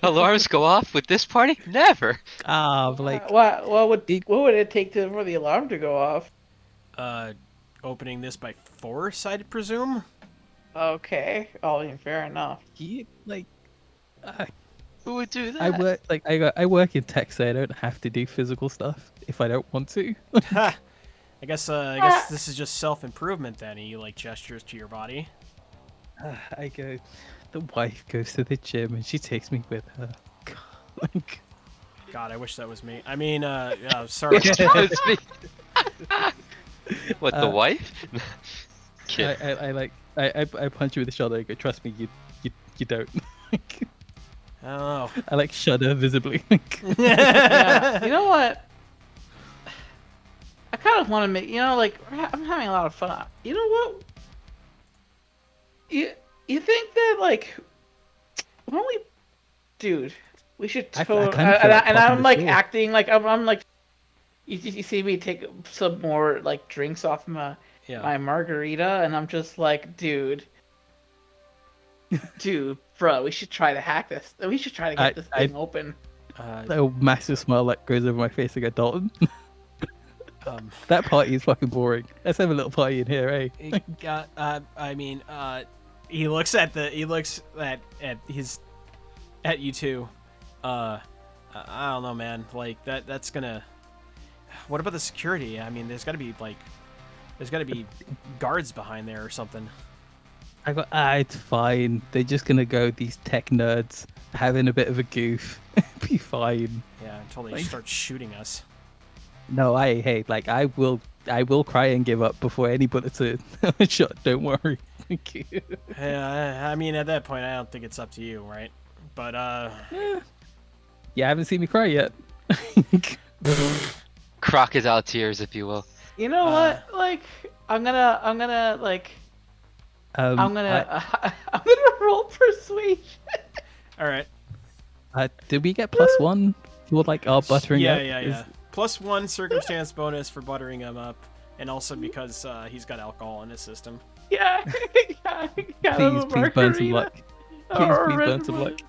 Alarms go off with this party? Never. Like, what would it take for the alarm to go off? Opening this by force, I'd presume. Okay. Oh, yeah, fair enough. like, Who would do that? I work in tech, so I don't have to do physical stuff if I don't want to. Ha! I guess this is just self-improvement then. He like gestures to your body. I go, the wife goes to the gym and she takes me with her. Like, God, I wish that was me. I mean, sorry. It's me. What, the wife? Kid. I punch you with the shoulder. I go, trust me, you don't. I don't know. I like shudder visibly. Yeah. You know what? I kind of want to make. Like I'm having a lot of fun. You know what? You think that like, why don't we, dude? We should. I And kinda feel like I'm popping like the pill. acting like I'm like you see me take some more like drinks off my Yeah. margarita, and I'm just like, dude, bro, we should try to hack this. We should try to get this I thing open. a massive smile that goes over my face. I go, Dalton, Um, that party is fucking boring. Let's have a little party in here, eh? it got, I mean, he looks at you two. I don't know, man. Like that's gonna. What about the security? I mean, there's got to be guards behind there or something. I go, it's fine. They're just gonna go, these tech nerds having a bit of a goof. Be fine. Yeah, until they Like- start shooting us. No, like I will cry and give up before any bullets are shot. Don't worry. Thank you. Yeah, I mean, at that point, I don't think it's up to you, right? But You haven't seen me cry yet. Crocodile tears, if you will. You know what? Like, I'm gonna like, I'm gonna roll persuasion. all right. Did we get +1 for like our buttering Yeah, up? yeah. +1 circumstance bonus for buttering him up, and also because he's got alcohol in his system. Yeah, yeah. Please burn some luck. Please burn some luck.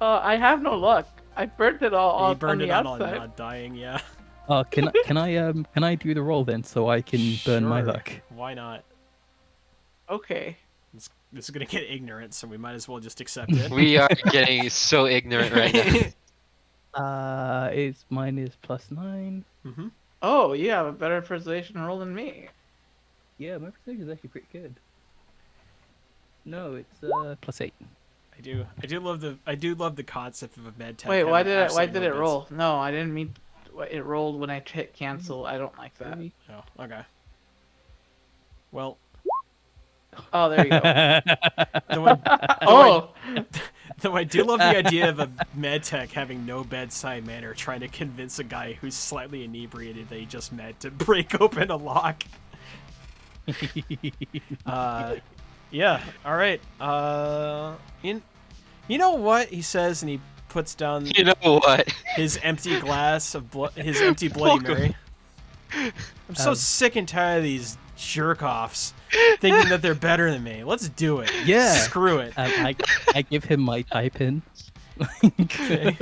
I have no luck. I burnt it all He on burned the it on outside. not dying. Yeah. Oh, can I do the roll then so I can burn my Sure. luck? Why not? Okay. This is gonna get ignorant, so we might as well just accept it. We are getting so ignorant right now. It's mine is +9. Mm-hmm. Oh, you have a better persuasion roll than me. Yeah, my persuasion is actually pretty good. No, it's +8. I do love the concept of a med tech. Wait, why having did absolutely no it bits. roll? No, I didn't mean. It rolled when I hit cancel. I don't like that. Oh, okay. Well, Oh, there you go. though Oh, I do love the idea of a med tech having no bedside manner, trying to convince a guy who's slightly inebriated that he just met to break open a lock. Yeah. All right. You know what he says, and he puts down You know what? his empty glass of his empty Bloody Mary. I'm so sick and tired of these jerk-offs thinking that they're better than me. Let's do it. Yeah. Screw it. I give him my type in. Okay.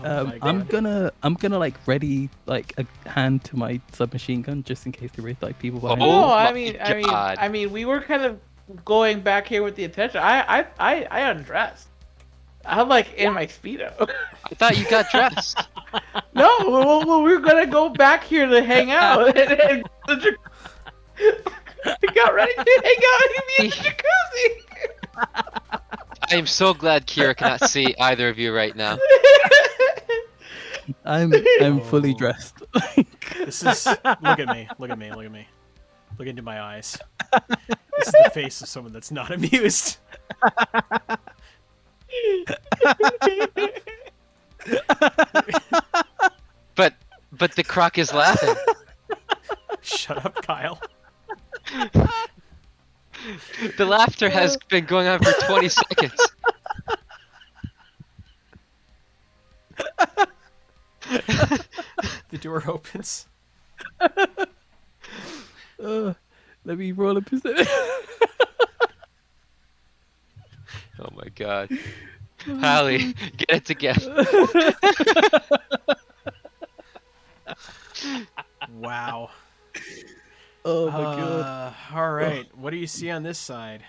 Oh my I'm God. gonna like ready like a hand to my submachine gun just in case there is like people behind. Oh. no, my God. I mean, we were kind of going back here with the attention. I undressed. I'm like in my speedo. I thought you got dressed. No, well, we were gonna go back here to hang out. And we got ready to hang out in the jacuzzi. I am so glad Kira cannot see either of you right now. I'm fully Oh. dressed. This is look at me. Look into my eyes. This is the face of someone that's not amused. But the croc is laughing. Shut up, Kyle. The laughter has been going on for 20 seconds. The door opens. Let me roll a percent. Oh my god. Hallie, get it together. Wow. Oh my god. All right. What do you see on this side?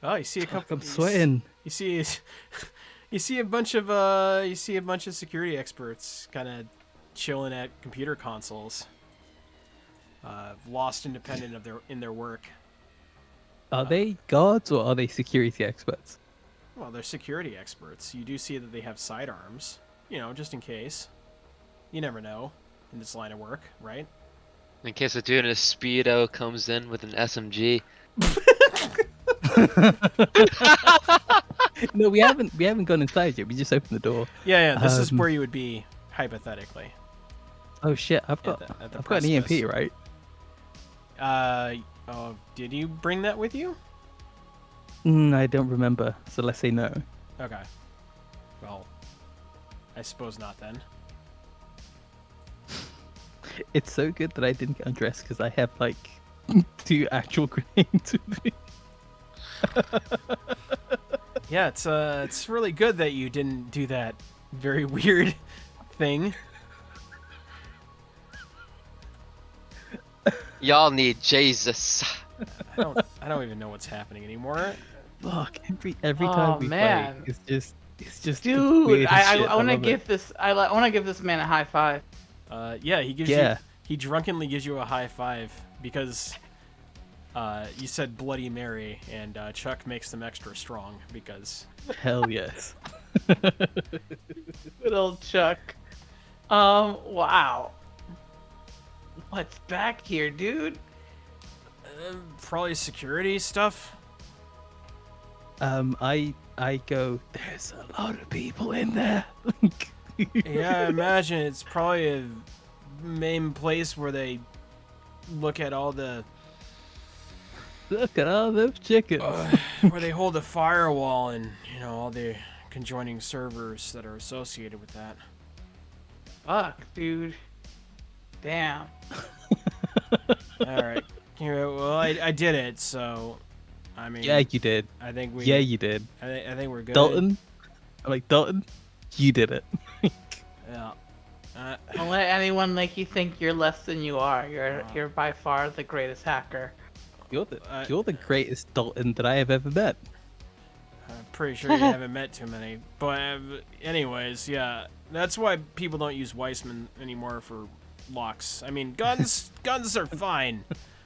Oh, you see a couple. I'm sweating. You see a bunch of security experts kind of chilling at computer consoles, lost independent of their work. Are they guards or are they security experts? Well, they're security experts. You do see that they have sidearms, just in case. You never know in this line of work, right? In case a dude in a Speedo comes in with an SMG. No, we haven't gone inside yet. We just opened the door. Yeah. This is where you would be hypothetically. Oh shit! I've got at the I've got an EMP, precipice. right? Oh, did you bring that with you? I don't remember. So let's say no. Okay. Well, I suppose not then. It's so good that I didn't get undressed because I have like 2 actual grenades with me. Yeah, it's really good that you didn't do that very weird thing. Y'all need Jesus. I don't even know what's happening anymore. Fuck, every Oh, time we man. play, it's just the Dude, weirdest I shit. want to love give it. this I want to give this man a high five. Yeah, he gives Yeah. he drunkenly gives you a high five because you said Bloody Mary, and Chuck makes them extra strong because Hell yes. Good old Chuck. Wow. What's back here, dude? probably security stuff. I go. There's a lot of people in there. Yeah, I imagine it's probably a main place where they look at all the Look at all those chickens. where they hold the firewall and all the conjoining servers that are associated with that. Fuck, dude. Damn. All right. Well, I did it, so I mean, Yeah, you did. I think we. Yeah, you did. I think we're good. Dalton. I'm like Dalton. You did it. Yeah. Don't let anyone make you think you're less than you are. You're by far the greatest hacker. You're the greatest Dalton that I have ever met. I'm pretty sure you haven't met too many. But anyways, yeah, that's why people don't use Weissman anymore for locks. I mean, guns are fine.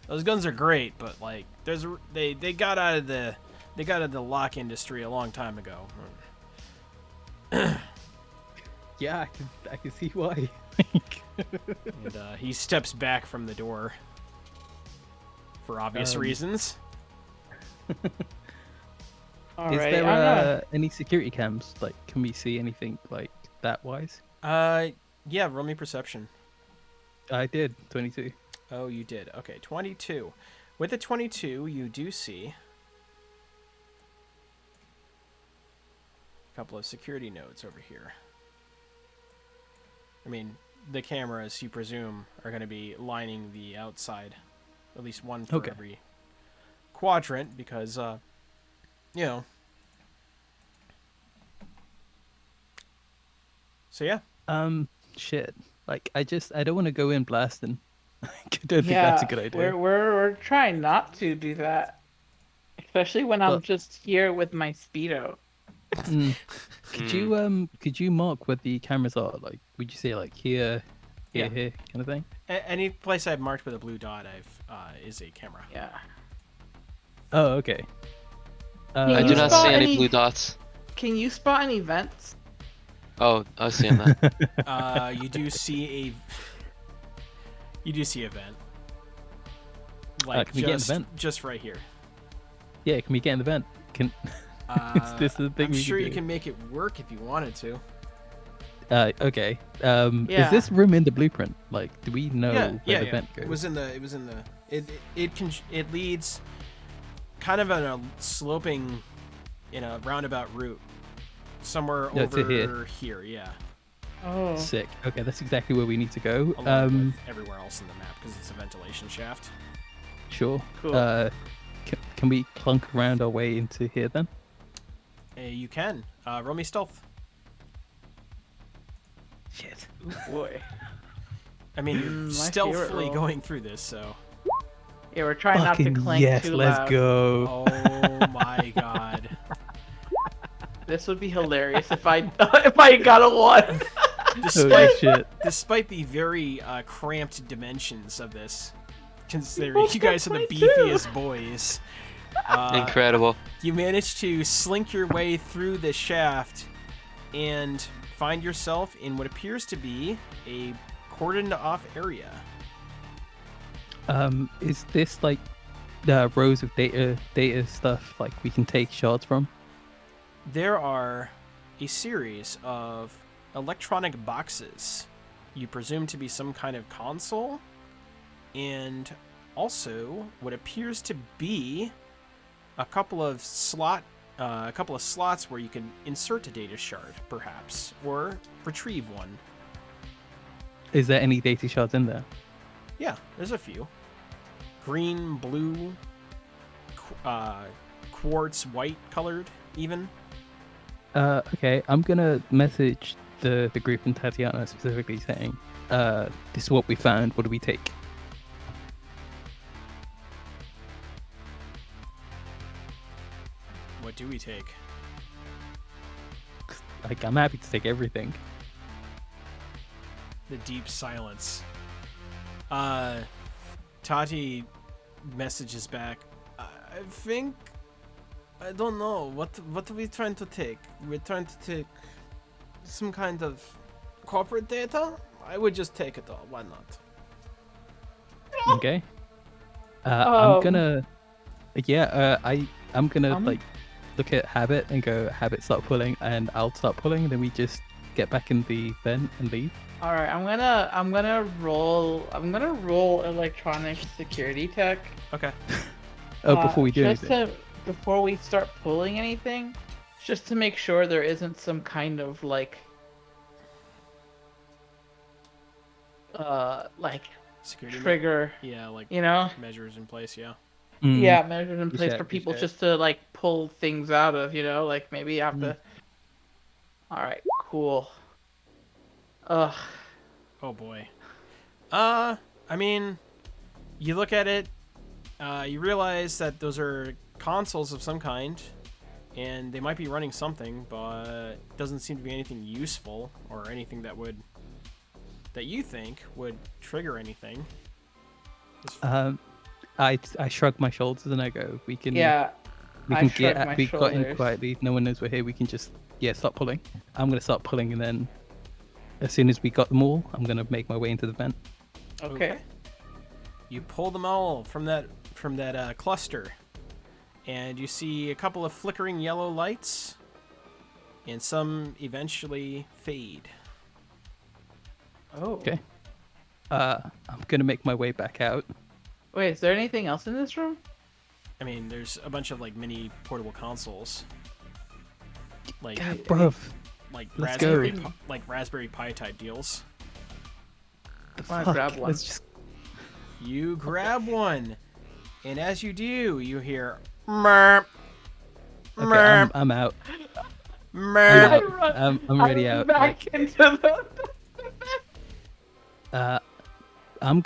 Those guns are great, but like they got out of the lock industry a long time ago. Yeah, I can see why. And he steps back from the door for obvious reasons. All Is right. there any security cams? Like, can we see anything like that wise? Yeah, roll me perception. I did 22. Oh, you did. Okay, 22. With a 22, you do see a couple of security nodes over here. I mean, the cameras, you presume, are going to be lining the outside. At least one for every quadrant, because, So, yeah. Shit. Like, I don't want to go in blasting. I don't think that's a good idea. We're trying not to do that, especially when I'm just here with my speedo. Could you mark where the cameras are? Like, would you say like here, here, here, kind of thing? Any place I've marked with a blue dot, is a camera. Yeah. Oh, okay. I do not see any blue dots. Can you spot any vents? Oh, I was seeing that. You do see a vent. Like can we get in the vent? Just right here. Yeah, can we get in the vent? Is this the thing I'm we sure can you do? can make it work if you wanted to. Okay. Yeah. Is this room in the blueprint? Like, do we know where the yeah. vent goes? It was in the. It leads kind of on a sloping, roundabout route, somewhere over here. Yeah. Oh. Sick. Okay, that's exactly where we need to go. Along with everywhere else in the map because it's a ventilation shaft. Sure. Cool. Can we clunk around our way into here then? You can. Roll me stealth. Shit. Ooh, boy. I mean, you're My favorite stealthily roll. going through this, so. Yeah, we're trying not to Fucking clank yes, too let's loud. go. Oh my god. This would be hilarious if I got a 1. Holy shit. Despite the very cramped dimensions of this, considering you guys are the 22. beefiest boys, Incredible. you managed to slink your way through the shaft and find yourself in what appears to be a cordoned off area. Is this like the rows of data stuff like we can take shards from? There are a series of electronic boxes you presume to be some kind of console, and also what appears to be a couple of slots where you can insert a data shard, perhaps, or retrieve one. Is there any data shards in there? Yeah, there's a few. Green, blue, quartz, white colored, even. Okay, I'm gonna message the group and Tatiana specifically saying, this is what we found. What do we take? What do we take? Like, I'm happy to take everything. The deep silence. Tati messages back. I think I don't know what are we trying to take. We're trying to take some kind of corporate data. I would just take it all. Why not? Okay. I'm gonna. Yeah. I'm gonna like look at Habit and go, Habit, start pulling, and I'll start pulling, and then we just get back in the vent and leave. All right, I'm gonna roll electronic security tech. Okay. Before we do anything. Before we start pulling anything, just to make sure there isn't some kind of like Security trigger. Yeah, like measures in place. Yeah. Yeah, measures in place for You people said. just to like pull things out of. Like maybe you have to. All right, cool. Ugh. Oh boy. I mean, you look at it, you realize that those are consoles of some kind, and they might be running something, but it doesn't seem to be anything useful or anything that you think would trigger anything. I shrug my shoulders and I go, we can Yeah. we I can shrug get my we got in shoulders. quietly. No one knows we're here. We can just start pulling. I'm gonna start pulling, and then as soon as we got them all, I'm gonna make my way into the vent. Okay. You pull them all from that cluster, and you see a couple of flickering yellow lights, and some eventually fade. Oh. Okay. I'm gonna make my way back out. Wait, is there anything else in this room? I mean, there's a bunch of like mini portable consoles, like Bruv, like let's go. Raspberry Pi type deals. the wanna fuck? grab one. Let's just. You grab one, and as you do, you hear merp, Okay, merp, I'm out. merp. I'm ready I run out. back into the. I'm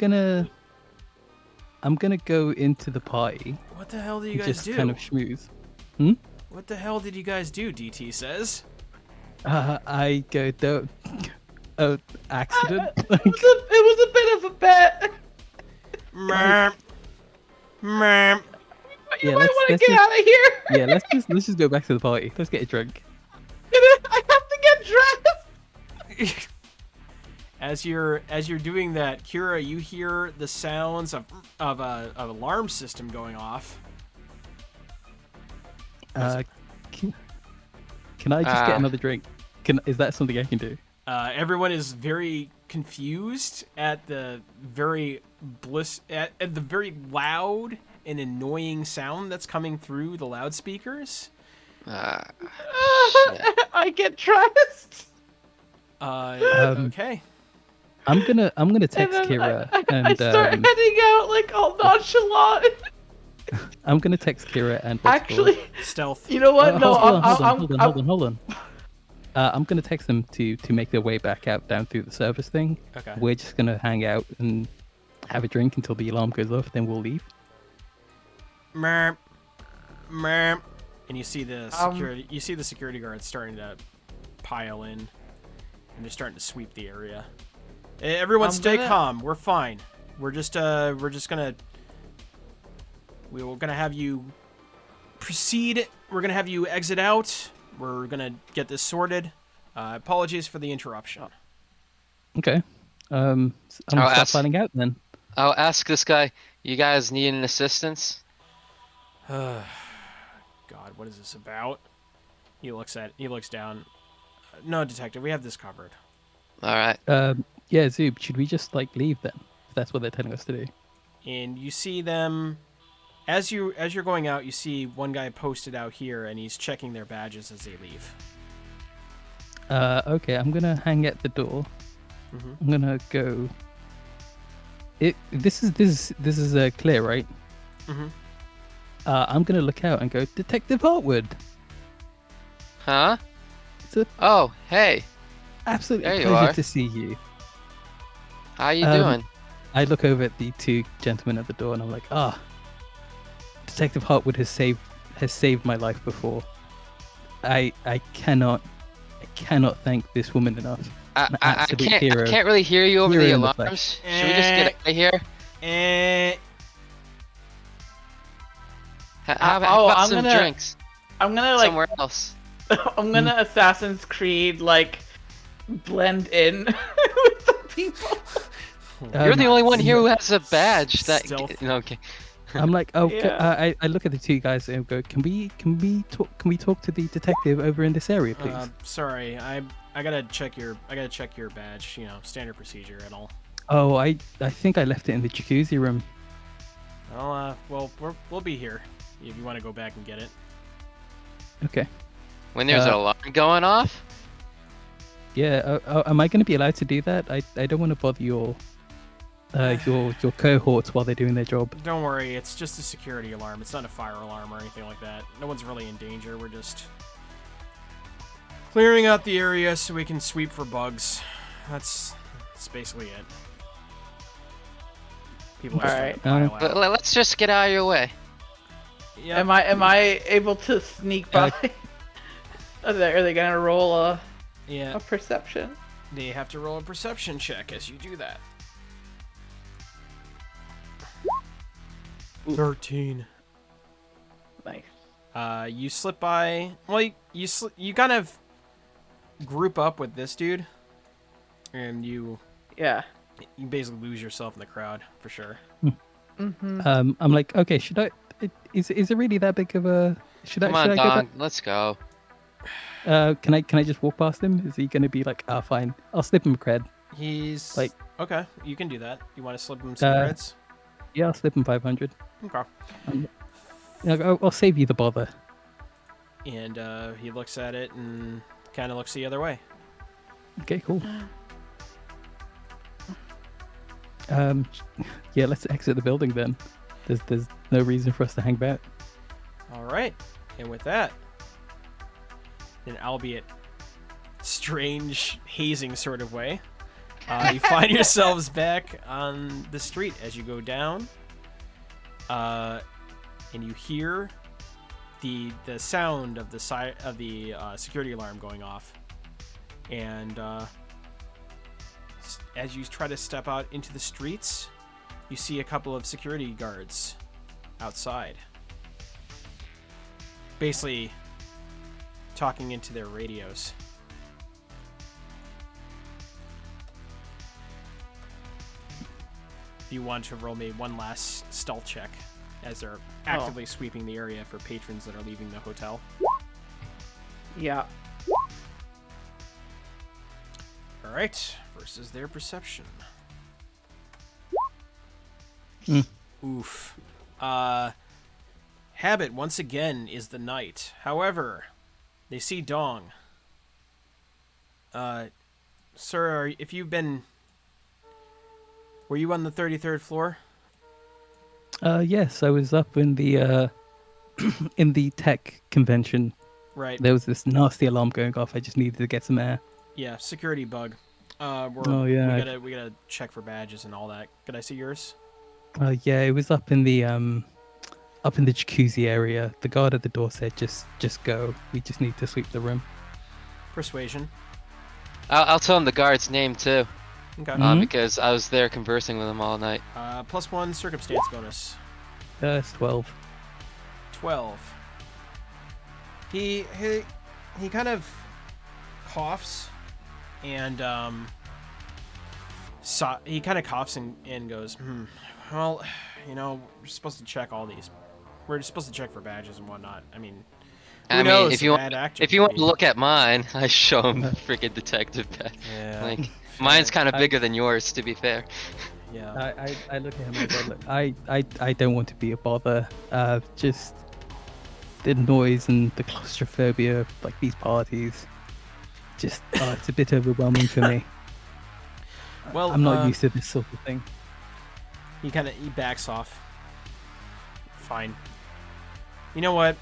gonna go into the party. What the hell do you and guys just do? kind of schmooze. What the hell did you guys do? DT says. I go, don't. Oh, accident. It was a bit of a bet. Merp, merp. You Yeah, might want to let's get out of here. Yeah, let's just go back to the party. Let's get a drink. I have to get dressed. As you're doing that, Kira, you hear the sounds of an alarm system going off. Can I just get another drink? Is that something I can do? Everyone is very confused at the very at the very loud and annoying sound that's coming through the loudspeakers. I get dressed. Okay. I'm gonna text And then Kira I start heading out like all nonchalant. I'm gonna text Kira and Actually, Stealth. you know what? No, hold on. I'm gonna text them to make their way back out down through the service thing. Okay. We're just gonna hang out and have a drink until the alarm goes off, then we'll leave. Merp, merp. And you see the security guards starting to pile in, and they're starting to sweep the area. Everyone, stay calm. We're fine. We're gonna have you proceed. We're gonna have you exit out. We're gonna get this sorted. Apologies for the interruption. Okay. I'm gonna start planning out then. I'll ask this guy, you guys need an assistance? God, what is this about? He looks down. No, detective, we have this covered. Alright. Yeah, Zoob, should we just leave then? If that's what they're telling us to do. And you see them as you're going out. You see one guy posted out here, and he's checking their badges as they leave. Okay, I'm gonna hang at the door. I'm gonna go. This is clear, right? Mhm. I'm gonna look out and go, Detective Hartwood. Huh? It's an Oh, hey. absolute There you pleasure are. to see you. How you Um, doing? I look over at the two gentlemen at the door and I'm like, Detective Hartwood has saved my life before. I cannot thank this woman enough. An I absolute can't hero. really hear you over Hero the in the flesh. alarms. Should we just get out of here? Eh. How Oh, about I'm some gonna- drinks I'm gonna like somewhere else? I'm gonna Assassin's Creed like blend in with the people. You're the only one here who I'm has a badge. That Stealth. no, okay. like, oh, Yeah. I look at the two guys and go, can we talk to the detective over in this area, please? Sorry, I gotta check your badge. You know, standard procedure and all. Oh, I think I left it in the jacuzzi room. Well, we'll be here if you want to go back and get it. Okay. When there's an alarm going off? Yeah. Am I going to be allowed to do that? I don't want to bother your cohorts while they're doing their job. Don't worry, it's just a security alarm. It's not a fire alarm or anything like that. No one's really in danger. We're just clearing out the area so we can sweep for bugs. That's basically it. People are starting to pile out. Let's just get out of your way. Yeah. Am I able to sneak by? Are they gonna roll a perception? They have to roll a perception check as you do that. 13. Nice. You slip by. Well, you kind of group up with this dude, and you basically lose yourself in the crowd for sure. Mm-hmm. I'm like, okay, should I? Is it really that big of a? Should Come I on, go Don. Let's go. back? Can I just walk past him? Is he gonna be like, fine, I'll slip him a cred. He's Like- okay. You can do that. You want to slip him some Uh, creds? Yeah, I'll slip him 500. Okay. I'll save you the bother. And he looks at it and kind of looks the other way. Okay, cool. Yeah, let's exit the building then. There's no reason for us to hang back. All right. And with that, in albeit strange hazing sort of way, you find yourselves back on the street as you go down, and you hear the sound of the security alarm going off, and as you try to step out into the streets, you see a couple of security guards outside, basically talking into their radios. If you want to roll me one last stealth check, as they're actively sweeping the area for patrons that are leaving the hotel. Yeah. All right, versus their perception. Oof. Habit once again is the night. However, they see Dong. Sir, if you've been... Were you on the 33rd floor? Yes, I was up in the in the tech convention. Right. There was this nasty alarm going off. I just needed to get some air. Yeah, security bug. We gotta check for badges and all that. Could I see yours? Yeah, it was up in the jacuzzi area. The guard at the door said, "Just go. We just need to sweep the room." Persuasion. I'll tell him the guard's name too, Okay. because I was there conversing with him all night. +1 circumstance bonus. It's 12. 12. He kind of coughs and he kind of coughs and goes, well, we're supposed to check all these. We're supposed to check for badges and whatnot. I mean, who knows? If you a bad actor if you could want be- to look at mine, I show him the freaking detective badge. Yeah. Like mine's kind of bigger than yours, to be fair. Yeah. I look at him and go, look, I don't want to be a bother. Just the noise and the claustrophobia of like these parties. Just it's a bit overwhelming for me. Well, I'm not used to this sort of thing. he backs off. Fine. You know what?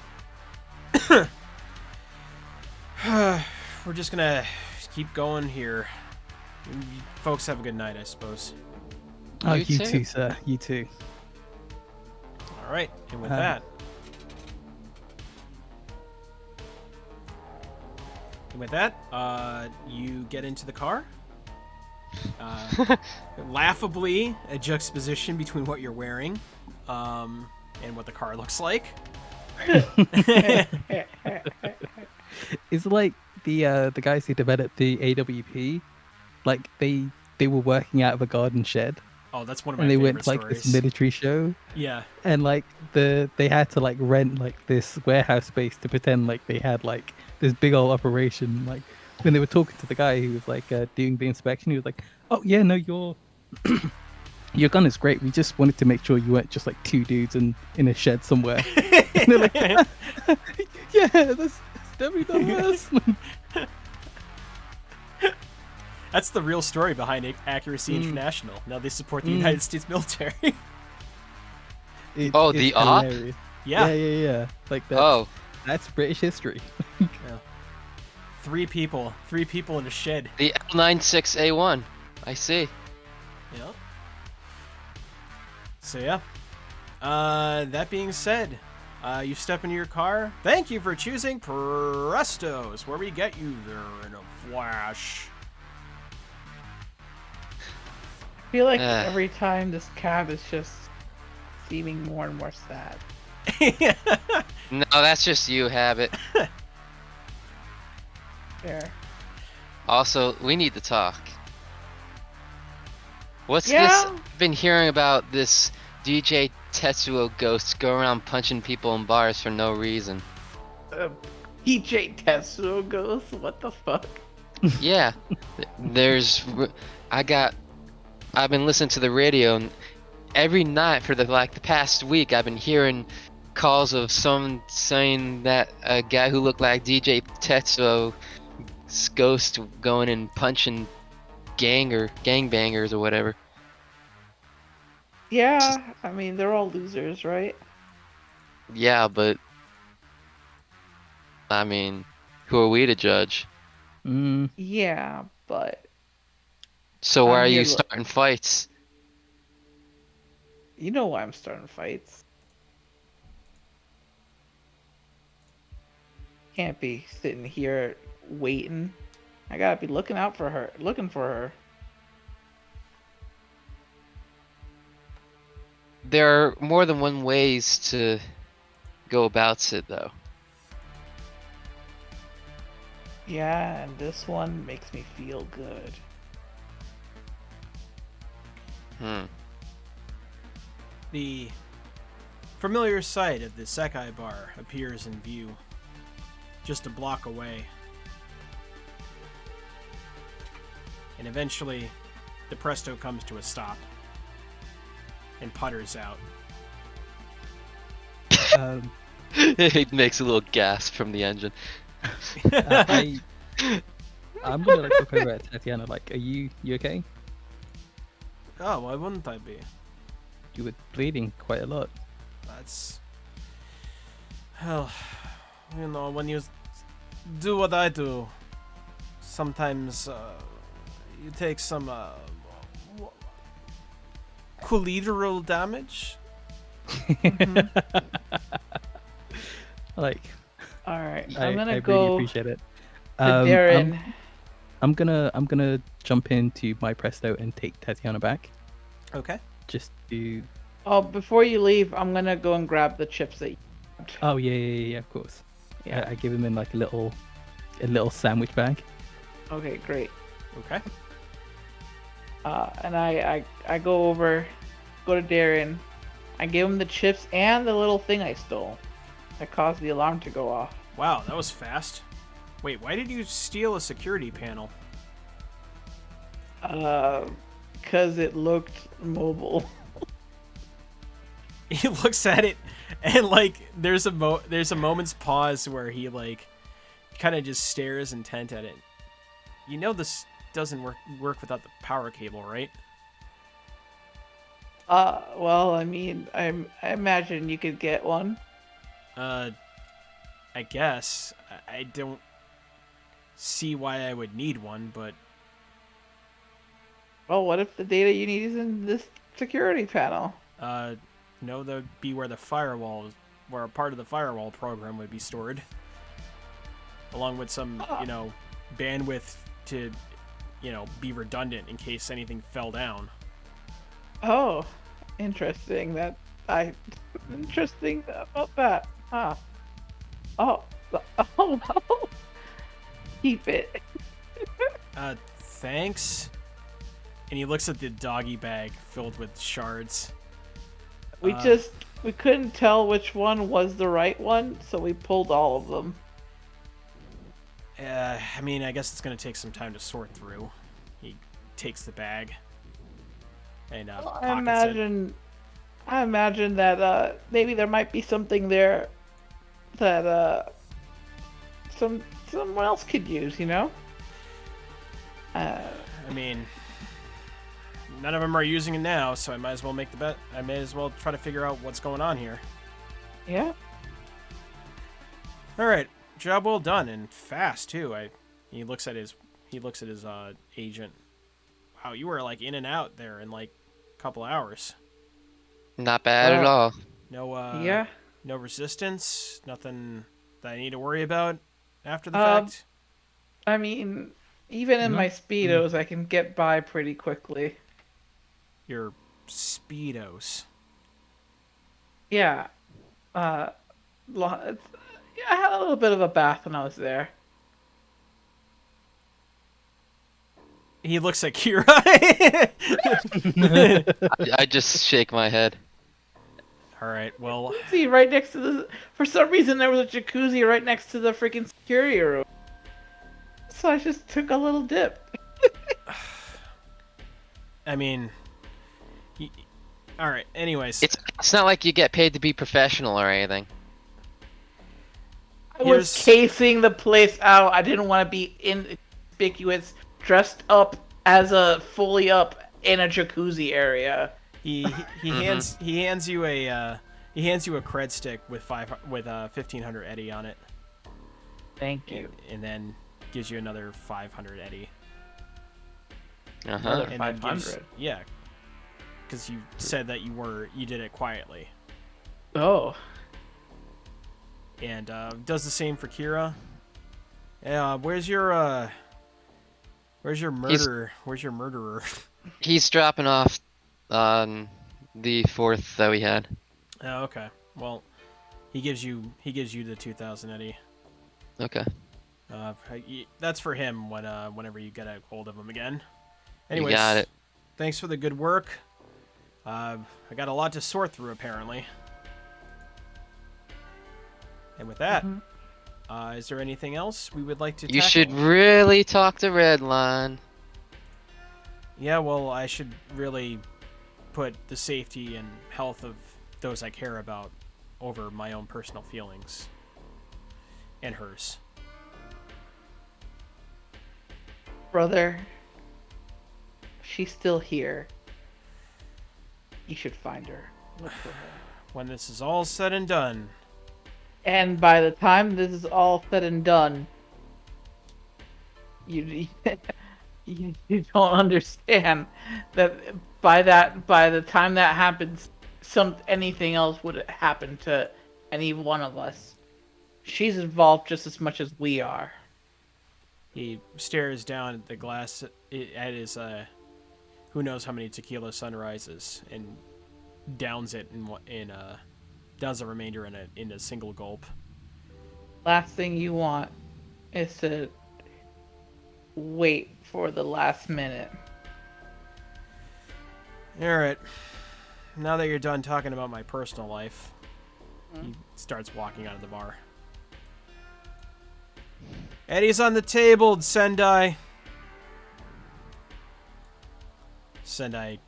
We're just gonna keep going here. You folks have a good night, I suppose. Oh, You you too. too, sir. You too. All right, and with Um, that, you get into the car. Laughably, a juxtaposition between what you're wearing, and what the car looks like. It's like the guys who developed the AWP, like they were working out of a garden shed, Oh, that's one of my and they favorite went to like stories. this military show, Yeah. and like they had to like rent like this warehouse space to pretend like they had like this big old operation. Like when they were talking to the guy who was like doing the inspection, he was like, "Oh yeah, no, your gun is great. We just wanted to make sure you weren't just like two dudes in a shed somewhere." And they're like, "Yeah, that's definitely us." That's the real story behind Accuracy International. Now they support the United States military. Oh, the op? hilarious. Yeah. Yeah. Like that's, Oh, that's British history. Three people in a shed. the L96A1. I see. Yeah. So yeah. That being said, you step into your car. Thank you for choosing Presto's, where we get you there in a flash. I feel like every time this cab is just seeming more and more sad. No, that's just you, Habit. There. Also, we need to talk. What's Yeah. this? Been hearing about this DJ Tetsuo ghost go around punching people in bars for no reason. PJ Tetsuo Ghost, what the fuck? Yeah, I've been listening to the radio, and every night for the past week, I've been hearing calls of someone saying that a guy who looked like DJ Tetsuo's ghost going and punching gangbangers or whatever. Yeah, I mean, they're all losers, right? Yeah, but I mean, who are we to judge? Yeah, but So why I'm are here you to- starting fights? you know why I'm starting fights. Can't be sitting here waiting. I gotta be looking for her. There are more than one ways to go about it, though. Yeah, and this one makes me feel good. The familiar sight of the Sekai bar appears in view, just a block away. And eventually, the Presto comes to a stop and putters out. It makes a little gasp from the engine. I'm gonna like look over at Tatiana. Like, are you okay? Oh, why wouldn't I be? You were bleeding quite a lot. That's... Well, you know, when you do what I do, sometimes you take some collateral damage. Like, All right, I I'm gonna really go appreciate it. to Darren. I'm gonna jump into my Presto and take Tatiana back. Okay. Just to. Oh, before you leave, I'm gonna go and grab the chips that you grabbed. Oh yeah, of course. Yeah. I give him in like a little sandwich bag. Okay, great. Okay. And I go to Darren. I give him the chips and the little thing I stole that caused the alarm to go off. Wow, that was fast. Wait, why did you steal a security panel? Because it looked mobile. He looks at it, and like there's a moment's pause where he like kind of just stares intent at it. You know this doesn't work without the power cable, right? Well, I mean, I imagine you could get one. I guess. I don't see why I would need one, but Well, what if the data you need is in this security panel? no, that would be where where a part of the firewall program would be stored, along with some, bandwidth to, be redundant in case anything fell down. Oh, interesting. Interesting about that. Huh. Oh, oh no. Keep it. Thanks. And he looks at the doggy bag filled with shards. We couldn't tell which one was the right one, so we pulled all of them. I mean, I guess it's gonna take some time to sort through. He takes the bag and pockets it. I imagine that maybe there might be something there that someone else could use, you know? I mean, none of them are using it now, so I might as well make the bet. I may as well try to figure out what's going on here. Yeah. All right, job well done and fast too. He looks at his agent. Wow, you were like in and out there in like a couple hours. Not bad at all. No no resistance, nothing that I need to worry about after the fact. I mean, even in my speedos, I can get by pretty quickly. Your speedos. Yeah. I had a little bit of a bath when I was there. He looks at Kira. I just shake my head. All right, well. See, right next to the. For some reason, there was a jacuzzi right next to the freaking security room. So I just took a little dip. I mean. All right. Anyways, It's not like you get paid to be professional or anything. I was casing the place out. I didn't want to be inconspicuous, dressed up as a fully up in a jacuzzi area. He hands you a cred stick with 1500 Eddie on it. Thank you. And then gives you another 500 Eddie. Another And 500. Yeah, because you said that you did it quietly. Oh. And does the same for Kira. Where's your murderer? Where's your murderer? He's dropping off on the 4th that we had. Oh, okay. Well, he gives you the 2,000 Eddie. Okay. That's for him whenever you get a hold of him again. Anyways, You got it. Thanks for the good work. I got a lot to sort through apparently. And with that, is there anything else we would like to tackle? You should really talk to Redline. Yeah, well, I should really put the safety and health of those I care about over my own personal feelings. And hers. Brother, she's still here. You should find her. Look for her. When this is all said and done. And by the time this is all said and done, you don't understand that by the time that happens, anything else would happen to any one of us. She's involved just as much as we are. He stares down at the glass at his who knows how many tequila sunrises and downs it downs the remainder in a single gulp. Last thing you want is to wait for the last minute. All right. Now that you're done talking about my personal life, he starts walking out of the bar. Eddie's on the table, Sendai. Sendai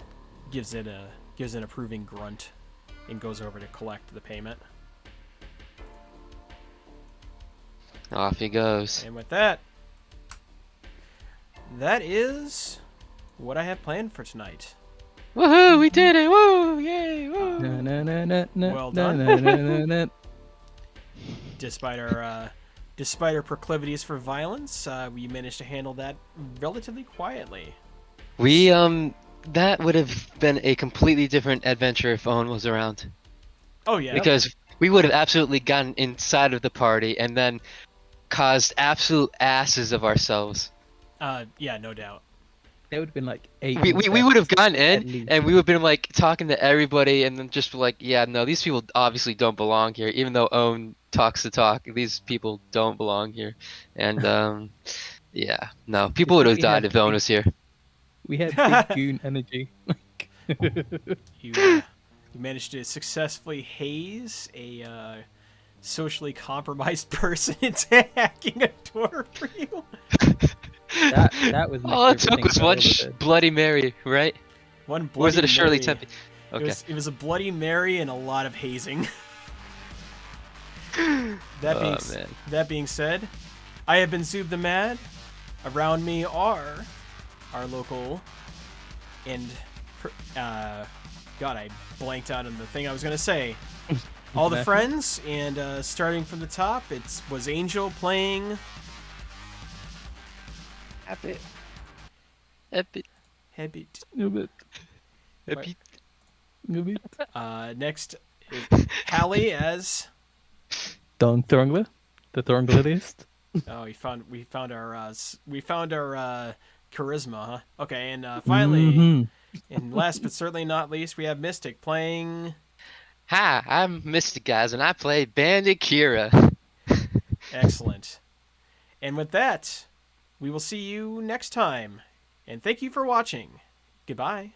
gives an approving grunt and goes over to collect the payment. Off he goes. And with that, that is what I have planned for tonight. Woohoo! We did it! Woo! Yay! Woo! Na, na, na, na, na, Well na, done. na, na, na, na. Despite our proclivities for violence, we managed to handle that relatively quietly. We that would have been a completely different adventure if Owen was around. Oh yeah. Because we would have absolutely gotten inside of the party and then caused absolute asses of ourselves. Yeah, no doubt. There would have been like 8 We more would have deaths, gone at in least. and we would have been like talking to everybody and then just be like, yeah, no, these people obviously don't belong here. Even though Owen talks the talk, these people don't belong here. And yeah, no, people would It's 'cause have died if Owen was here. we had big goon energy. You managed to successfully haze a socially compromised person into hacking a door for you. That was my All it favorite took thing was about all one of it. Bloody Mary, right? One Or Bloody was it a Shirley Mary. Tempe? Okay. It was a Bloody Mary and a lot of hazing. Oh, man. That being said, I have been Zoob the Mad. Around me are our local and God, I blanked out on the thing I was gonna say. All the friends, and starting from the top, was Angel playing Epic. Habit. A bit, Epic. a bit. Next is Hallie as Don Thorngler, the Thornglerist. oh we found our charisma, huh? Okay, and finally, Mhm. and last but certainly not least, we have Mystic playing. Hi, I'm Mystic Guys, and I play Bandit Kira. Excellent. And with that, we will see you next time. And thank you for watching. Goodbye.